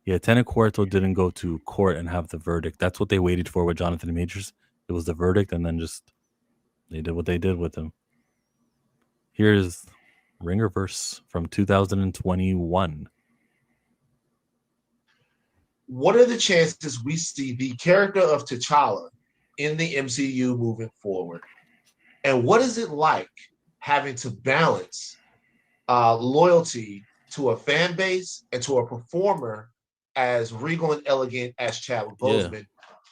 Yeah, Tenant Quarto didn't go to court and have the verdict. That's what they waited for with Jonathan Majors. It was the verdict, and then just they did what they did with him. Here's Ringerverse from 2021. What are the chances we see the character of T'Challa in the MCU moving forward? And what is it like having to balance loyalty to a fan base and to a performer as regal and elegant as Chadwick Boseman,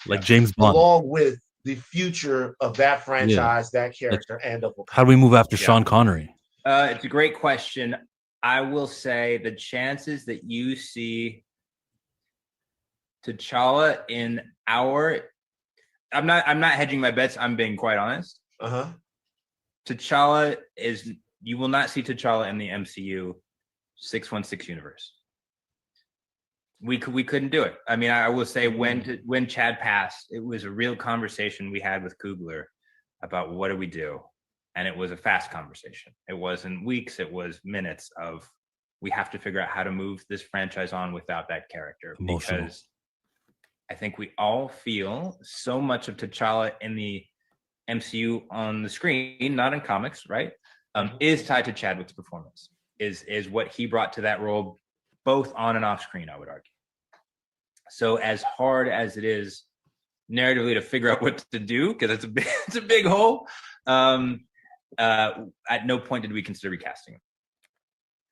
like James Bond, along with the future of that franchise, that character, and of how do we move after Sean Connery? It's a great question. I will say the chances that you see T'Challa in I'm not hedging my bets. I'm being quite honest. T'Challa you will not see T'Challa in the MCU 616 universe. We couldn't do it. I mean, I will say when Chad passed, it was a real conversation we had with Coogler about what do we do, and it was a fast conversation. It wasn't weeks; it was minutes of we have to figure out how to move this franchise on without that character. Emotional. Because I think we all feel so much of T'Challa in the MCU on the screen, not in comics, right? Is tied to Chadwick's performance. Is what he brought to that role, both on and off screen, I would argue. So as hard as it is narratively to figure out what to do, because it's a big hole, at no point did we consider recasting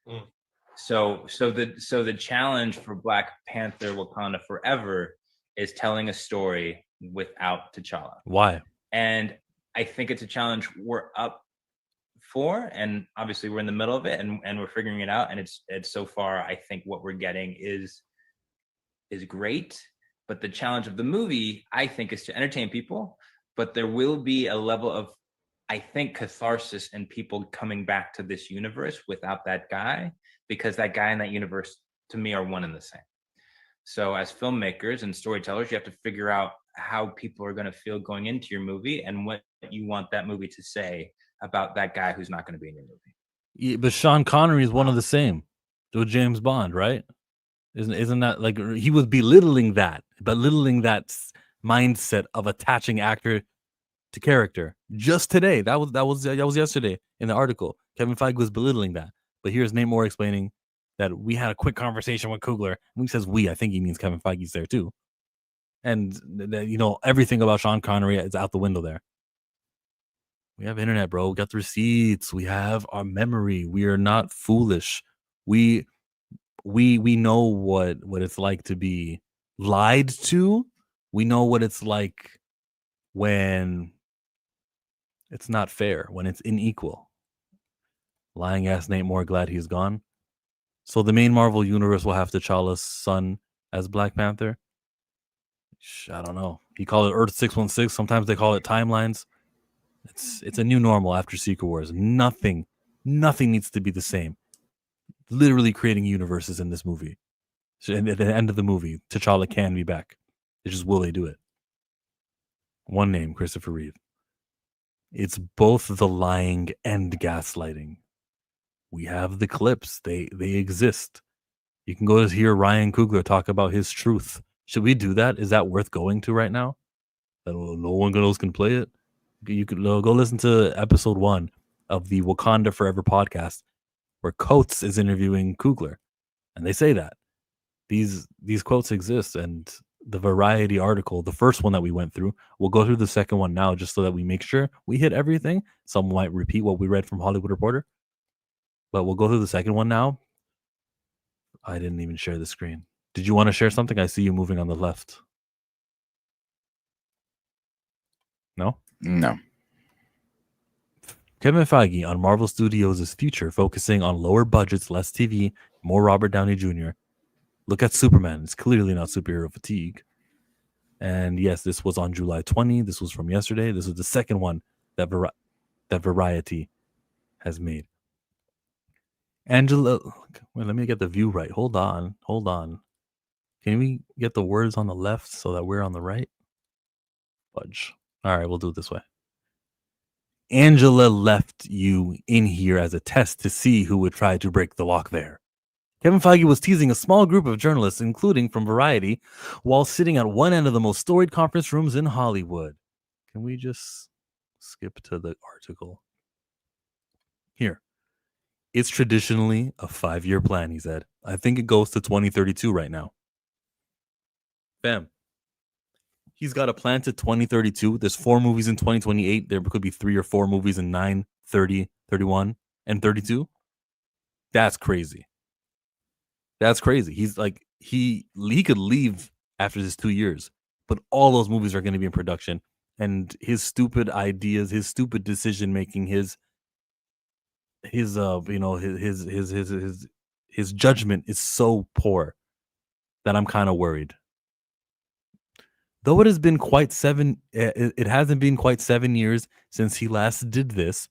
him. So the challenge for Black Panther Wakanda Forever is telling a story without T'Challa. Why? And I think it's a challenge we're up for, and obviously we're in the middle of it, and we're figuring it out. And it's so far, I think what we're getting is great. But the challenge of the movie, I think, is to entertain people. But there will be a level of, I think, catharsis in people coming back to this universe without that guy, because that guy and that universe, to me, are one and the same. So as filmmakers and storytellers, you have to figure out how people are going to feel going into your movie and what you want that movie to say about that guy who's not going to be in your movie. Yeah, but Sean Connery is one of the same with James Bond, right? Isn't that like he was belittling that mindset of attaching actor to character just today? That was yesterday in the article. Kevin Feige was belittling that, but here's Nate Moore explaining that we had a quick conversation with Coogler. When he says we, I think he means Kevin Feige's there too, and everything about Sean Connery is out the window there. We have internet, bro. We got the receipts. We have our memory. We are not foolish. We know what it's like to be lied to. We know what it's like when it's not fair, when it's unequal. Lying ass Nate Moore, glad he's gone. So the main Marvel universe will have T'Challa's son as Black Panther. I don't know. He called it Earth 616. Sometimes they call it timelines. It's a new normal after Secret Wars. Nothing needs to be the same. Literally creating universes in this movie. So at the end of the movie, T'Challa can be back. It's just, will they do it? One name, Christopher Reeve. It's both the lying and gaslighting. We have the clips. They exist. You can go to hear Ryan Coogler talk about his truth. Should we do that? Is that worth going to right now? That no one else can play it? You could go listen to episode 1 of the Wakanda Forever podcast, where Coates is interviewing Coogler, and they say that these quotes exist. And the Variety article, the first one that we went through, we'll go through the second one now, just so that we make sure we hit everything. Some might repeat what we read from Hollywood Reporter, but we'll go through the second one now. I didn't even share the screen. Did you want to share something? I see you moving on the left. No? No. Kevin Feige on Marvel Studios' future, focusing on lower budgets, less TV, more Robert Downey Jr. Look at Superman. It's clearly not superhero fatigue. And yes, this was on July 20. This was from yesterday. This is the second one that Variety has made. Angela, wait, let me get the view right. Hold on. Can we get the words on the left so that we're on the right? Fudge. All right, we'll do it this way. Angela left you in here as a test to see who would try to break the lock there. Kevin Feige was teasing a small group of journalists, including from Variety, while sitting at one end of the most storied conference rooms in Hollywood. Can we just skip to the article? Here. It's traditionally a 5-year plan, he said. I think it goes to 2032 right now. Bam. He's got a plan to 2032. There's 4 movies in 2028. There could be 3 or 4 movies in 9, 30, 31, and 32. That's crazy. That's crazy. He's like, he could leave after this 2 years, but all those movies are going to be in production. And his stupid ideas, his stupid decision making, his judgment is so poor that I'm kind of worried. Though it hasn't been quite 7 years since he last did this,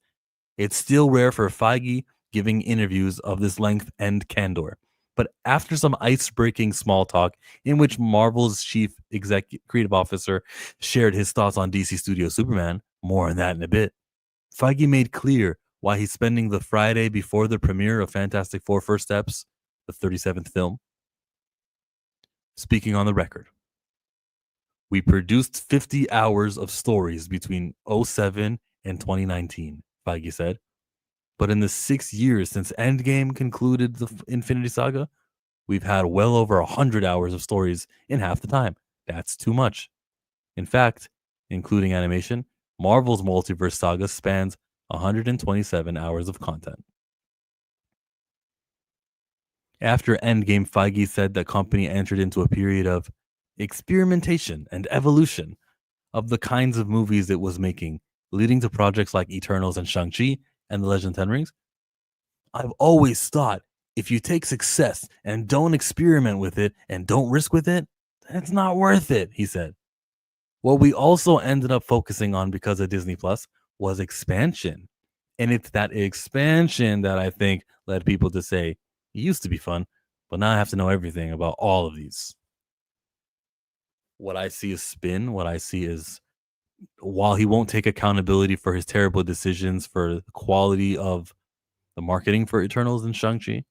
it's still rare for Feige giving interviews of this length and candor. But after some ice-breaking small talk in which Marvel's chief creative officer shared his thoughts on DC Studio Superman, more on that in a bit, Feige made clear why he's spending the Friday before the premiere of Fantastic Four First Steps, the 37th film, speaking on the record. We produced 50 hours of stories between 2007 and 2019, Feige said. But in the 6 years since Endgame concluded the Infinity Saga, we've had well over 100 hours of stories in half the time. That's too much. In fact, including animation, Marvel's multiverse saga spans 127 hours of content. After Endgame, Feige said the company entered into a period of experimentation and evolution of the kinds of movies it was making, leading to projects like Eternals and Shang-Chi and The Legend of the Ten Rings. I've always thought if you take success and don't experiment with it and don't risk with it, it's not worth it, he said. What we also ended up focusing on because of Disney Plus was expansion. And it's that expansion that I think led people to say, it used to be fun, but now I have to know everything about all of these. What I see is spin. What I see is, while he won't take accountability for his terrible decisions for the quality of the marketing for Eternals and Shang-Chi,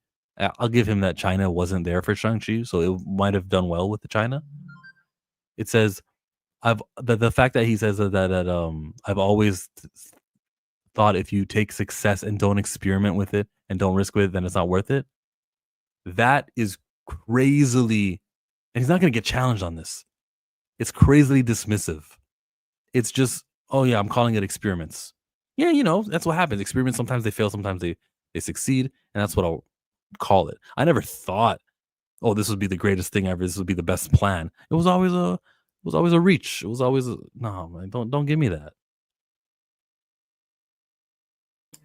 I'll give him that China wasn't there for Shang-Chi, so it might have done well with the China. It says, the fact that he says that I've always thought if you take success and don't experiment with it and don't risk with it, then it's not worth it. That is crazily, and he's not going to get challenged on this. It's crazily dismissive. It's just, oh yeah, I'm calling it experiments. Yeah, that's what happens. Experiments, sometimes they fail, sometimes they succeed, and that's what I'll call it. I never thought oh, this would be the greatest thing ever. This would be the best plan. It was always a reach. It was always no, man, don't give me that.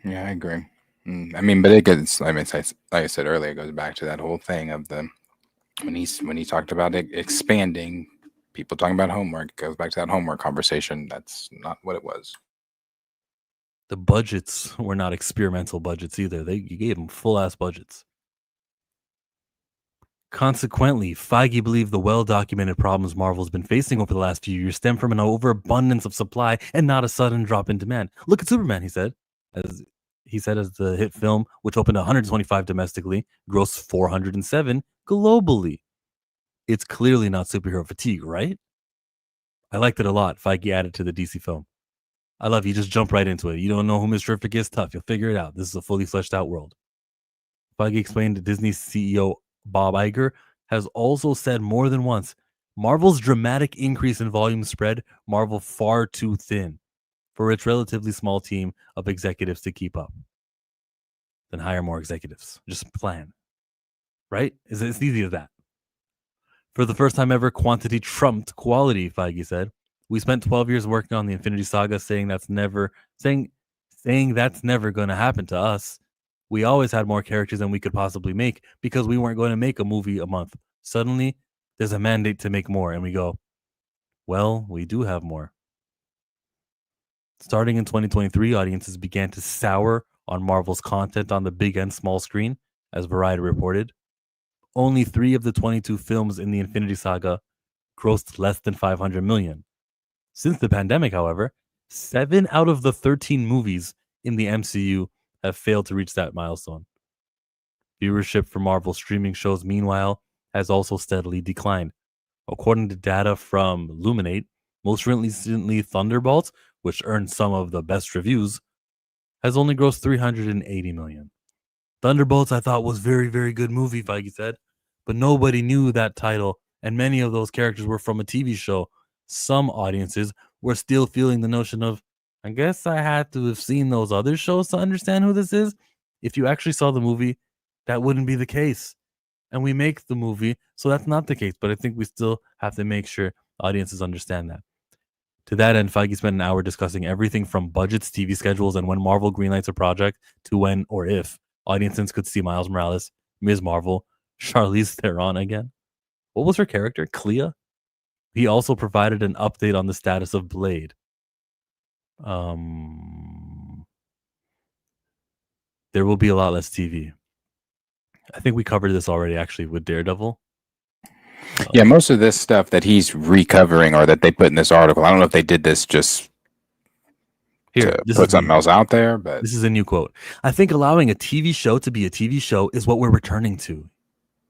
Yeah, I agree. I mean, but it goes. I mean, like I said earlier, it goes back to that whole thing of the when he talked about it expanding, people talking about homework. It goes back to that homework conversation. That's not what it was. The budgets were not experimental budgets either. You gave them full ass budgets. Consequently, Feige believed the well-documented problems Marvel's been facing over the last few years stem from an overabundance of supply and not a sudden drop in demand. Look at Superman, he said. As the hit film, which opened 125 domestically, grossed 407 globally. It's clearly not superhero fatigue, right? I liked it a lot. Feige added to the DC film. I love you. Just jump right into it. You don't know who Mr. Terrific is? Tough. You'll figure it out. This is a fully fleshed out world. Feige explained that Disney's CEO Bob Iger has also said more than once, Marvel's dramatic increase in volume spread Marvel far too thin for its relatively small team of executives to keep up. Then hire more executives. Just plan. Right? It's easy as that. For the first time ever, quantity trumped quality, Feige said. We spent 12 years working on the Infinity Saga, saying that's never going to happen to us. We always had more characters than we could possibly make because we weren't going to make a movie a month. Suddenly, there's a mandate to make more, and we go, well, we do have more. Starting in 2023, audiences began to sour on Marvel's content on the big and small screen, as Variety reported. Only 3 of the 22 films in the Infinity Saga grossed less than $500 million. Since the pandemic, however, 7 out of the 13 movies in the MCU have failed to reach that milestone. Viewership for Marvel streaming shows, meanwhile, has also steadily declined. According to data from Luminate, most recently Thunderbolts, which earned some of the best reviews, has only grossed $380 million. Thunderbolts, I thought, was very, very good movie, Feige said, but nobody knew that title, and many of those characters were from a TV show. Some audiences were still feeling the notion of, I guess I had to have seen those other shows to understand who this is. If you actually saw the movie, that wouldn't be the case. And we make the movie, so that's not the case. But I think we still have to make sure audiences understand that. To that end, Feige spent an hour discussing everything from budgets, TV schedules, and when Marvel greenlights a project to when or if audiences could see Miles Morales, Ms. Marvel, Charlize Theron again. What was her character? Clea? He also provided an update on the status of Blade. There will be a lot less TV. I think we covered this already, actually, with Daredevil. Yeah, most of this stuff that he's recovering or that they put in this article, I don't know if they did this just to put something else out there, but this is a new quote. I think allowing a TV show to be a TV show is what we're returning to,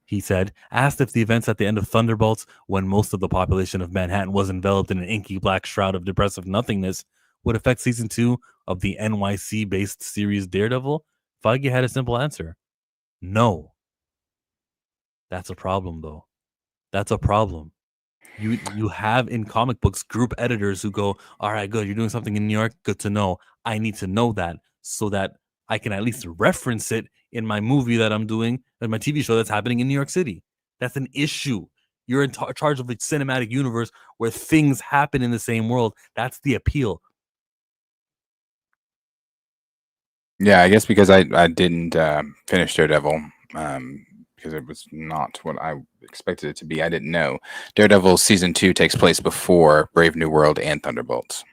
he said, asked if the events at the end of Thunderbolts, when most of the population of Manhattan was enveloped in an inky black shroud of depressive nothingness, would affect season 2 of the NYC-based series Daredevil. Feige had a simple answer. No. That's a problem, though. That's a problem. You have in comic books group editors who go, all right, good, you're doing something in New York, good to know. I need to know that so that I can at least reference it in my movie that I'm doing, in my TV show that's happening in New York City. That's an issue. You're in charge of a cinematic universe where things happen in the same world. That's the appeal. yeah, I guess because I didn't finish Daredevil because it was not what I expected it to be. I didn't know. Daredevil season 2 takes place before Brave New World and Thunderbolts.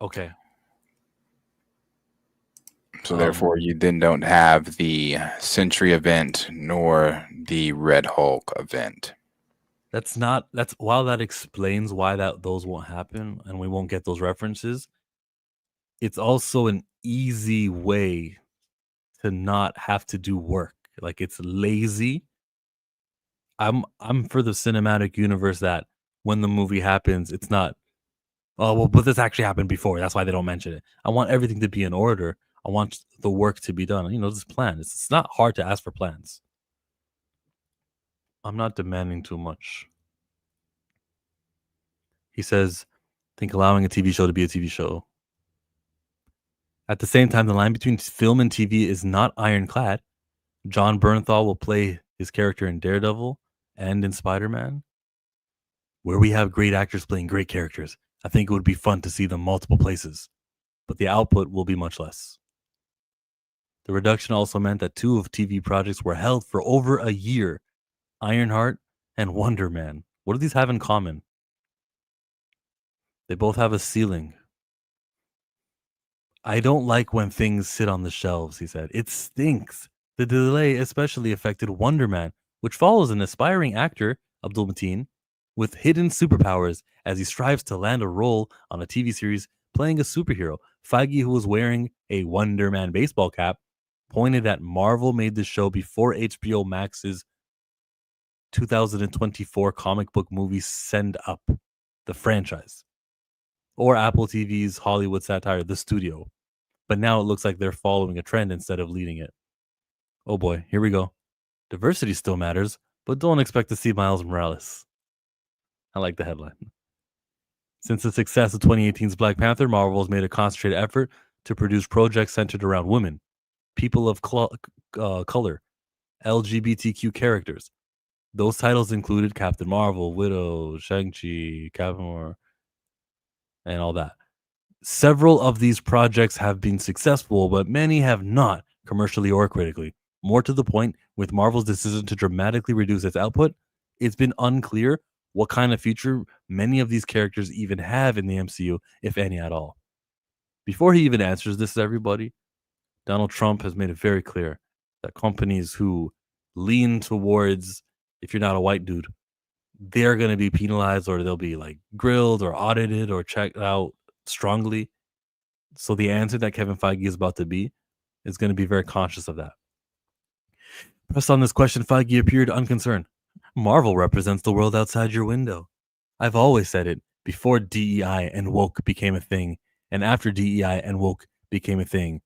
Okay. So therefore, you then don't have the Sentry event nor the Red Hulk event. While that explains why those won't happen and we won't get those references, it's also an easy way to not have to do work. Like, it's lazy. I'm for the cinematic universe that when the movie happens, it's not, oh, well, but this actually happened before. That's why they don't mention it. I want everything to be in order. I want the work to be done. This plan. It's not hard to ask for plans. I'm not demanding too much. He says, I think allowing a TV show to be a TV show. At the same time, the line between film and TV is not ironclad. John Bernthal will play his character in Daredevil and in Spider-Man. Where we have great actors playing great characters, I think it would be fun to see them multiple places, but the output will be much less. The reduction also meant that 2 of TV projects were held for over a year, Ironheart and Wonder Man. What do these have in common? They both have a ceiling. I don't like when things sit on the shelves, he said. It stinks. The delay especially affected Wonder Man, which follows an aspiring actor, Abdul Mateen, with hidden superpowers as he strives to land a role on a TV series playing a superhero. Feige, who was wearing a Wonder Man baseball cap, pointed that Marvel made the show before HBO Max's 2024 comic book movie Send Up, the franchise, or Apple TV's Hollywood satire, The Studio. But now it looks like they're following a trend instead of leading it. Oh boy, here we go. Diversity still matters, but don't expect to see Miles Morales. I like the headline. Since the success of 2018's Black Panther, Marvel has made a concentrated effort to produce projects centered around women, people of color, LGBTQ characters. Those titles included Captain Marvel, Widow, Shang-Chi, Cavill, and all that. Several of these projects have been successful, but many have not, commercially or critically. More to the point, with Marvel's decision to dramatically reduce its output, it's been unclear what kind of future many of these characters even have in the MCU, if any at all. Before he even answers this to everybody, Donald Trump has made it very clear that companies who lean towards, if you're not a white dude, they're going to be penalized, or they'll be like grilled or audited or checked out strongly. So the answer that Kevin Feige is about to be is going to be very conscious of that. Pressed on this question, Feige appeared unconcerned. Marvel represents the world outside your window. I've always said it, before DEI and woke became a thing, and after DEI and woke became a thing.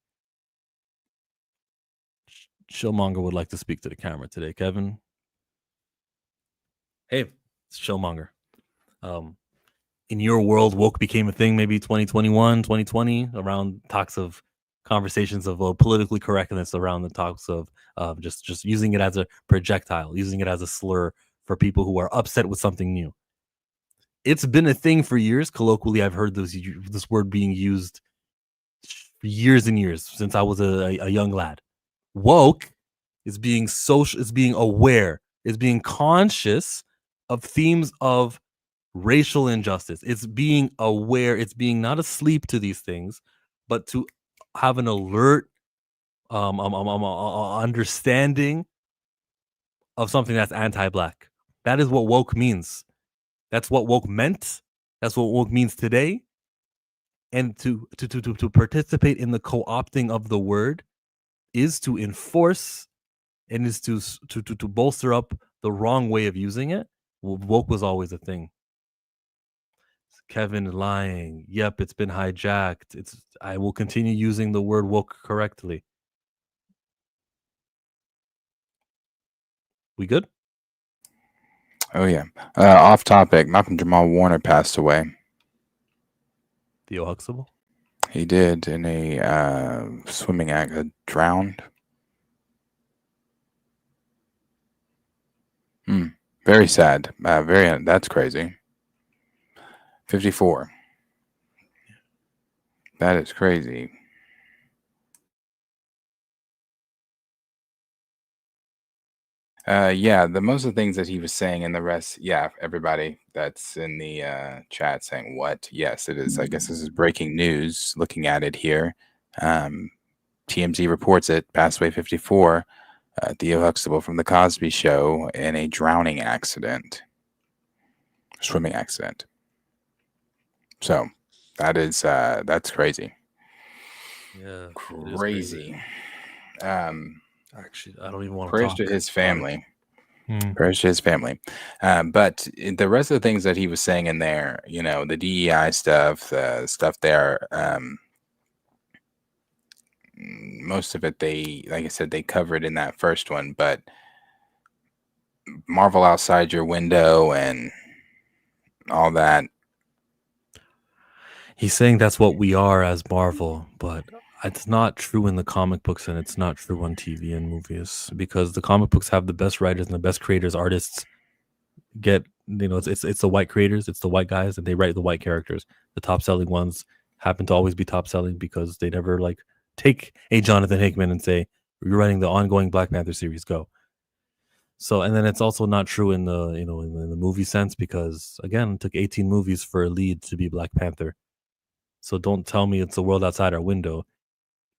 Chillmonger would like to speak to the camera today. Kevin? Hey, it's Chillmonger. In your world, woke became a thing maybe 2021, 2020, around talks of conversations of politically correctness, around the talks of just using it as a projectile, using it as a slur for people who are upset with something new. It's been a thing for years. Colloquially, I've heard this word being used for years and years, since I was a young lad. Woke is being social, is being aware, is being conscious of themes of racial injustice. It's being aware, it's being not asleep to these things, but to have an alert understanding of something that's anti-black. That is what woke means. That's what woke meant. That's what woke means today. And to participate in the co-opting of the word is to enforce and is to bolster up the wrong way of using it. Woke was always a thing. Kevin lying. Yep, it's been hijacked. I will continue using the word woke correctly. We good? Oh yeah. Off topic. Malcolm Jamal Warner passed away. Theo Huxtable? He did in a swimming accident. Drowned. Very sad. That's crazy. 54. That is crazy. Yeah, most of the things that he was saying and the rest, yeah, everybody that's in the chat saying what? Yes, it is. I guess this is breaking news. Looking at it here, TMZ reports it. Passed away 54. Theo Huxtable from The Cosby Show in a drowning accident, swimming accident. So that's crazy. Yeah, crazy. Actually, I don't even want to prayers talk. to his family. Prayers to his family. But the rest of the things that he was saying in there, the DEI stuff, the stuff there, most of it, like I said, they covered in that first one. But Marvel outside your window and all that. He's saying that's what we are as Marvel, but It's not true in the comic books, and it's not true on TV and movies, because the comic books have the best writers and the best creators. Artists get, it's the white creators, it's the white guys, and they write the white characters. The top selling ones happen to always be top selling because they never like take a Jonathan Hickman and say, "You're writing the ongoing Black Panther series, go." So, and then it's also not true in the in the movie sense, because again, it took 18 movies for a lead to be Black Panther. So don't tell me it's the world outside our window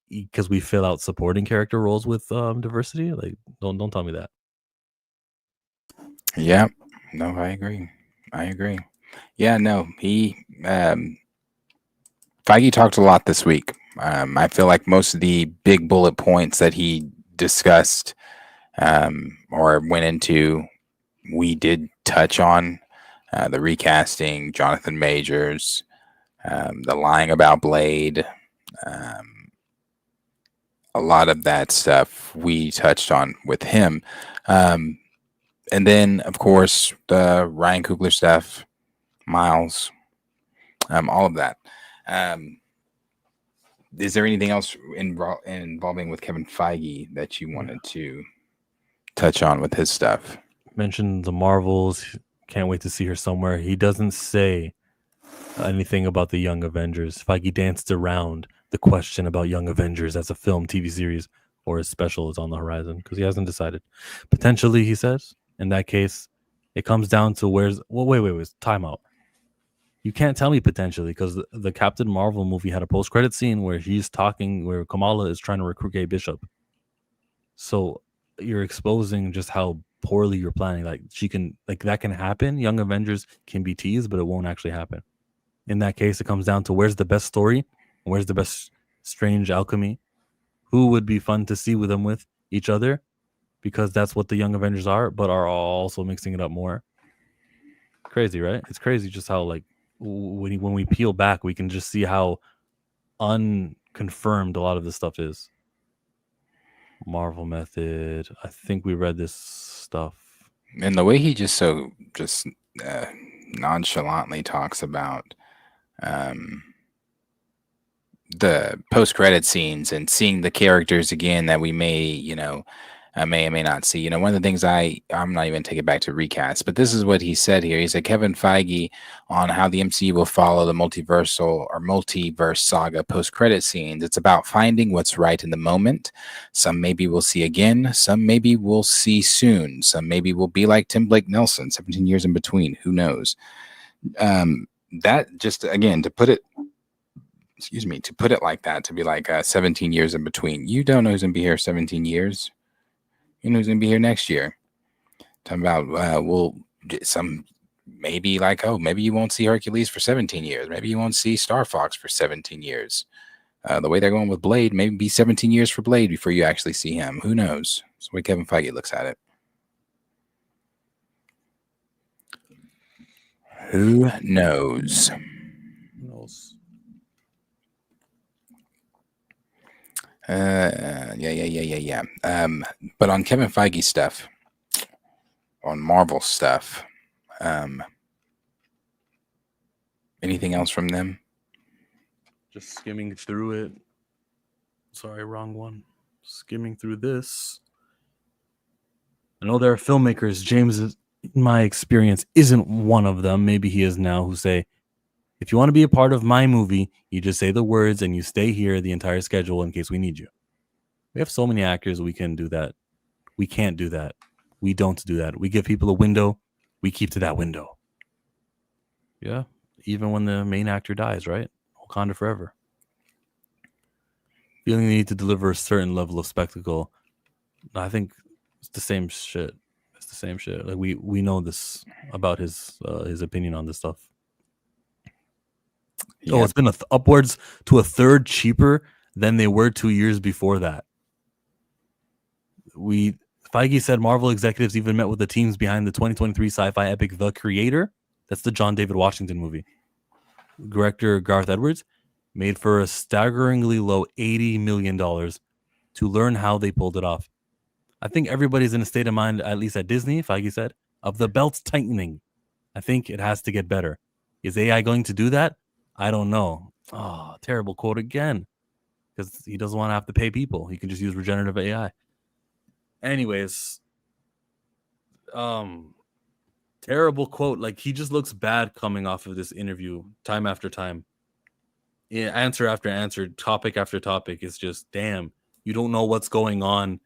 because we fill out supporting character roles with diversity. Like, don't tell me that. Yeah, no, I agree. Yeah, no, Feige talked a lot this week. I feel like most of the big bullet points that he discussed or went into, we did touch on. The recasting, Jonathan Majors, the lying about Blade, a lot of that stuff we touched on with him. And then, of course, the Ryan Coogler stuff, Miles, all of that. Is there anything else involving with Kevin Feige that you wanted to touch on with his stuff? Mentioned the Marvels. Can't wait to see her somewhere. He doesn't say anything about the Young Avengers. Feige danced around the question about Young Avengers as a film, TV series, or a special is on the horizon because he hasn't decided. Potentially, he says. In that case, it comes down to where's... Well, wait. Time out. You can't tell me potentially because the Captain Marvel movie had a post-credit scene where he's talking, where Kamala is trying to recruit Kate Bishop. So you're exposing just how poorly you're planning. Like, that can happen. Young Avengers can be teased, but it won't actually happen. In that case, it comes down to where's the best story, and where's the best strange alchemy, who would be fun to see with them with each other, because that's what the Young Avengers are, but are also mixing it up more. Crazy, right? It's crazy just how, like, when we peel back, we can just see how unconfirmed a lot of this stuff is. Marvel Method. I think we read this stuff. And the way he just nonchalantly talks about the post-credit scenes and seeing the characters again that we may or may not see. One of the things I'm not even taking it back to recast, but this is what he said here. He said Kevin Feige on how the MCU will follow the multiverse saga post-credit scenes. It's about finding what's right in the moment. Some maybe we'll see again. Some maybe we'll see soon. Some maybe will be like Tim Blake Nelson, 17 years in between. Who knows? That just, again, to put it like that, to be like 17 years in between. You don't know who's going to be here 17 years. You know who's going to be here next year. Talking about, some maybe like, maybe you won't see Hercules for 17 years. Maybe you won't see Star Fox for 17 years. The way they're going with Blade, maybe be 17 years for Blade before you actually see him. Who knows? That's the way Kevin Feige looks at it. Who knows? Yeah. But on Kevin Feige stuff, on Marvel stuff, anything else from them? Just skimming through it. Sorry, wrong one. Skimming through this. I know there are filmmakers, James, in my experience, isn't one of them. Maybe he is now, who say, if you want to be a part of my movie, you just say the words and you stay here the entire schedule in case we need you. We have so many actors, we can do that. We can't do that. We don't do that. We give people a window. We keep to that window. Yeah. Even when the main actor dies, right? Wakanda forever. Feeling the need to deliver a certain level of spectacle. I think it's the same shit. It's the same shit. Like we know this about his opinion on this stuff. Yeah. Oh, it's been upwards to a third cheaper than they were 2 years before that. Feige said Marvel executives even met with the teams behind the 2023 sci-fi epic The Creator. That's the John David Washington movie. Director Garth Edwards made for a staggeringly low $80 million to learn how they pulled it off. I think everybody's in a state of mind, at least at Disney, Feige said, of the belts tightening. I think it has to get better. Is AI going to do that? I don't know. Oh, terrible quote again. because he doesn't want to have to pay people. He can just use regenerative AI. Anyways, terrible quote. Like, he just looks bad coming off of this interview time after time. Yeah, answer after answer, topic after topic. It's just, damn, you don't know what's going on,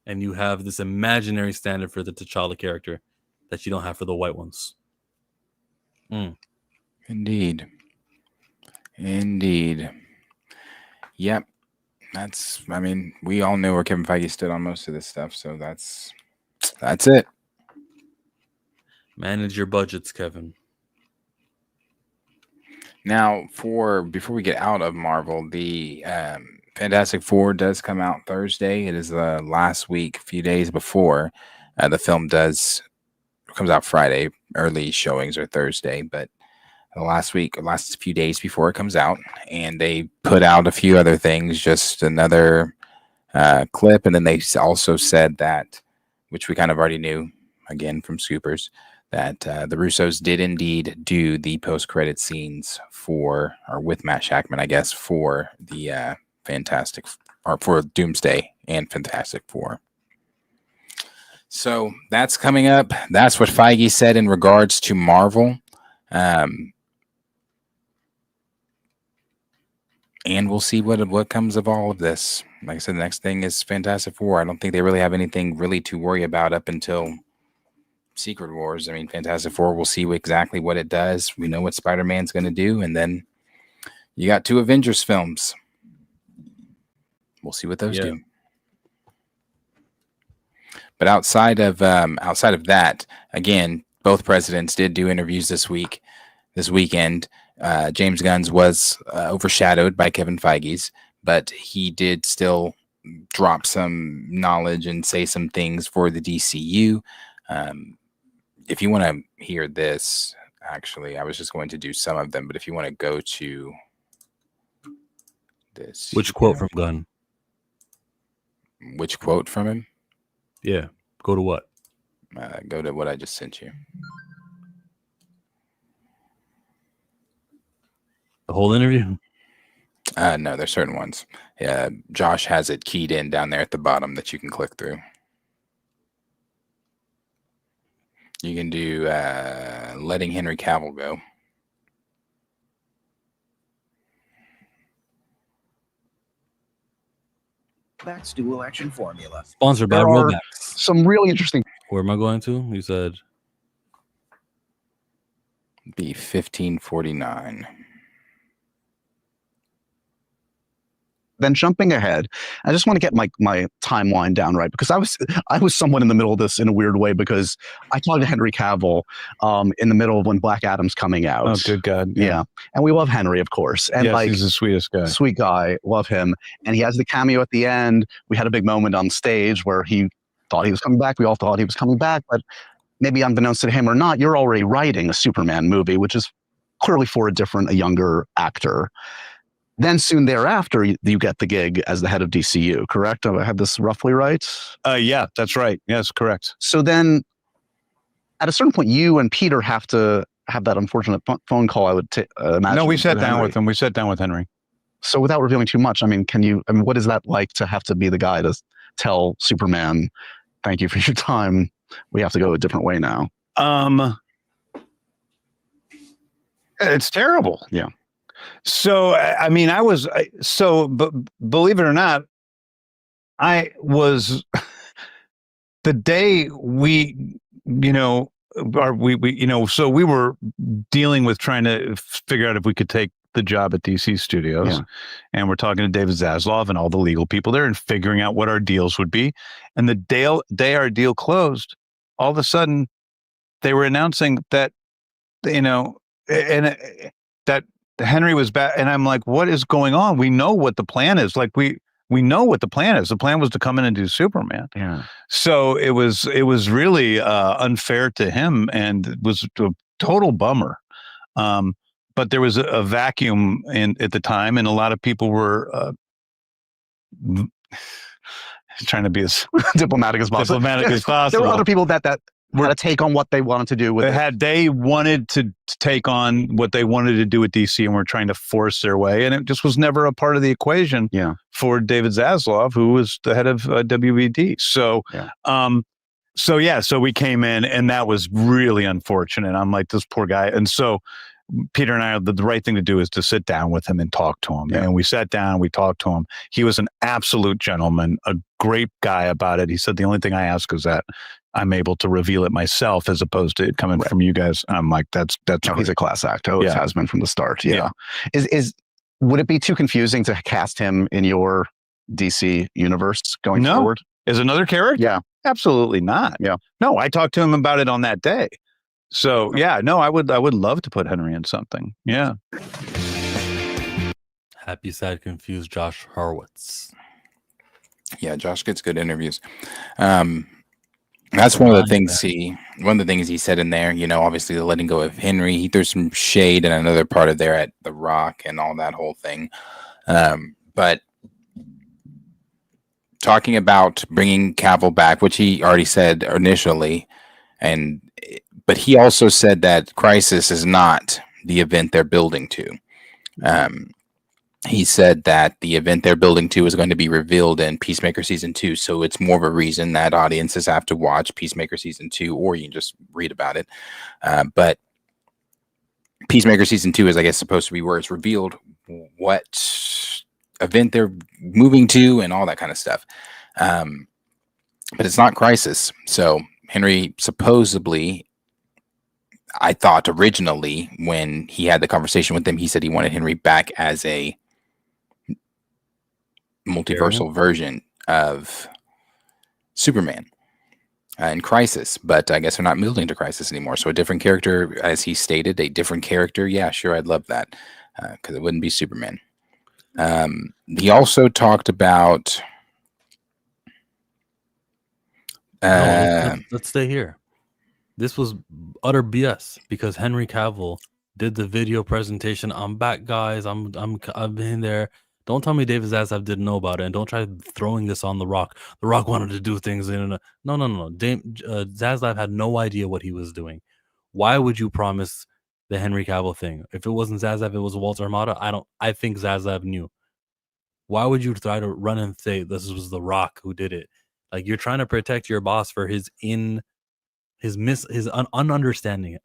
and you have this imaginary standard for the T'Challa character that you don't have for the white ones. Indeed. Yep. I mean, we all knew where Kevin Feige stood on most of this stuff, so that's it. Manage your budgets, Kevin. Now, before we get out of Marvel, the Fantastic Four does come out Thursday. It is the last week, a few days before the film comes out Friday. Early showings are Thursday, but last few days before it comes out, and they put out a few other things, just another clip, and then they also said that, which we kind of already knew, again from Scoopers, that the Russos did indeed do the post-credit scenes with Matt Shackman, I guess, for the for Doomsday and Fantastic Four. So that's coming up. That's what Feige said in regards to Marvel. And we'll see what comes of all of this. Like I said, the next thing is Fantastic Four. I don't think they really have anything really to worry about up until Secret Wars. I mean, Fantastic Four, we'll see exactly what it does. We know what Spider-Man's going to do. And then you got 2 Avengers films. We'll see what those do. But outside of that, again, both presidents did do interviews this weekend. James Gunn's was overshadowed by Kevin Feige's, but he did still drop some knowledge and say some things for the DCU. If you want to hear this, actually, I was just going to do some of them, but if you want to go to this. Which quote from Gunn? Which quote from him? Yeah. Go to what? Go to what I just sent you. The whole interview? No, there's certain ones. Josh has it keyed in down there at the bottom that you can click through. You can do letting Henry Cavill go. That's dual action formula. Sponsored by There are Romax. some really interesting. Where am I going to? You said be 1549. Then jumping ahead, I just want to get my timeline down right, because I was somewhat in the middle of this in a weird way, because I talked to Henry Cavill in the middle of when Black Adam's coming out. Oh, good God. Yeah. And we love Henry, of course. And yes, he's the sweetest guy. Sweet guy. Love him. And he has the cameo at the end. We had a big moment on stage where he thought he was coming back. We all thought he was coming back, but maybe unbeknownst to him or not, you're already writing a Superman movie, which is clearly for a younger actor. Then soon thereafter, you get the gig as the head of DCU, correct? I had this roughly right? Yeah, that's right. Yes, correct. So then at a certain point, you and Peter have to have that unfortunate phone call, I would imagine. No, we sat down with him. We sat down with Henry. So without revealing too much, I mean, what is that like to have to be the guy to tell Superman, thank you for your time, we have to go a different way now? It's terrible. Yeah. So, I mean, but believe it or not, I was the day we were dealing with trying to figure out if we could take the job at DC Studios, and we're talking to David Zaslav and all the legal people there and figuring out what our deals would be. And the day our deal closed, all of a sudden they were announcing that, that Henry was back, and I'm like, what is going on? We know what the plan is. Like we know what the plan is. The plan was to come in and do Superman. Yeah. So it was really unfair to him, and it was a total bummer. But there was a vacuum at the time, and a lot of people were trying to be as diplomatic as possible. There were other people that had to take on what they wanted to do with it. They wanted to take on what they wanted to do with DC and were trying to force their way, and it just was never a part of the equation for David Zaslav, who was the head of WBD. So, so we came in, and that was really unfortunate. I'm like, this poor guy. And so Peter and I, the right thing to do is to sit down with him and talk to him. And we sat down, we talked to him. He was an absolute gentleman, a great guy about it. He said, the only thing I ask is that I'm able to reveal it myself as opposed to it coming from you guys. I'm like, that's no, he's a class act. Always has been from the start. Would it be too confusing to cast him in your DC universe going forward? As another character? Yeah. Absolutely not. Yeah. No, I talked to him about it on that day. So I would love to put Henry in something. Yeah. Happy, sad, confused Josh Horowitz. Yeah, Josh gets good interviews. That's one of the things he said in there, obviously the letting go of Henry. He threw some shade in another part of there at The Rock and all that whole thing. But talking about bringing Cavill back, which he already said initially, but he also said that Crisis is not the event they're building to. He said that the event they're building to is going to be revealed in Peacemaker Season 2, so it's more of a reason that audiences have to watch Peacemaker Season 2, or you can just read about it. But Peacemaker Season 2 is, I guess, supposed to be where it's revealed what event they're moving to and all that kind of stuff. But it's not Crisis. So Henry supposedly, I thought originally when he had the conversation with them, he said he wanted Henry back as a multiversal version of Superman in Crisis, but I guess they're not moving to Crisis anymore. So a different character, as he stated, a different character. Yeah, sure, I'd love that because it wouldn't be Superman. He also talked about. Let's stay here. This was utter BS because Henry Cavill did the video presentation. I'm back, guys. I've been there. Don't tell me David Zaslav didn't know about it, and don't try throwing this on The Rock. The Rock wanted to do things. No. Zaslav had no idea what he was doing. Why would you promise the Henry Cavill thing? If it wasn't Zaslav, it was Walter Amada. I think Zaslav knew. Why would you try to run and say this was The Rock who did it? Like, you're trying to protect your boss for his non-understanding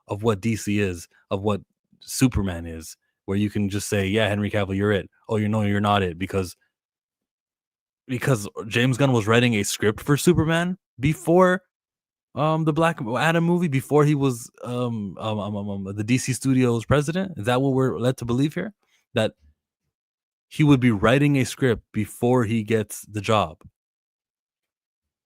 of what DC is, of what Superman is, where you can just say, yeah, Henry Cavill, you're it. Oh, you're not it, because James Gunn was writing a script for Superman before the Black Adam movie, before he was the DC Studios president. Is that what we're led to believe here? That he would be writing a script before he gets the job.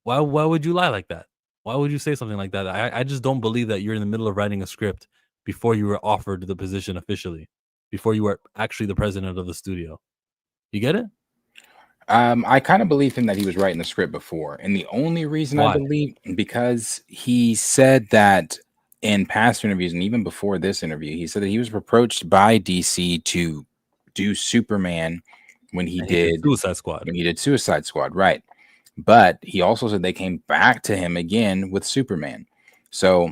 Why would you lie like that? Why would you say something like that? I just don't believe that you're in the middle of writing a script before you were offered the position officially, before you were actually the president of the studio. You get it? I kind of believed him that he was writing the script before. And the only reason I believe, because he said that in past interviews, and even before this interview, he said that he was approached by DC to do Superman when he did Suicide Squad. When he did Suicide Squad, right. But he also said they came back to him again with Superman. So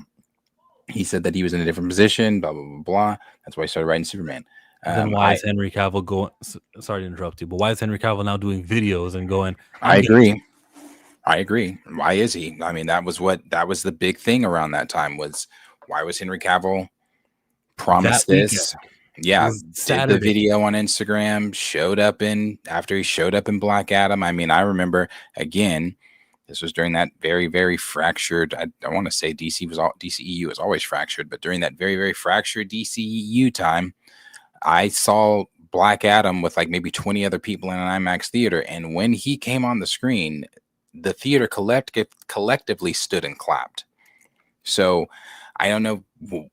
he said that he was in a different position, blah, blah, blah, blah. That's why he started writing Superman. Then why is Henry Cavill going? Sorry to interrupt you, but why is Henry Cavill now doing videos and going? I agree. Why is he? I mean, that was the big thing around that time, was why was Henry Cavill promised this? Yeah, did the video on Instagram, after he showed up in Black Adam. I mean, I remember, again, this was during that very, very fractured, I want to say DCEU was always fractured, but during that very, very fractured DCEU time, I saw Black Adam with like maybe 20 other people in an IMAX theater, and when he came on the screen, the theater collectively stood and clapped. So I don't know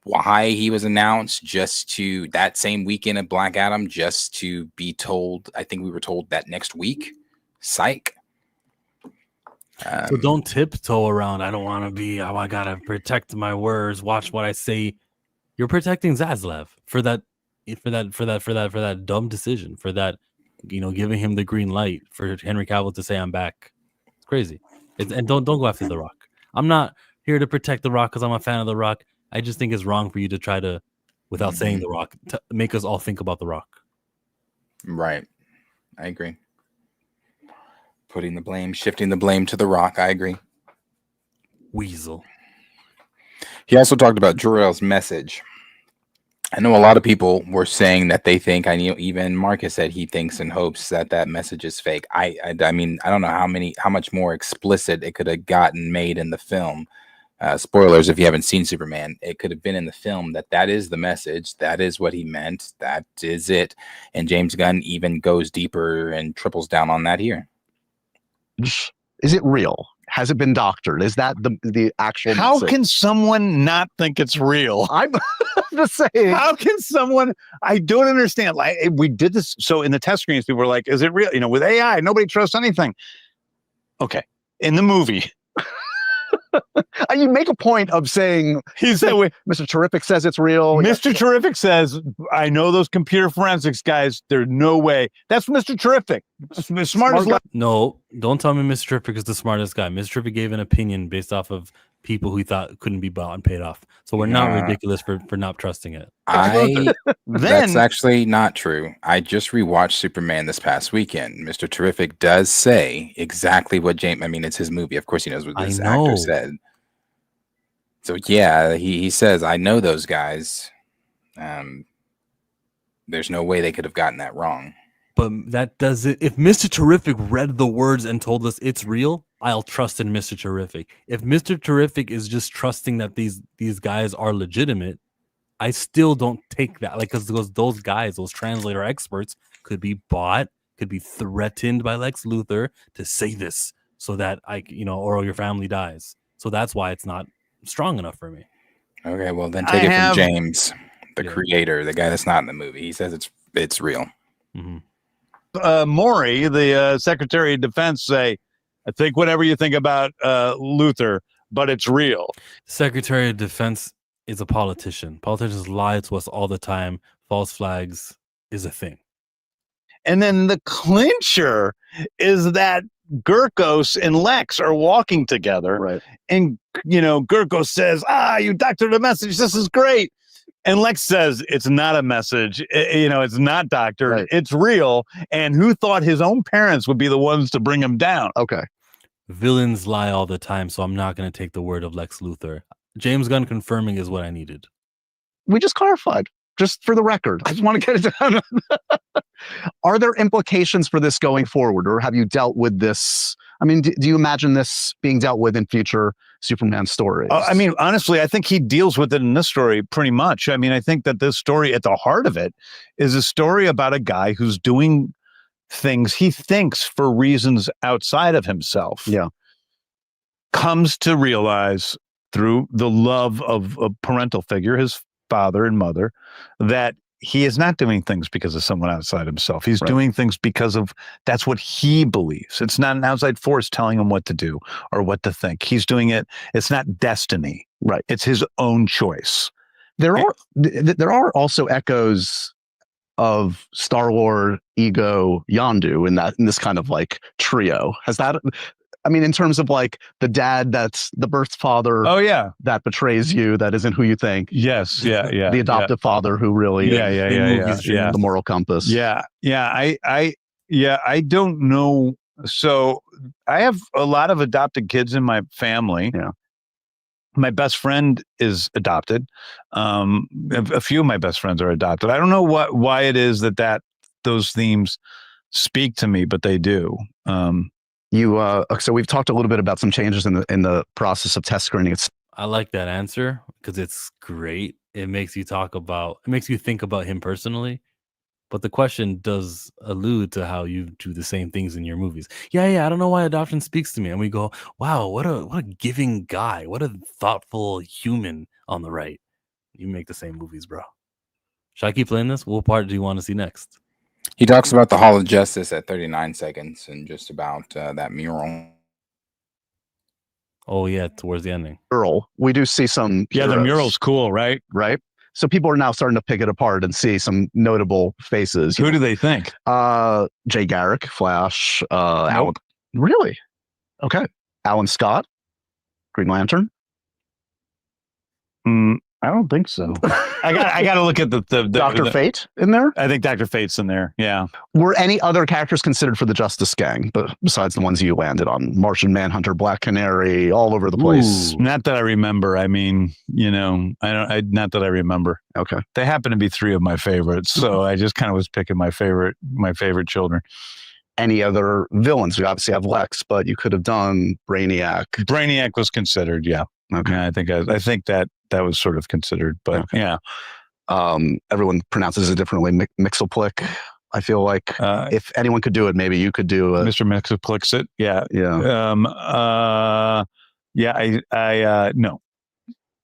why he was announced just to that same weekend of Black Adam, just to be told. I think we were told that next week. Psych. So don't tiptoe around. I don't want to be. Oh, I gotta protect my words. Watch what I say. You're protecting Zaslav for that dumb decision. For that, giving him the green light for Henry Cavill to say I'm back. It's crazy. And don't go after The Rock. I'm not here to protect The Rock because I'm a fan of The Rock. I just think it's wrong for you to try to, without saying The Rock, to make us all think about The Rock. Right. I agree. Shifting the blame to The Rock. I agree. Weasel. He also talked about Jor-Els' message. I know a lot of people were saying that they think, even Marcus said he thinks and hopes that that message is fake. I mean, I don't know how much more explicit it could have gotten made in the film. Spoilers, if you haven't seen Superman, it could have been in the film that is the message. That is what he meant. That is it. And James Gunn even goes deeper and triples down on that here. Is it real? Has it been doctored? Is that the actual How message? can someone not think it's real? I'm just saying. How can someone? I don't understand. Like, we did this. So in the test screens, people were like, is it real? You know, with AI, nobody trusts anything. Okay. In the movie, you make a point of saying Mr. Terrific says it's real. Mr. Terrific says, I know those computer forensics guys. There's no way. That's Mr. Terrific. Smartest guy. No, don't tell me Mr. Terrific is the smartest guy. Mr. Terrific gave an opinion based off of people who he thought couldn't be bought and paid off. So we're not ridiculous for not trusting it. That's actually not true. I just rewatched Superman this past weekend. Mr. Terrific does say exactly what James. I mean, it's his movie. Of course, he knows what this actor said. So yeah, he says, "I know those guys. There's no way they could have gotten that wrong." But that doesn't. If Mr. Terrific read the words and told us it's real, I'll trust in Mr. Terrific. If Mr. Terrific is just trusting that these guys are legitimate, I still don't take that. Like, because those guys, those translator experts, could be bought, could be threatened by Lex Luthor to say this so that or your family dies. So that's why it's not strong enough for me. Okay, well then take it from James, the creator, the guy that's not in the movie. He says it's real. Mm-hmm. Maury, the Secretary of Defense, say, I think whatever you think about Luthor, but it's real. Secretary of Defense is a politician. Politicians lie to us all the time. False flags is a thing. And then the clincher is that Gurkos and Lex are walking together. Right. And, Gurkos says, you doctored a message. This is great. And Lex says, it's not a message. It's not doctored. Right. It's real. And who thought his own parents would be the ones to bring him down? Okay. Villains lie all the time, so I'm not going to take the word of Lex Luthor. James Gunn confirming is what I needed. We just clarified, just for the record. I just want to get it down. Are there implications for this going forward, or have you dealt with this? I mean, do you imagine this being dealt with in future Superman stories? I mean, honestly, I think he deals with it in this story pretty much. I mean, I think that this story, at the heart of it, is a story about a guy who's doing things he thinks for reasons outside of himself. Yeah. Comes to realize through the love of a parental figure, his father and mother, that he is not doing things because of someone outside himself. He's doing things because of that's what he believes. It's not an outside force telling him what to do or what to think. He's doing it. It's not destiny. Right. It's his own choice. There are also echoes of Star-Lord, Ego, Yondu in this kind of like trio. Has that? I mean, in terms of like the dad that's the birth father. Oh yeah, that betrays you. That isn't who you think. Yes, yeah. The adoptive father who really, the moral compass. I don't know. So I have a lot of adopted kids in my family. Yeah. My best friend is adopted. A few of my best friends are adopted. I don't know why it is that those themes speak to me, but they do. So we've talked a little bit about some changes in the process of test screening. I like that answer because it's great. It makes you think about him personally. But the question does allude to how you do the same things in your movies. Yeah. I don't know why adoption speaks to me. And we go, wow, what a giving guy. What a thoughtful human on the right. You make the same movies, bro. Should I keep playing this? What part do you want to see next? He talks about the Hall of Justice at 39 seconds and just about that mural. Oh, yeah, towards the ending. Mural. We do see some. Yeah, the mural's cool, right? Right. So people are now starting to pick it apart and see some notable faces. Who do they think? Jay Garrick, Flash. Alan. Really? Okay. Alan Scott. Green Lantern? I don't think so. I got to look at the Dr. Fate in there? I think Dr. Fate's in there. Yeah. Were any other characters considered for the Justice Gang, but besides the ones you landed on? Martian Manhunter, Black Canary, all over the place. Not that I remember. I mean, not that I remember. Okay. They happen to be 3 of my favorites, so I just kind of was picking my favorite children. Any other villains? We obviously have Lex, but you could have done Brainiac. Brainiac was considered, yeah. Okay. Yeah, I think that was sort of considered, but yeah. Everyone pronounces it differently. Mixelplick. I feel like if anyone could do it, maybe you could do it. Mr. Mixelplix it. Yeah. Yeah. No.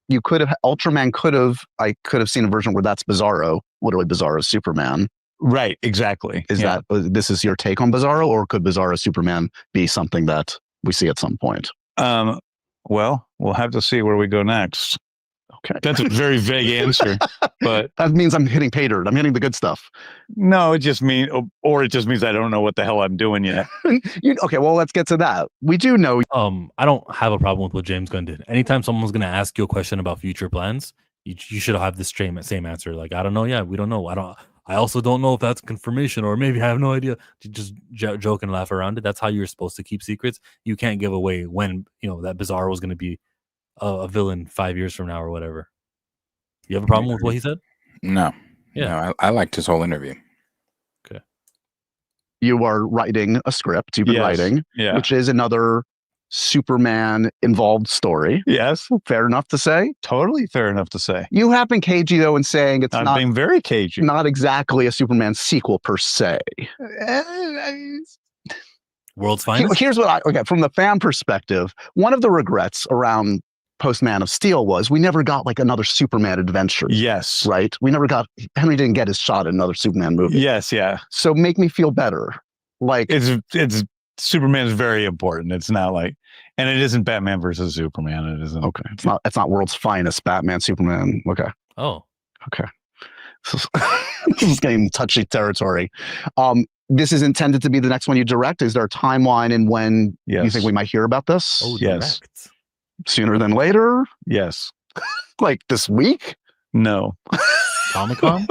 You could have Ultraman I could have seen a version where that's Bizarro, literally Bizarro Superman. Right, exactly. This is your take on Bizarro, or could Bizarro Superman be something that we see at some point? Well, we'll have to see where we go next. Okay. That's a very vague answer, but that means I'm hitting pay dirt. I'm hitting the good stuff. No, it just means I don't know what the hell I'm doing yet. Okay, well, let's get to that. We do know. I don't have a problem with what James Gunn did. Anytime someone's going to ask you a question about future plans, you should have the same answer. Like, I don't know. Yeah, we don't know. I also don't know if that's confirmation, or maybe I have no idea. Just joke and laugh around it. That's how you're supposed to keep secrets. You can't give away when that Bizarro was going to be a villain 5 years from now or whatever. You have a problem with what he said? No. Yeah. No, I liked his whole interview. Okay. You are writing a script. You've been writing, which is another Superman involved story. Yes. Fair enough to say. Totally fair enough to say. You have been cagey, though, in saying it's I'm not being very cagey. Not exactly a Superman sequel per se. World's Finest? Here's what from the fan perspective, one of the regrets around post-Man of Steel was we never got like another Superman adventure. Yes. Right? Henry didn't get his shot at another Superman movie. Yes, yeah. So make me feel better. Like it's Superman's very important. It's not like, and it isn't Batman versus Superman. It isn't. Okay. It's not World's Finest, Batman, Superman. Okay. Oh. Okay. This is getting touchy territory. This is intended to be the next one you direct. Is there a timeline in when you think we might hear about this? Oh, yes. Direct. Sooner than later? Yes. Like this week? No. Comic-Con?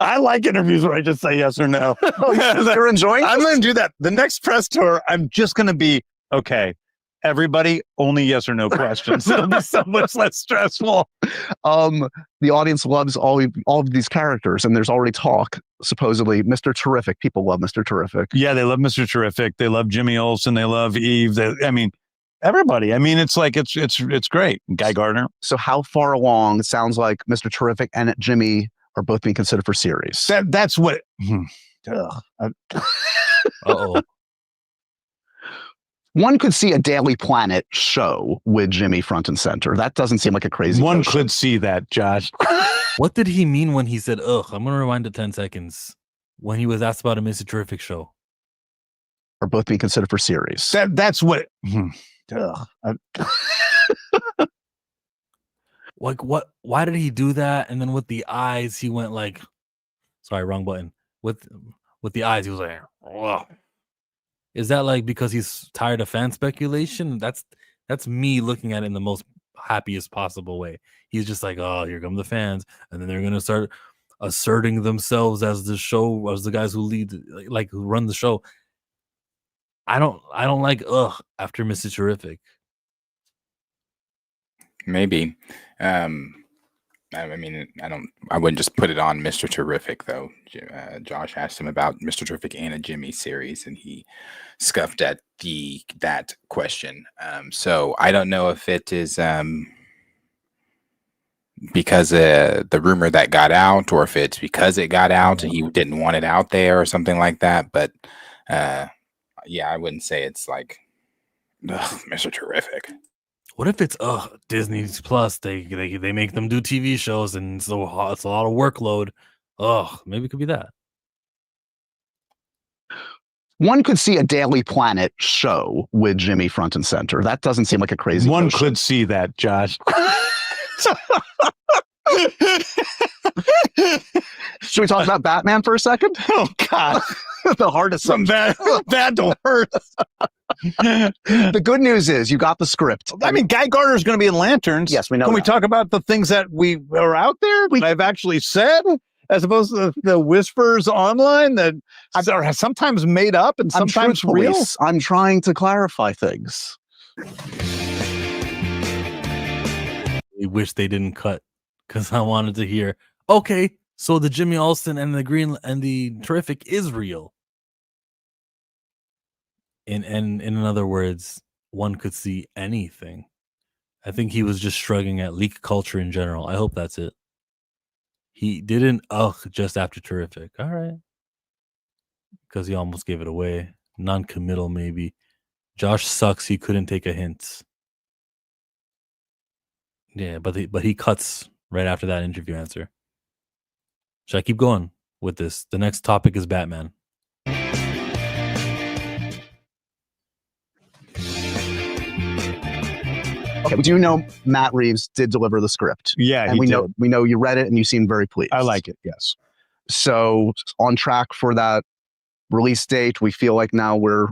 I like interviews where I just say yes or no. You're enjoying I'm going to do that. The next press tour, I'm just going to be, okay, everybody, only yes or no questions. It'll be so much less stressful. The audience loves all of these characters, and there's already talk, supposedly, Mr. Terrific. People love Mr. Terrific. Yeah, they love Mr. Terrific. They love Jimmy Olsen. They love Eve. Everybody. I mean, it's like it's great. Guy Gardner. So how far along? It sounds like Mr. Terrific and Jimmy are both being considered for series. That's what. Uh-oh. One could see a Daily Planet show with Jimmy front and center. That doesn't seem like a crazy One notion. could see that, Josh. What did he mean when he said, ugh? I'm going to rewind to 10 seconds. When he was asked about a Mr. Terrific show. Are both being considered for series. That's what. Like what? Why did he do that? And then with the eyes, he went like, sorry, wrong button. With the eyes, he was like, ugh. Is that like because he's tired of fan speculation? That's me looking at it in the most happiest possible way. He's just like, oh, here come the fans, and then they're gonna start asserting themselves as the guys who lead, like who run the show. I don't like after Mr. Terrific. Maybe. I wouldn't just put it on Mr. Terrific though. Josh asked him about Mr. Terrific and a Jimmy series, and he scuffed at that question. So I don't know if it is because the rumor that got out, or if it's because it got out and he didn't want it out there or something like that. But yeah, I wouldn't say it's like Mr. Terrific. What if it's Disney Plus? They make them do TV shows, and it's a lot of workload. Maybe it could be that. One could see a Daily Planet show with Jimmy front and center. That doesn't seem like a crazy One notion. could see that, Josh. Should we talk about Batman for a second? Oh God, the hardest. Some bad to worse. The good news is you got the script. I mean, Guy Gardner's going to be in Lanterns. Yes, we know. Can we talk about the things that we are out there? I've actually said, as opposed to the whispers online that are sometimes made up and sometimes real. I'm trying to clarify things. We wish they didn't cut because I wanted to hear. Okay, so the Jimmy Olsen and the Green and the Terrific is real. In other words, one could see anything. I think he was just shrugging at leak culture in general. I hope that's it. He didn't just after Terrific. All right. Because he almost gave it away. Non-committal, maybe. Josh sucks. He couldn't take a hint. Yeah, but he cuts right after that interview answer. Should I keep going with this? The next topic is Batman. Okay, we do know Matt Reeves did deliver the script. Yeah, and we know you read it and you seemed very pleased. I like it. Yes. So on track for that release date. We feel like now we're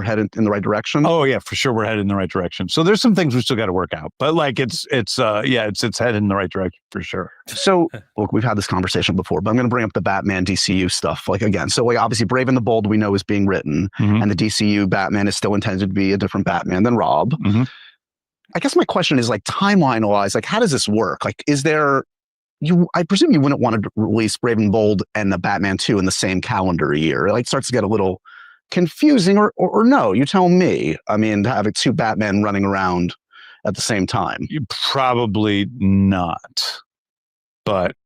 headed in the right direction. Oh yeah, for sure, we're headed in the right direction. So there's some things we still got to work out, but like it's headed in the right direction for sure. So look, we've had this conversation before, but I'm going to bring up the Batman DCU stuff like again. So like obviously Brave and the Bold we know is being written, and the DCU Batman is still intended to be a different Batman than Rob. I guess my question is like timeline wise, like how does this work? Like is there I presume you wouldn't want to release Brave and Bold and the Batman 2 in the same calendar year. It like starts to get a little confusing or no, you tell me. I mean, having two Batmen running around at the same time. Probably not. But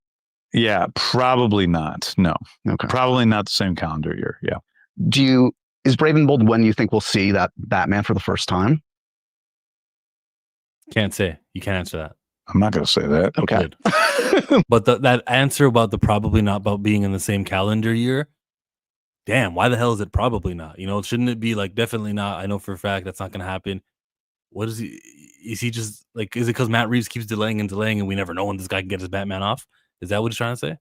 yeah, probably not. No. Okay. Probably not the same calendar year. Yeah. Is Brave and Bold when you think we'll see that Batman for the first time? Can't say. You can't answer that. I'm not going to say that. Okay. But that answer about the probably not about being in the same calendar year, damn, why the hell is it probably not? You know, shouldn't it be like definitely not? I know for a fact that's not going to happen. What is he? Is he just like, is it because Matt Reeves keeps delaying and we never know when this guy can get his Batman off? Is that what he's trying to say?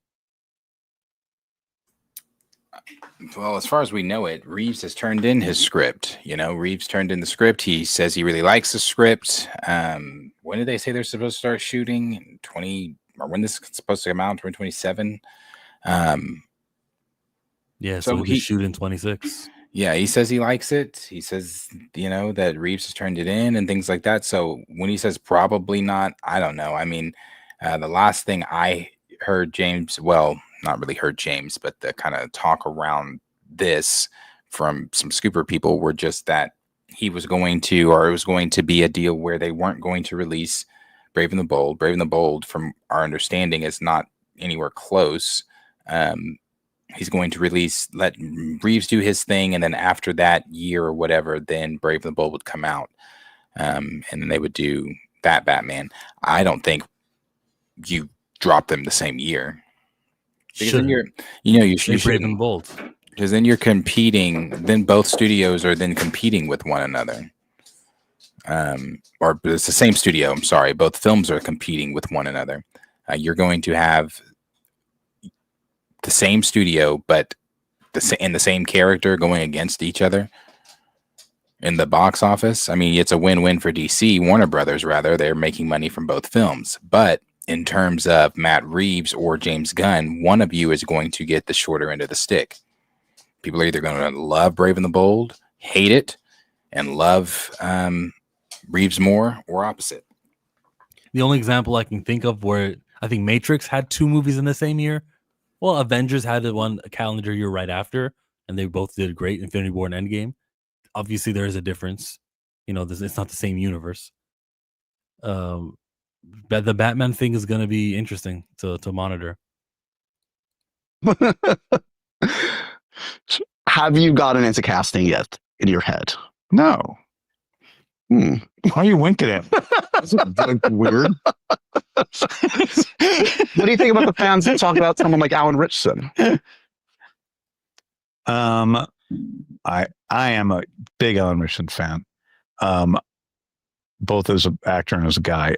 Well, as far as we know it, Reeves has turned in his script. You know, Reeves turned in the script. He says he really likes the script. When did they say they're supposed to start shooting? 20, or when this is supposed to come out? 2027. Yeah, so he's shooting 26. Yeah, he says he likes it. He says, you know, that Reeves has turned it in and things like that. So when he says probably not, I don't know. I mean, the last thing I heard James, well, not really heard James, but the kind of talk around this from some scooper people were just that he was going to, or it was going to be a deal where they weren't going to release Brave and the Bold. Brave and the Bold, from our understanding, is not anywhere close. He's going to let Reeves do his thing, and then after that year or whatever, then Brave and the Bold would come out, and then they would do that Batman. I don't think you drop them the same year. Because then you Brave and Bold. Because then you're competing. Then both studios are then competing with one another. Or it's the same studio. I'm sorry. Both films are competing with one another. You're going to have the same studio, but in the same character going against each other in the box office. I mean, it's a win-win for DC, Warner Brothers, rather. They're making money from both films. But in terms of Matt Reeves or James Gunn, one of you is going to get the shorter end of the stick. People are either going to love Brave and the Bold, hate it, and love Reeves more, or opposite. The only example I can think of where I think Matrix had two movies in the same year. Well, Avengers had a calendar year right after, and they both did great. Infinity War and Endgame. Obviously, there is a difference. You know, it's not the same universe. But the Batman thing is going to be interesting to monitor. Have you gotten into casting yet in your head? No. Why are you winking at me? That's weird. What do you think about the fans that talk about someone like Alan Ritchson? I am a big Alan Ritchson fan, both as an actor and as a guy.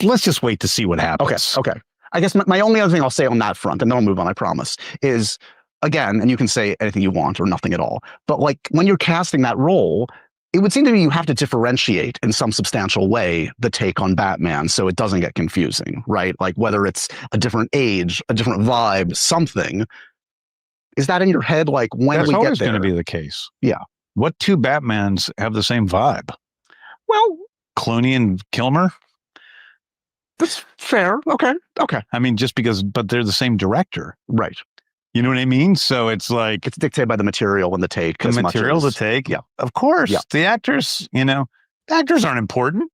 Let's just wait to see what happens. Okay. I guess my only other thing I'll say on that front, and then I'll move on, I promise, is again, and you can say anything you want or nothing at all, but like when you're casting that role, it would seem to me you have to differentiate in some substantial way the take on Batman so it doesn't get confusing, right? Like whether it's a different age, a different vibe, something. Is that in your head? Like when That's we always get there? going to be the case. Yeah. What two Batmans have the same vibe? Well, Clooney and Kilmer. That's fair. Okay. I mean, but they're the same director. Right. You know what I mean? So it's like it's dictated by the material and the take. The material, the take. Yeah. Of course. Yeah. The actors, the actors aren't important.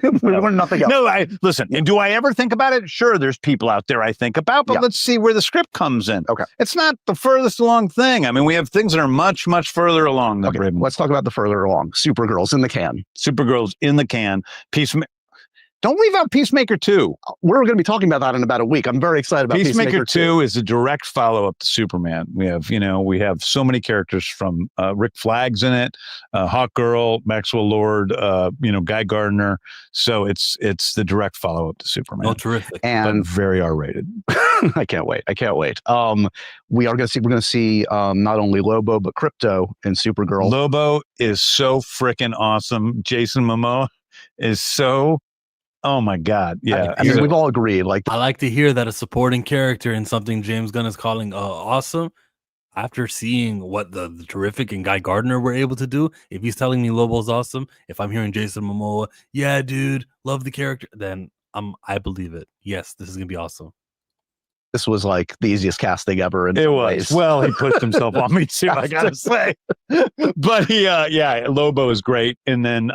We learn nothing else. No, listen. And do I ever think about it? Sure, there's people out there I think about, but let's see where the script comes in. Okay. It's not the furthest along thing. I mean, we have things that are much, much further along. Let's talk about the further along. Supergirl's in the can. Supergirl's in the can. Don't leave out Peacemaker 2. We're going to be talking about that in about a week. I'm very excited about Peacemaker 2 is a direct follow-up to Superman. We have so many characters from Rick Flagg's in it, Hawkgirl, Maxwell Lord, Guy Gardner. So it's the direct follow-up to Superman. Oh, terrific. And but very R-rated. I can't wait. We're going to see not only Lobo but Crypto in Supergirl. Lobo is so freaking awesome. Jason Momoa is so. Oh my God! Yeah, I mean, we've all agreed. Like, I like to hear that a supporting character in something James Gunn is calling awesome. After seeing what the Terrific and Guy Gardner were able to do, if he's telling me Lobo's awesome, if I'm hearing Jason Momoa, yeah, dude, love the character, then I believe it. Yes, this is gonna be awesome. This was like the easiest casting ever. It was. Ways. Well, he pushed himself on me too. I gotta say, but Lobo is great, and then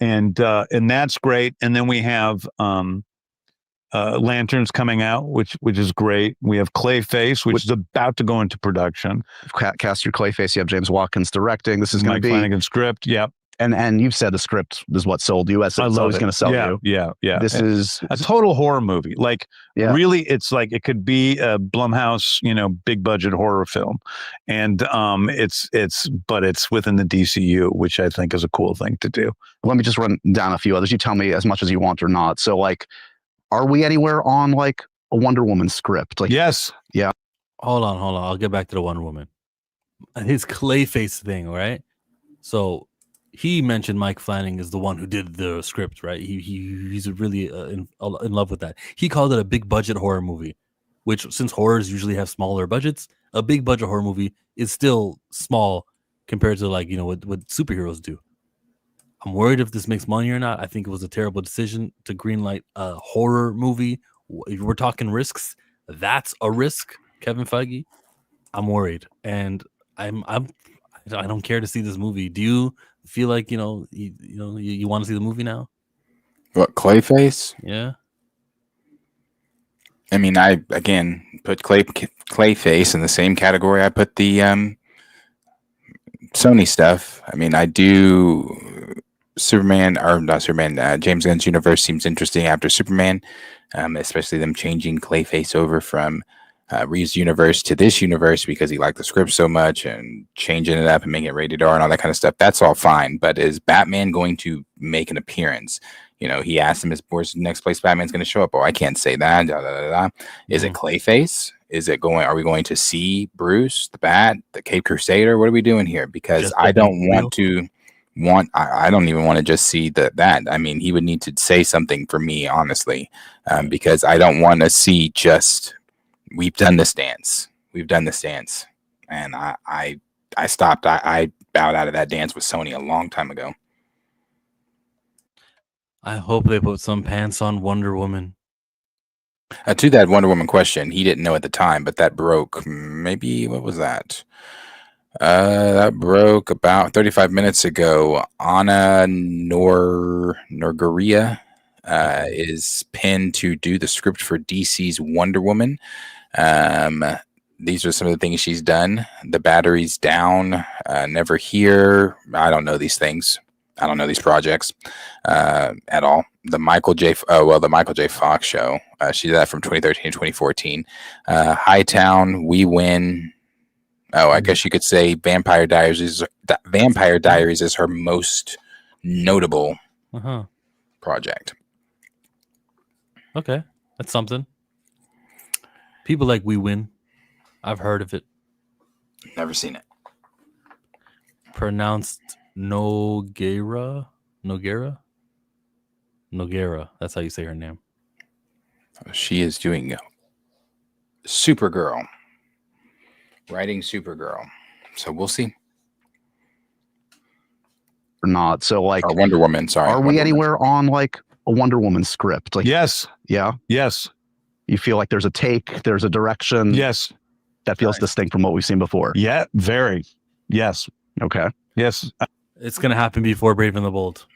and that's great. And then we have Lanterns coming out, which is great. We have Clayface, which is about to go into production. Cast your Clayface. You have James Watkins directing. This is going to be Mike Flanagan's script. Yep. And you've said the script is what sold you. It's always going to sell you. Yeah. This is a total horror movie. Like really, it's like it could be a Blumhouse, big budget horror film, and it's within the DCU, which I think is a cool thing to do. Let me just run down a few others. You tell me as much as you want or not. So like, are we anywhere on like a Wonder Woman script? Like, yes. Yeah. Hold on. I'll get back to the Wonder Woman. His Clayface thing, right? So. He mentioned Mike Flanagan is the one who did the script, right? He's really in love with that. He called it a big budget horror movie, which since horrors usually have smaller budgets, a big budget horror movie is still small compared to what superheroes do. I'm worried if this makes money or not. I think it was a terrible decision to greenlight a horror movie. If we're talking risks, that's a risk, Kevin Feige. I'm worried, and I don't care to see this movie. Do you feel like you want to see the movie now? What, Clayface? Yeah. I mean, I again put Clayface in the same category I put the Sony stuff. I mean, I do James Gunn's universe seems interesting after Superman, especially them changing Clayface over from Reeves' universe to this universe because he liked the script so much and changing it up and making it rated R and all that kind of stuff. That's all fine. But is Batman going to make an appearance? He asked him, where's the next place Batman's going to show up? Oh, I can't say that. Is it Clayface? Are we going to see Bruce, the Bat, the Cape Crusader? What are we doing here? Because I don't even want to just see that. I mean, he would need to say something for me, honestly, because I don't want to see just, we've done this dance. And I stopped. I bowed out of that dance with Sony a long time ago. I hope they put some pants on Wonder Woman. To that Wonder Woman question, he didn't know at the time, but that broke maybe, what was that? That broke about 35 minutes ago. Anna Norgaria is pinned to do the script for DC's Wonder Woman. These are some of the things she's done. The Battery's Down, Never Here. I don't know these things. I don't know these projects at all. The Michael J. Fox show. She did that from 2013 to 2014. Hightown, We Win. Oh, I guess you could say Vampire Diaries is her most notable project. Okay, that's something. People like We Win. I've heard of it. Never seen it. Pronounced Noguera. That's how you say her name. She is doing Supergirl. Writing Supergirl. So we'll see. Or not. So like or Wonder Woman, sorry. Are Wonder we Woman. anywhere on like a Wonder Woman script? Like yes. Yeah. Yes. You feel like there's a take, there's a direction. Yes. That feels distinct from what we've seen before. Yeah, very. Yes. Okay. Yes. It's gonna happen before Brave and the Bold.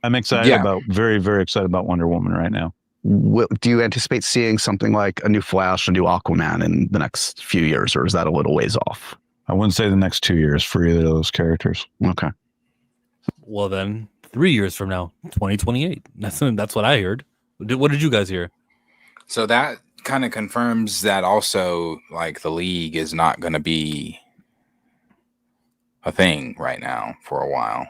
I'm excited about very, very excited about Wonder Woman right now. Do you anticipate seeing something like a new Flash, a new Aquaman in the next few years, or is that a little ways off? I wouldn't say the next 2 years for either of those characters. Okay. Well, then 3 years from now, 2028. That's what I heard. What did you guys hear? So that kind of confirms that also, like, the League is not going to be a thing right now for a while.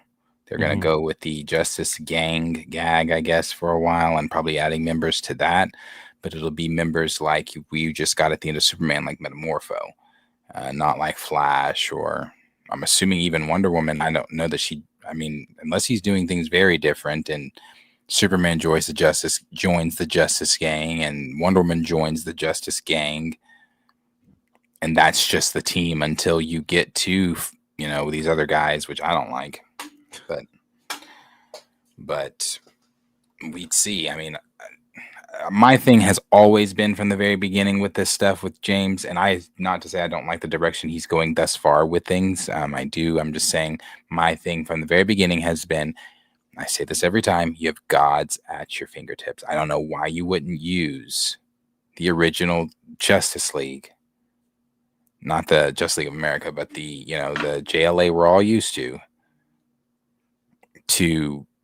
They're going to go with the Justice Gang gag, I guess, for a while, and probably adding members to that. But it'll be members like we just got at the end of Superman, like Metamorpho, not like Flash, or I'm assuming even Wonder Woman. I don't know that unless he's doing things very different, and Superman joins the Justice Gang, and Wonder Woman joins the Justice Gang, and that's just the team until you get to these other guys, which I don't like. But we'd see. I mean, my thing has always been from the very beginning with this stuff with James, and not to say I don't like the direction he's going thus far with things. I do. I'm just saying my thing from the very beginning has been, I say this every time, you have gods at your fingertips. I don't know why you wouldn't use the original Justice League, not the Justice League of America, but the JLA we're all used to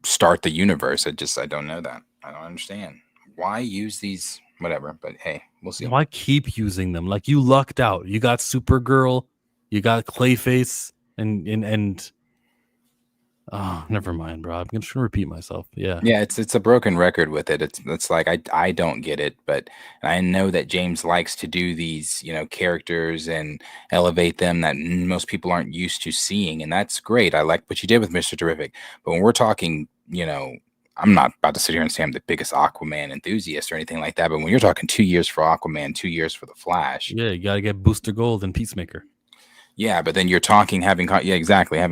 start the universe. I don't know that. I don't understand why use these, whatever, but hey, we'll see. Why keep using them? Like, you lucked out. You got Supergirl, you got Clayface, and oh, never mind, bro. I'm just gonna repeat myself. Yeah. It's a broken record with it. It's like I don't get it, but I know that James likes to do these characters and elevate them that most people aren't used to seeing, and that's great. I like what you did with Mr. Terrific, but when we're talking, I'm not about to sit here and say I'm the biggest Aquaman enthusiast or anything like that, but when you're talking 2 years for Aquaman, 2 years for the Flash, yeah, you gotta get Booster Gold and Peacemaker. Yeah, but then you're having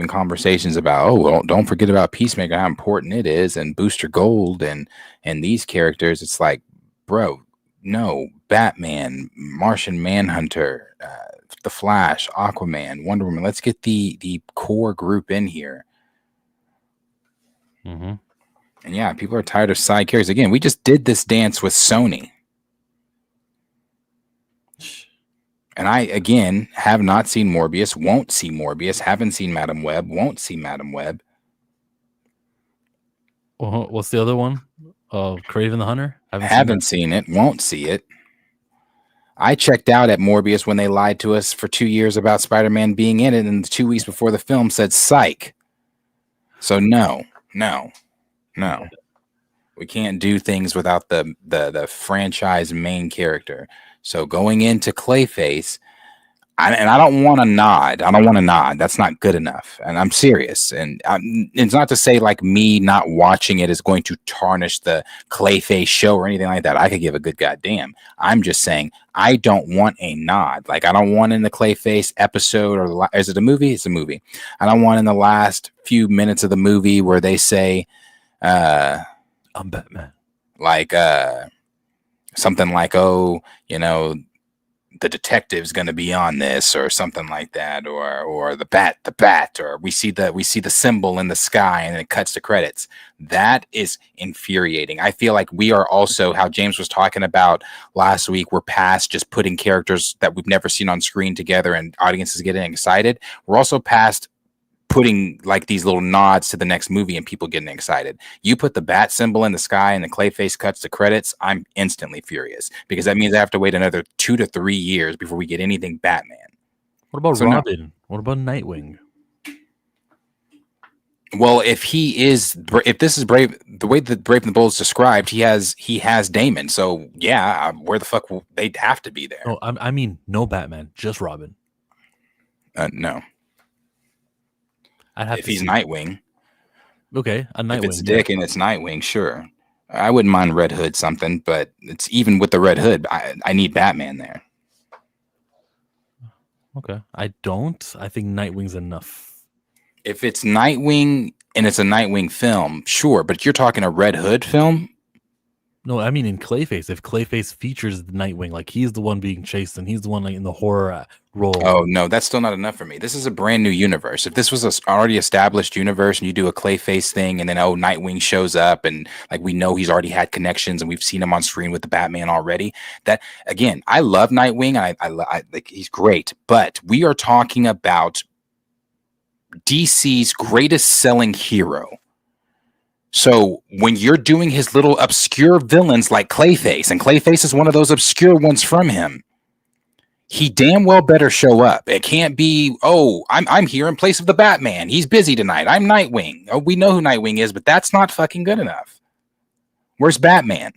conversations about, oh, well, don't forget about Peacemaker, how important it is, and Booster Gold, and these characters. It's like, bro, no, Batman, Martian Manhunter, the Flash, Aquaman, Wonder Woman. Let's get the core group in here. Mm-hmm. And yeah, people are tired of side characters. Again, we just did this dance with Sony. And I, again, have not seen Morbius, won't see Morbius, haven't seen Madam Web, won't see Madam Web. What's the other one? Kraven the Hunter? Haven't seen it, won't see it. I checked out at Morbius when they lied to us for 2 years about Spider-Man being in it, and 2 weeks before the film said psych. So no. We can't do things without the franchise main character. So going into Clayface, I don't want a nod. That's not good enough. And I'm serious. And it's not to say like me not watching it is going to tarnish the Clayface show or anything like that. I could give a good goddamn. I'm just saying I don't want a nod. Like, I don't want in the Clayface episode, or is it a movie? It's a movie. I don't want in the last few minutes of the movie where they say, I'm Batman. Like, something like, oh, the detective's going to be on this, or something like that, or the bat, or we see the symbol in the sky and it cuts to credits. That is infuriating. I feel like we are also, how James was talking about last week, we're past just putting characters that we've never seen on screen together and audiences getting excited. We're also past putting like these little nods to the next movie and people getting excited. You put the bat symbol in the sky and the Clayface cuts to credits, I'm instantly furious, because that means I have to wait another 2 to 3 years before we get anything Batman. What about Robin? No. What about Nightwing? Well, if this is Brave, the way that Brave and the Bold is described, he has Damon. So yeah, where the fuck they'd have to be there? No, I mean no Batman, just Robin. No. I'd have If to he's see. Nightwing. Okay, a Nightwing. If it's Dick and it's Nightwing, sure. I wouldn't mind Red Hood something, but it's even with the Red Hood, I need Batman there. Okay, I don't. I think Nightwing's enough. If it's Nightwing and it's a Nightwing film, sure, but you're talking a Red Hood film? No, I mean in Clayface. If Clayface features the Nightwing, like he's the one being chased and he's the one like in the horror role. Oh no, that's still not enough for me. This is a brand new universe. If this was a already established universe and you do a Clayface thing and then Nightwing shows up and like we know he's already had connections and we've seen him on screen with the Batman already. That again, I love Nightwing. I like he's great, but we are talking about DC's greatest selling hero. So when you're doing his little obscure villains like Clayface, and Clayface is one of those obscure ones from him, he damn well better show up. It can't be, oh, I'm here in place of the Batman. He's busy tonight. I'm Nightwing. Oh, we know who Nightwing is, but that's not fucking good enough. Where's Batman?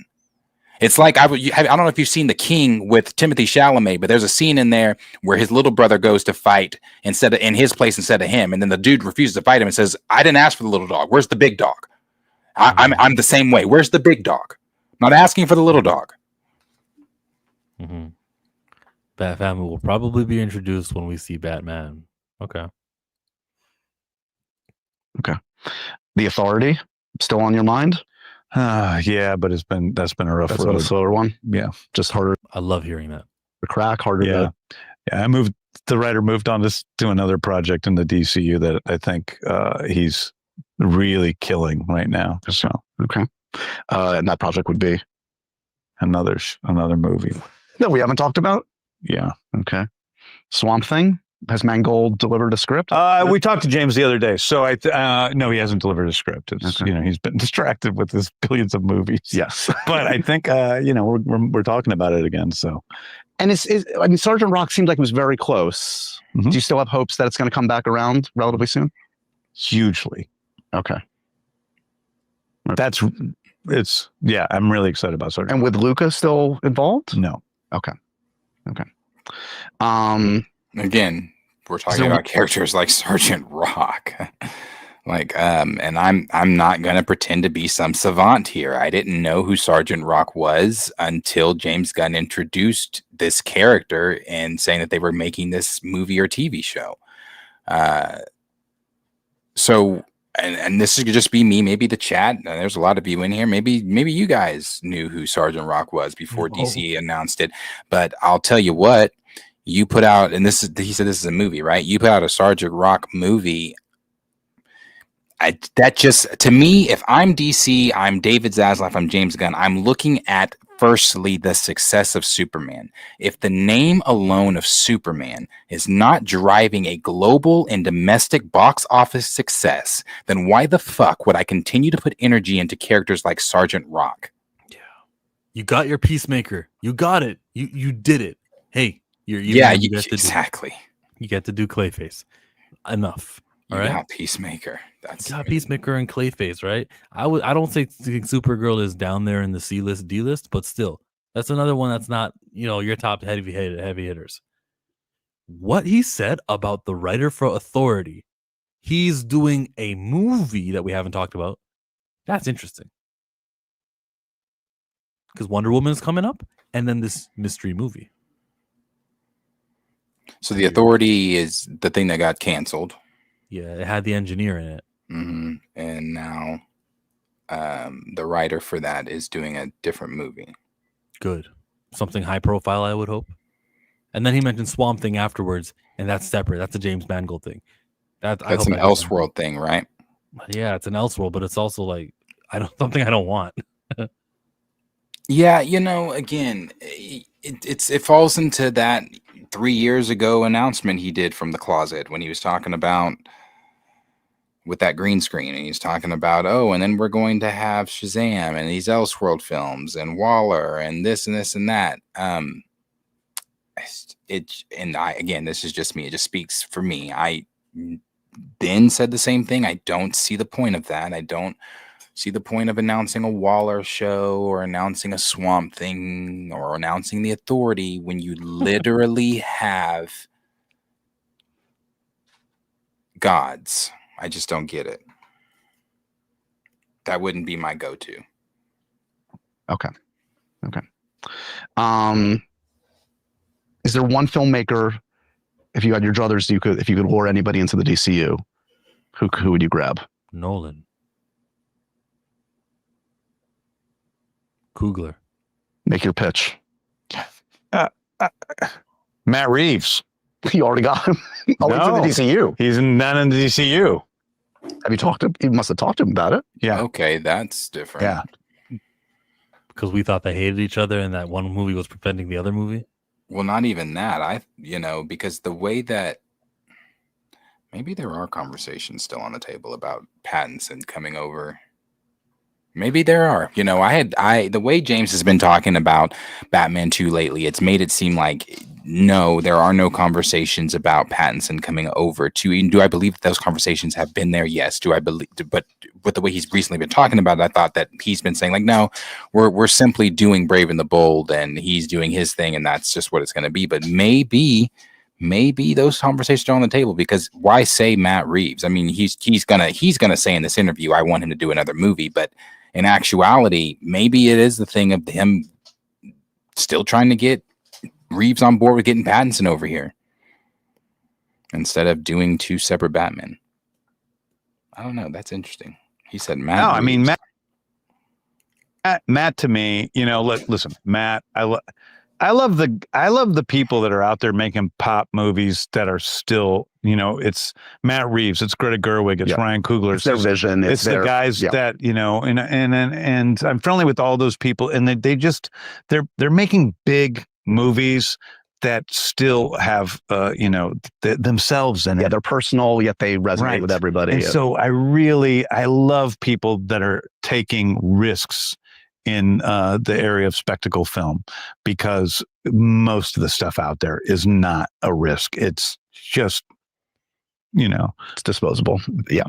It's like I don't know if you've seen The King with Timothée Chalamet, but there's a scene in there where his little brother goes to fight in his place instead of him, and then the dude refuses to fight him and says, "I didn't ask for the little dog. Where's the big dog?" I'm the same way. Where's the big dog? Not asking for the little dog. Mm-hmm. Bat family will probably be introduced when we see Batman. Okay. The Authority still on your mind? Yeah, but that's been a rough That's road. a slower one. Yeah, just harder. I love hearing that. The crack harder. Yeah, the writer moved on to another project in the DCU that I think he's really killing right now. So okay, and that project would be another movie that we haven't talked about. Yeah. Okay. Swamp Thing. Has Mangold delivered a script? We talked to James the other day. So no, he hasn't delivered a script. It's he's been distracted with his billions of movies. Yes, but I think we're talking about it again. So, and I mean, Sergeant Rock seemed like it was very close. Mm-hmm. Do you still have hopes that it's going to come back around relatively soon? Hugely. Okay. Yeah, I'm really excited about Sergeant. And with Luca still involved? No. Okay. Again, we're talking about characters like Sergeant Rock. And I'm not gonna pretend to be some savant here. I didn't know who Sergeant Rock was until James Gunn introduced this character and saying that they were making this movie or TV show. And this could just be me, maybe the chat. There's a lot of you in here. Maybe you guys knew who Sergeant Rock was before DC announced it. But I'll tell you what, you put out, and he said this is a movie, right? You put out a Sergeant Rock movie. That just, to me, if I'm DC, I'm David Zaslav, I'm James Gunn, I'm looking at firstly the success of Superman. If the name alone of Superman is not driving a global and domestic box office success, then why the fuck would I continue to put energy into characters like Sergeant Rock? Yeah, you got your Peacemaker. You got it. You did it. Hey, exactly. You get to do Clayface. Enough. All right. Yeah, Peacemaker. That's Peacemaker and Clayface, right? I don't think Supergirl is down there in the C list, D list, but still, that's another one that's not, your top heavy hitters. What he said about the writer for Authority, he's doing a movie that we haven't talked about. That's interesting. Because Wonder Woman is coming up, and then this mystery movie. So the Authority is the thing that got canceled. Yeah, it had the engineer in it. Mm-hmm. And now the writer for that is doing a different movie. Good. Something high profile, I would hope. And then he mentioned Swamp Thing afterwards, and that's separate. That's a James Mangold thing. That's an Elseworld thing, right? Yeah, it's an Elseworld, but it's also like something I don't want. Yeah, again, it falls into that 3 years ago announcement he did from the closet when he was talking about with that green screen, and he's talking about, and then we're going to have Shazam and these Elseworld films and Waller and this and this and that. This is just me. It just speaks for me. Ben said the same thing. I don't see the point of that. I don't see the point of announcing a Waller show or announcing a Swamp Thing or announcing the Authority when you literally have gods. I just don't get it. That wouldn't be my go-to. Okay. Is there one filmmaker, if you had your druthers, if you could lure anybody into the DCU, who would you grab? Nolan. Coogler. Make your pitch. Matt Reeves. You already got him. Oh, he's in the DCU. He's not in the DCU. Have you talked to him? You must have talked to him about it. Yeah. Okay, that's different. Yeah. Because we thought they hated each other and that one movie was preventing the other movie. Well, not even that. Because the way that maybe there are conversations still on the table about Pattinson coming over. Maybe there are. The way James has been talking about Batman 2 lately, it's made it seem like no, there are no conversations about Pattinson coming over to. Do I believe that those conversations have been there? Yes. Do I believe? But with the way he's recently been talking about it, I thought that he's been saying like, no, we're simply doing Brave and the Bold, and he's doing his thing, and that's just what it's going to be. But maybe those conversations are on the table, because why say Matt Reeves? I mean, he's gonna say in this interview, I want him to do another movie, but in actuality, maybe it is the thing of him still trying to get Reeves on board with getting Pattinson over here instead of doing two separate Batman. I don't know. That's interesting. He said Matt. No, I mean Matt to me, listen, Matt, I love the people that are out there making pop movies that are still, it's Matt Reeves, it's Greta Gerwig, it's Ryan Coogler, it's their vision, it's the guys that, and I'm friendly with all those people, and they're making big movies that still have themselves in it. Yeah, they're personal, yet they resonate with everybody. And so I love people that are taking risks in the area of spectacle film, because most of the stuff out there is not a risk. It's just, it's disposable. Yeah.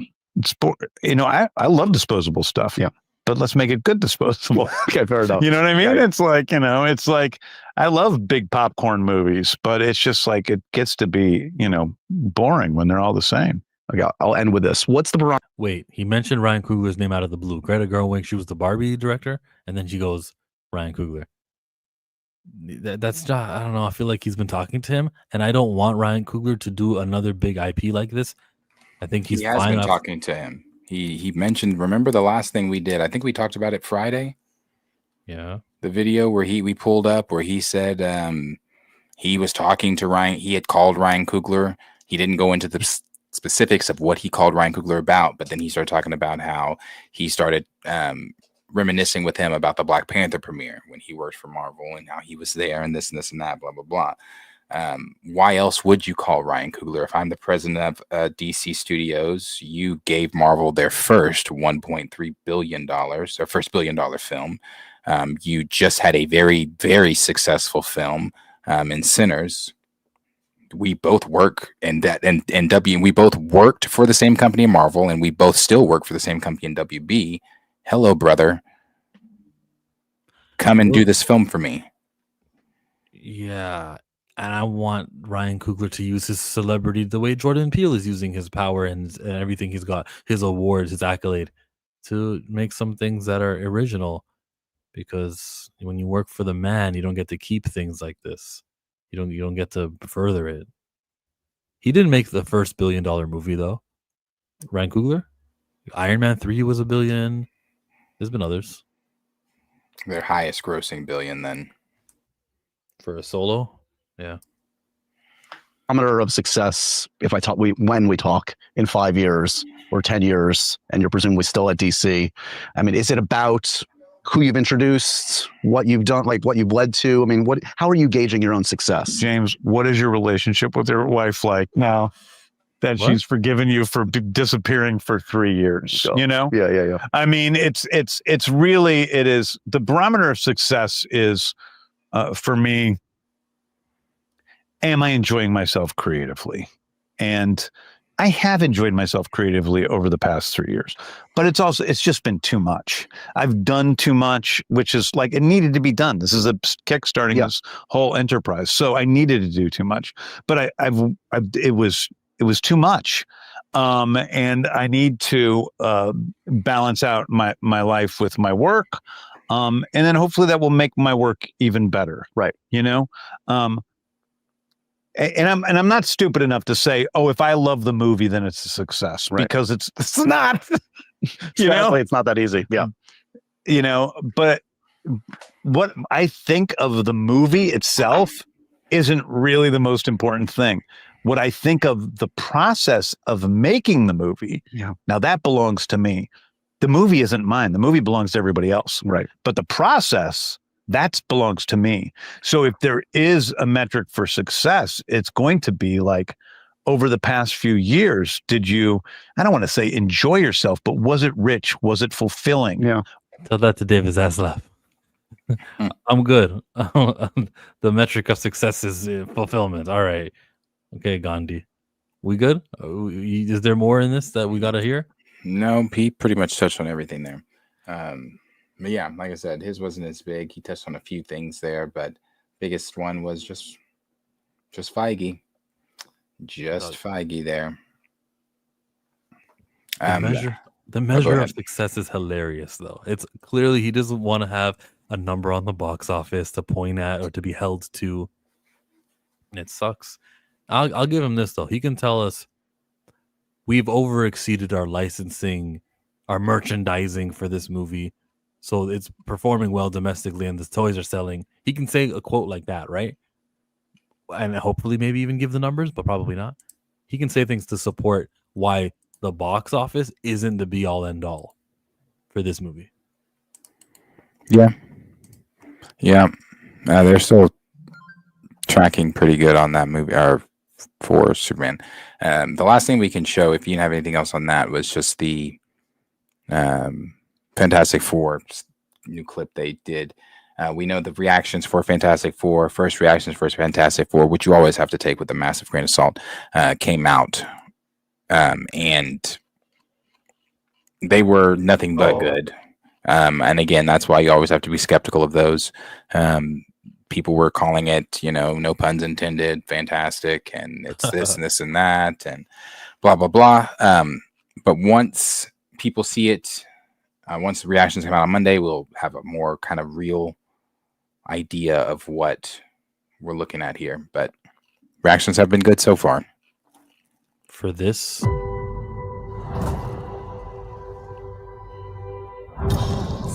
I love disposable stuff. Yeah. But let's make it good disposable. Okay, fair enough. You know what I mean? Yeah. It's like, it's like, I love big popcorn movies, but it's just like, it gets to be, boring when they're all the same. Okay, I'll end with this. What's the barometer? Wait, he mentioned Ryan Coogler's name out of the blue. Greta Gerwig, she was the Barbie director, and then she goes, Ryan Coogler. That's not, I don't know. I feel like he's been talking to him, and I don't want Ryan Coogler to do another big IP like this. I think he has been talking to him. He mentioned, remember the last thing we did? I think we talked about it Friday. Yeah. The video where we pulled up where he said he was talking to Ryan. He had called Ryan Coogler. He didn't go into the specifics of what he called Ryan Coogler about, but then he started talking about how he started reminiscing with him about the Black Panther premiere when he worked for Marvel and how he was there and this and this and that, blah, blah, blah. Why else would you call Ryan Coogler? If I'm the president of DC Studios, you gave Marvel their first $1.3 billion, their first $1 billion film. You just had a very, very successful film in Sinners. We both work in that, and we both worked for the same company in Marvel, and we both still work for the same company in WB. Hello, brother. Come and do this film for me. Yeah. And I want Ryan Coogler to use his celebrity the way Jordan Peele is using his power and everything he's got, his awards, his accolade, to make some things that are original. Because when you work for the man, you don't get to keep things like this. You don't get to further it. He didn't make the first $1 billion movie though. Ryan Coogler, Iron Man 3 was $1 billion. There's been others. Their highest grossing billion then. For a solo. Yeah. Barometer of success, if I talk, when we talk in 5 years or 10 years, and you're presumably still at DC, I mean, is it about who you've introduced, what you've done, like what you've led to? I mean, how are you gauging your own success? James, what is your relationship with your wife like now that she's forgiven you for disappearing for 3 years? Yeah. I mean, it's really, it is, the barometer of success is, for me, am I enjoying myself creatively? And I have enjoyed myself creatively over the past 3 years, but it's just been too much. I've done too much, which is like, it needed to be done. This is a kickstarting this whole enterprise. So I needed to do too much, but it was too much. And I need to balance out my life with my work. And then hopefully that will make my work even better. Right. You know? And I'm not stupid enough to say, oh, if I love the movie, then it's a success, because it's not. You know, it's not that easy. Yeah, you know. But what I think of the movie itself isn't really the most important thing. What I think of the process of making the movie, now that belongs to me. The movie isn't mine. The movie belongs to everybody else. Right. But the process, that belongs to me. So if there is a metric for success, it's going to be like, over the past few years, did you, I don't want to say enjoy yourself, but was it rich? Was it fulfilling? Yeah. Tell that to David Zaslav. I'm good. The metric of success is fulfillment. All right. Okay, Gandhi. We good? Is there more in this that we got to hear? No, he pretty much touched on everything there. But yeah, like I said, his wasn't as big. He touched on a few things there, but biggest one was just Feige. Just Feige there. The measure of success is hilarious, though. It's clearly he doesn't want to have a number on the box office to point at or to be held to. It sucks. I'll give him this, though. He can tell us we've overexceeded our licensing, our merchandising for this movie. So it's performing well domestically and the toys are selling. He can say a quote like that, right? And hopefully maybe even give the numbers, but probably not. He can say things to support why the box office isn't the be all end all for this movie. Yeah. They're still tracking pretty good on that movie for Superman. The last thing we can show, if you didn't have anything else on that, was just the Fantastic Four new clip they did. We know the reactions for Fantastic Four, first reactions for Fantastic Four, which you always have to take with a massive grain of salt, came out. And they were nothing but good. And again, that's why you always have to be skeptical of those. People were calling it, no puns intended, fantastic, and it's this and this and that, and blah, blah, blah. But once people see it, once the reactions come out on Monday, we'll have a more kind of real idea of what we're looking at here. But reactions have been good so far. For this,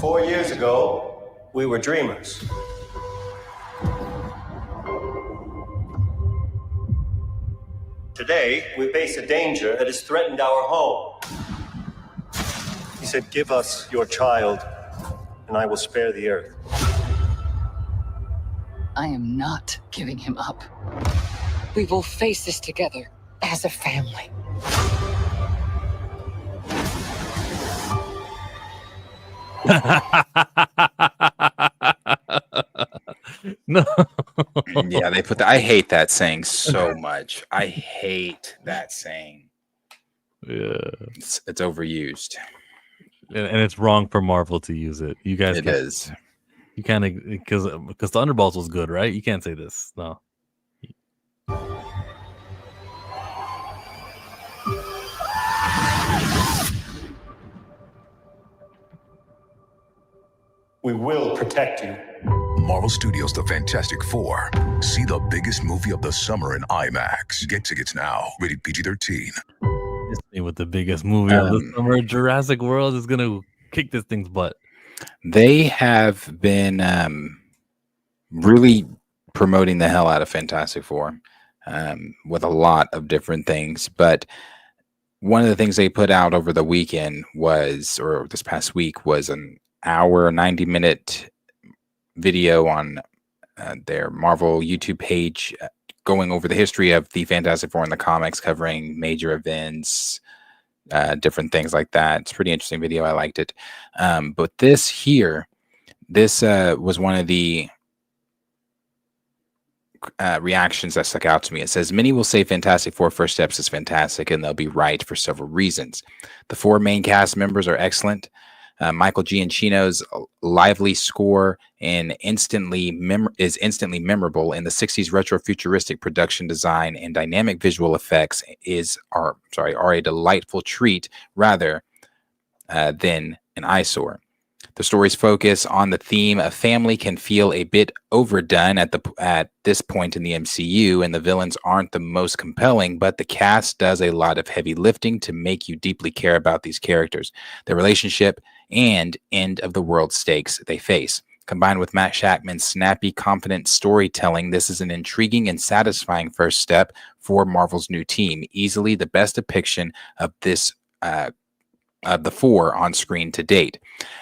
4 years ago, we were dreamers. Today, we face a danger that has threatened our home. He said, "Give us your child, and I will spare the earth." I am not giving him up. We will face this together as a family. No. Yeah, they put that. I hate that saying so much. I hate that saying. Yeah. It's overused. And it's wrong for Marvel to use it. You guys It is. You can't, because Thunderbolts was good, right? You can't say this. No. We will protect you. Marvel Studios' The Fantastic Four. See the biggest movie of the summer in IMAX. Get tickets now. Rated PG-13. Disney with the biggest movie of the summer. Jurassic World is going to kick this thing's butt. They have been really promoting the hell out of Fantastic Four with a lot of different things. But one of the things they put out over the weekend or this past week, was an hour, 90-minute video on their Marvel YouTube page going over the history of the Fantastic Four in the comics, covering major events, different things like that. It's a pretty interesting video. I liked it. But this was one of the reactions that stuck out to me. It says, many will say Fantastic Four First Steps is fantastic, and they'll be right for several reasons. The 4 main cast members are excellent. Michael Giacchino's lively score and instantly memorable, and the 60s retro futuristic production design and dynamic visual effects are a delightful treat rather than an eyesore. The story's focus on the theme of family can feel a bit overdone at this point in the MCU, and the villains aren't the most compelling, but the cast does a lot of heavy lifting to make you deeply care about these characters, their relationship, and end of the world stakes they face. Combined with Matt Shakman's snappy, confident storytelling, this is an intriguing and satisfying first step for Marvel's new team. Easily the best depiction of this of the 4 on screen to date.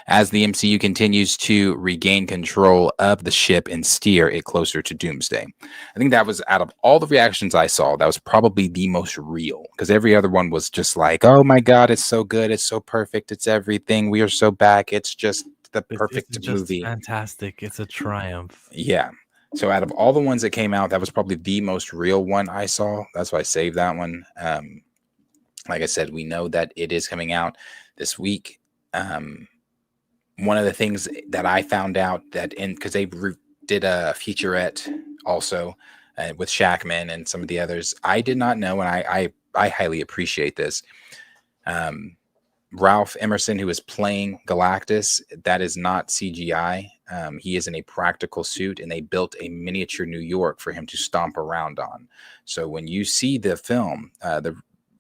As the MCU continues to regain control of the ship and steer it closer to doomsday. I think that was, out of all the reactions I saw, that was probably the most real, because every other one was just like, oh my God, it's so good, it's so perfect, it's everything, we are so back, it's just the perfect it's movie. Fantastic. It's a triumph. Yeah. So out of all the ones that came out, that was probably the most real one I saw. That's why I saved that one. Like I said, we know that it is coming out this week. One of the things that I found out that because they did a featurette also with Shakman and some of the others, I did not know, and I highly appreciate this. Ralph Emerson, who is playing Galactus, that is not CGI. He is in a practical suit, and they built a miniature New York for him to stomp around on. So when you see the film,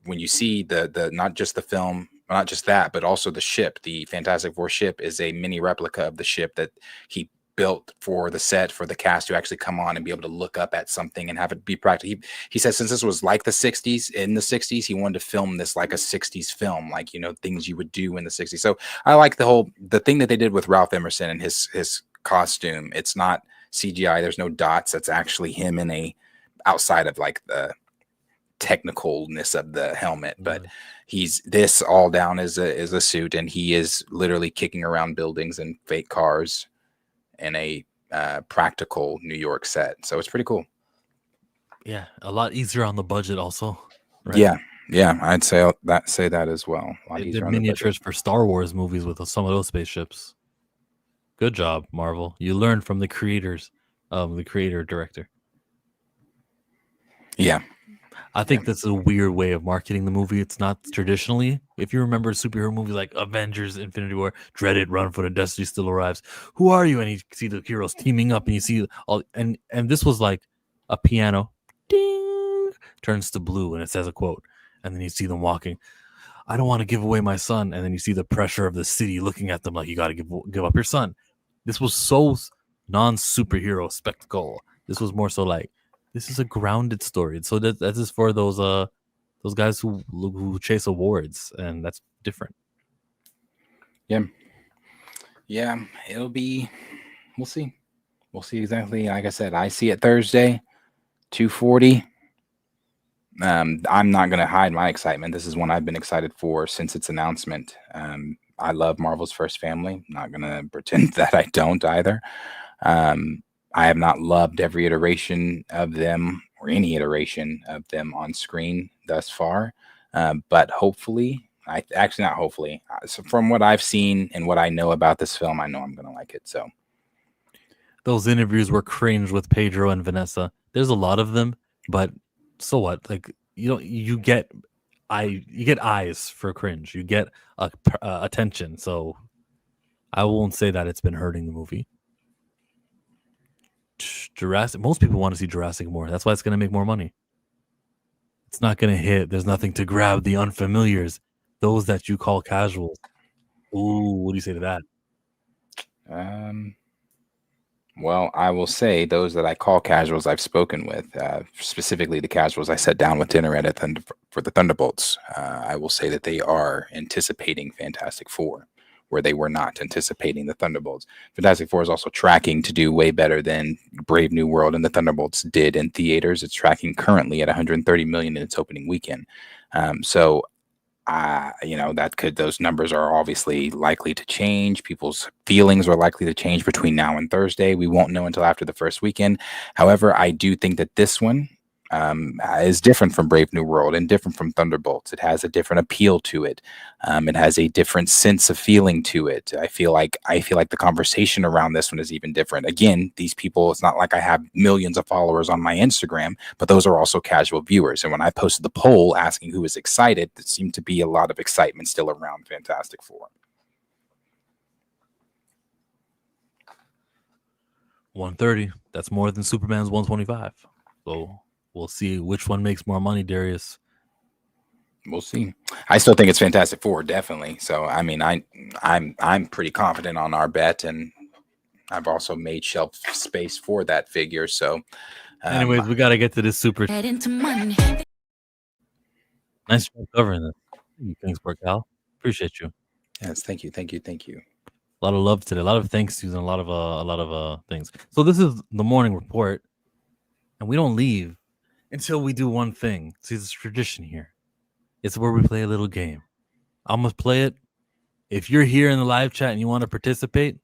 when you see the not just the film, not just that, but also the ship, the Fantastic Four ship is a mini replica of the ship that he built for the set for the cast to actually come on and be able to look up at something and have it be practical. He says since this was like the 60s, in the 60s, he wanted to film this like a 60s film, like, you know, things you would do in the 60s. So I like the thing that they did with Ralph Emerson and his costume. It's not CGI. There's no dots. That's actually him in a outside of like the technicalness of the helmet, but he's this all down as a suit, and he is literally kicking around buildings and fake cars in a practical New York set. So it's pretty cool. Yeah, a lot easier on the budget also. Right? Yeah, I'd say that as well. They did miniatures for Star Wars movies with some of those spaceships. Good job, Marvel. You learned from the creators, the creator director. Yeah. I think that's a weird way of marketing the movie. It's not traditionally. If you remember superhero movies like Avengers, Infinity War, Dreaded, Run for the Destiny Still Arrives. Who are you? And you see the heroes teaming up, and you see all. And this was like a piano, ding, turns to blue, and it says a quote. And then you see them walking. I don't want to give away my son. And then you see the pressure of the city looking at them like you got to give up your son. This was so non-superhero spectacle. This was more so like, this is a grounded story. So that is for those guys who chase awards, and that's different. Yeah, it'll be. We'll see exactly. Like I said, I see it Thursday, 2:40. I'm not gonna hide my excitement. This is one I've been excited for since its announcement. I love Marvel's First Family. Not gonna pretend that I don't either. I have not loved every iteration of them or any iteration of them on screen thus far. But hopefully, not hopefully. So from what I've seen and what I know about this film, I know I'm going to like it. So those interviews were cringe with Pedro and Vanessa. There's a lot of them, but so what? Like, you get eyes for cringe. You get attention. So I won't say that it's been hurting the movie. Jurassic. Most people want to see Jurassic more. That's why it's going to make more money. It's not going to hit. There's nothing to grab the unfamiliars, those that you call casuals. Ooh, what do you say to that? Well, I will say those that I call casuals I've spoken with, specifically the casuals I sat down with dinner at for the Thunderbolts. I will say that they are anticipating Fantastic Four, where they were not anticipating the Thunderbolts. Fantastic Four is also tracking to do way better than Brave New World and the Thunderbolts did in theaters. It's tracking currently at $130 million in its opening weekend. So those numbers are obviously likely to change. People's feelings are likely to change between now and Thursday. We won't know until after the first weekend. However, I do think that this one is different from Brave New World and different from Thunderbolts. It has a different appeal to it. It has a different sense of feeling to it. I feel like the conversation around this one is even different. Again, these people, it's not like I have millions of followers on my Instagram, but those are also casual viewers. And when I posted the poll asking who was excited, there seemed to be a lot of excitement still around Fantastic Four. 130. That's more than Superman's 125. So we'll see which one makes more money, Darius. We'll see. I still think it's Fantastic Four, definitely. So I mean, I'm pretty confident on our bet, and I've also made shelf space for that figure. So, anyways, we got to get to this super. Head into money. Nice job covering this. Thanks, Cal. Appreciate you. Yes, thank you. A lot of love today. A lot of thanks yous and a lot of things. So this is the morning report, and we don't leave until we do one thing. See, it's a tradition here. It's where we play a little game. I'm gonna play it. If you're here in the live chat and you want to participate,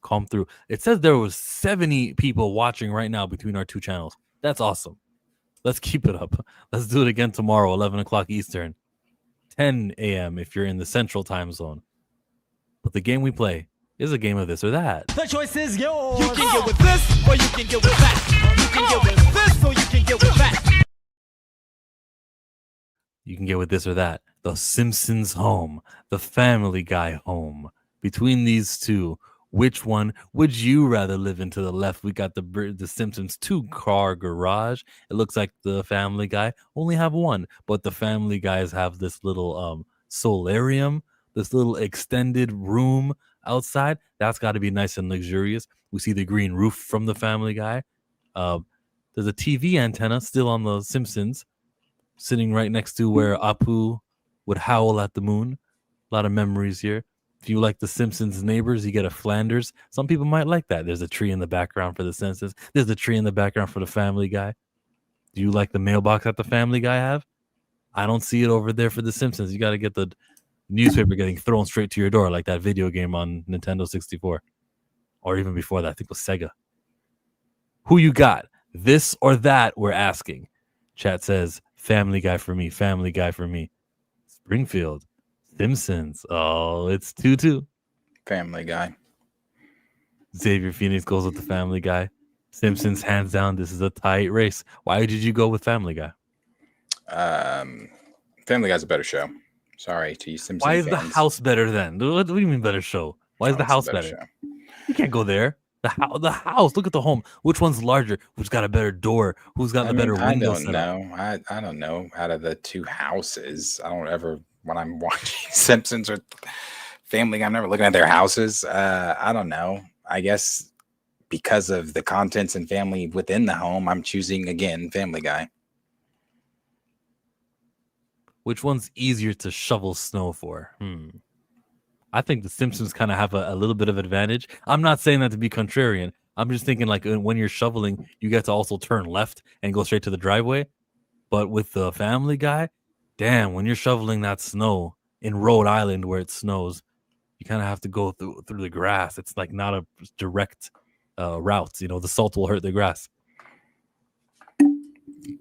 come through. It says there was 70 people watching right now between our two channels. That's awesome. Let's keep it up. Let's do it again tomorrow, 11 o'clock Eastern, 10 a.m. if you're in the Central Time Zone. But the game we play is a game of this or that. The choice is yours. You can get with this or you can get with that. You can get with this or you can get with that. You can get with this or that. The Simpsons home, the Family Guy home. Between these two, which one would you rather live in? To the left, we got the Simpsons 2-car garage. It looks like the Family Guy only have one, but the Family Guys have this little solarium, this little extended room outside. That's got to be nice and luxurious. We see the green roof from the Family Guy. There's a TV antenna still on the Simpsons, sitting right next to where Apu would howl at the moon. A lot of memories here. If you like the Simpsons neighbors, you get a Flanders. Some people might like that. There's a tree in the background for the Simpsons. There's a tree in the background for the Family Guy. Do you like the mailbox that the Family Guy have? I don't see it over there for the Simpsons. You got to get the newspaper getting thrown straight to your door like that video game on Nintendo 64. Or even before that, I think it was Sega. Who you got? This or that, we're asking. Chat says, Family Guy for me. Family Guy for me. Springfield. Simpsons. Oh, it's 2-2. Family Guy. Xavier Phoenix goes with the Family Guy. Simpsons, hands down. This is a tight race. Why did you go with Family Guy? Family Guy's a better show. Sorry to you Simpsons Why is fans. the house better then? What do you mean better show? Why is the house better? Show. You can't go there. The house. Look at the home. Which one's larger? Who's got a better door? Who's got the better window? I don't know. I don't know. Out of the two houses, I don't ever, when I'm watching Simpsons or Family Guy, I'm never looking at their houses. I don't know. I guess because of the contents and family within the home, I'm choosing again Family Guy. Which one's easier to shovel snow for? I think the Simpsons kind of have a little bit of advantage. I'm not saying that to be contrarian. I'm just thinking like when you're shoveling, you get to also turn left and go straight to the driveway. But with the Family Guy, damn, when you're shoveling that snow in Rhode Island where it snows, you kind of have to go through the grass. It's like not a direct route. You know, the salt will hurt the grass.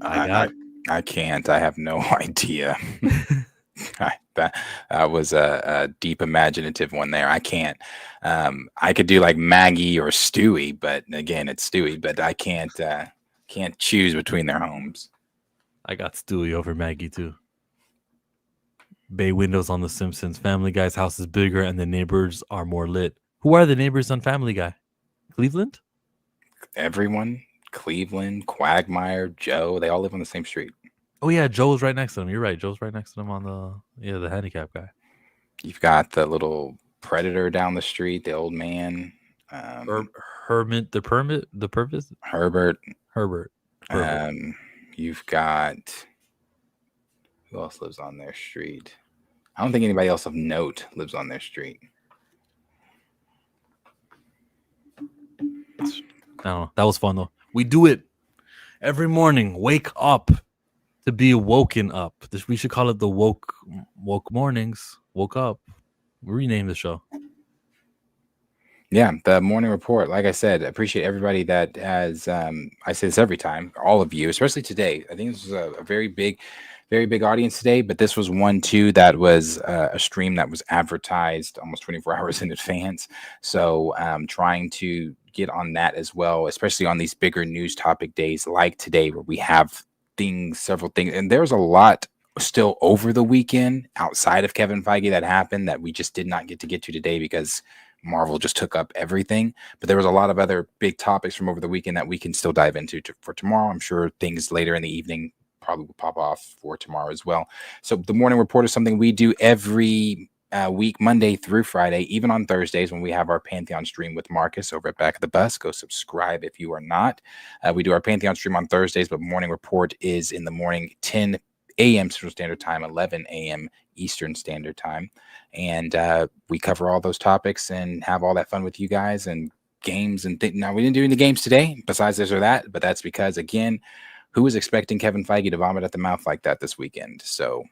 I can't. I have no idea. That was a deep imaginative one there. I can't. I could do like Maggie or Stewie, but again, it's Stewie. But I can't choose between their homes. I got Stewie over Maggie too. Bay windows on The Simpsons. Family Guy's house is bigger, and the neighbors are more lit. Who are the neighbors on Family Guy? Cleveland? Everyone. Cleveland, Quagmire, Joe. They all live on the same street. Oh yeah, Joe's right next to them. You're right. Joe's right next to them on the handicap guy. You've got the little predator down the street, the old man. Herbert. You've got, who else lives on their street? I don't think anybody else of note lives on their street. I don't know. That was fun though. We do it every morning. Wake up to be woken up. We should call it the woke mornings. Woke up. Rename the show. Yeah, the morning report. Like I said, I appreciate everybody that has. I say this every time, all of you, especially today. I think this was a very big audience today. But this was one too that was a stream that was advertised almost 24 hours in advance. So trying to get on that as well, especially on these bigger news topic days like today, where we have several things, and there's a lot still over the weekend outside of Kevin Feige that happened that we just did not get to today because Marvel just took up everything. But there was a lot of other big topics from over the weekend that we can still dive into for tomorrow. I'm sure things later in the evening probably will pop off for tomorrow as well. So the morning report is something we do every week, Monday through Friday, even on Thursdays when we have our Pantheon stream with Marcus over at Back of the Bus. Go subscribe if you are not. We do our Pantheon stream on Thursdays, but morning report is in the morning, 10 a.m. Central Standard Time, 11 a.m. Eastern Standard Time. And we cover all those topics and have all that fun with you guys and games and now we didn't do any games today besides this or that, but that's because, again, who was expecting Kevin Feige to vomit at the mouth like that this weekend? So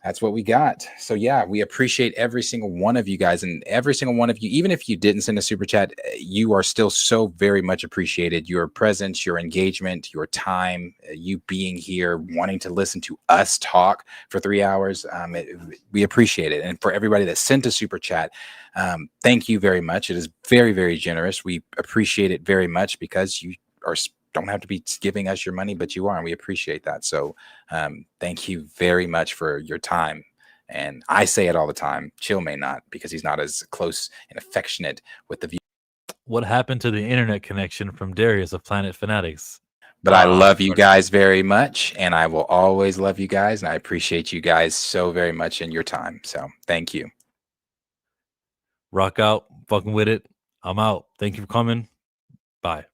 that's what we got. So yeah, we appreciate every single one of you guys, and every single one of you, even if you didn't send a super chat, you are still so very much appreciated. Your presence, your engagement, your time, you being here, wanting to listen to us talk for 3 hours. We appreciate it. And for everybody that sent a super chat, thank you very much. It is very, very generous. We appreciate it very much because you don't have to be giving us your money, but you are, and we appreciate that. So thank you very much for your time. And I say it all the time. Chill may not, because he's not as close and affectionate with the view. What happened to the internet connection from Darius of Planet Fanatics? But I love you guys very much, and I will always love you guys, and I appreciate you guys so very much in your time. So thank you. Rock out, fucking with it. I'm out. Thank you for coming. Bye.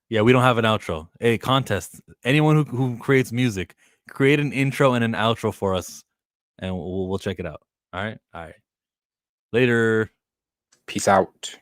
Yeah, we don't have an outro. Hey, contest. Anyone who creates music, create an intro and an outro for us, and we'll check it out. All right? All right. Later. Peace out.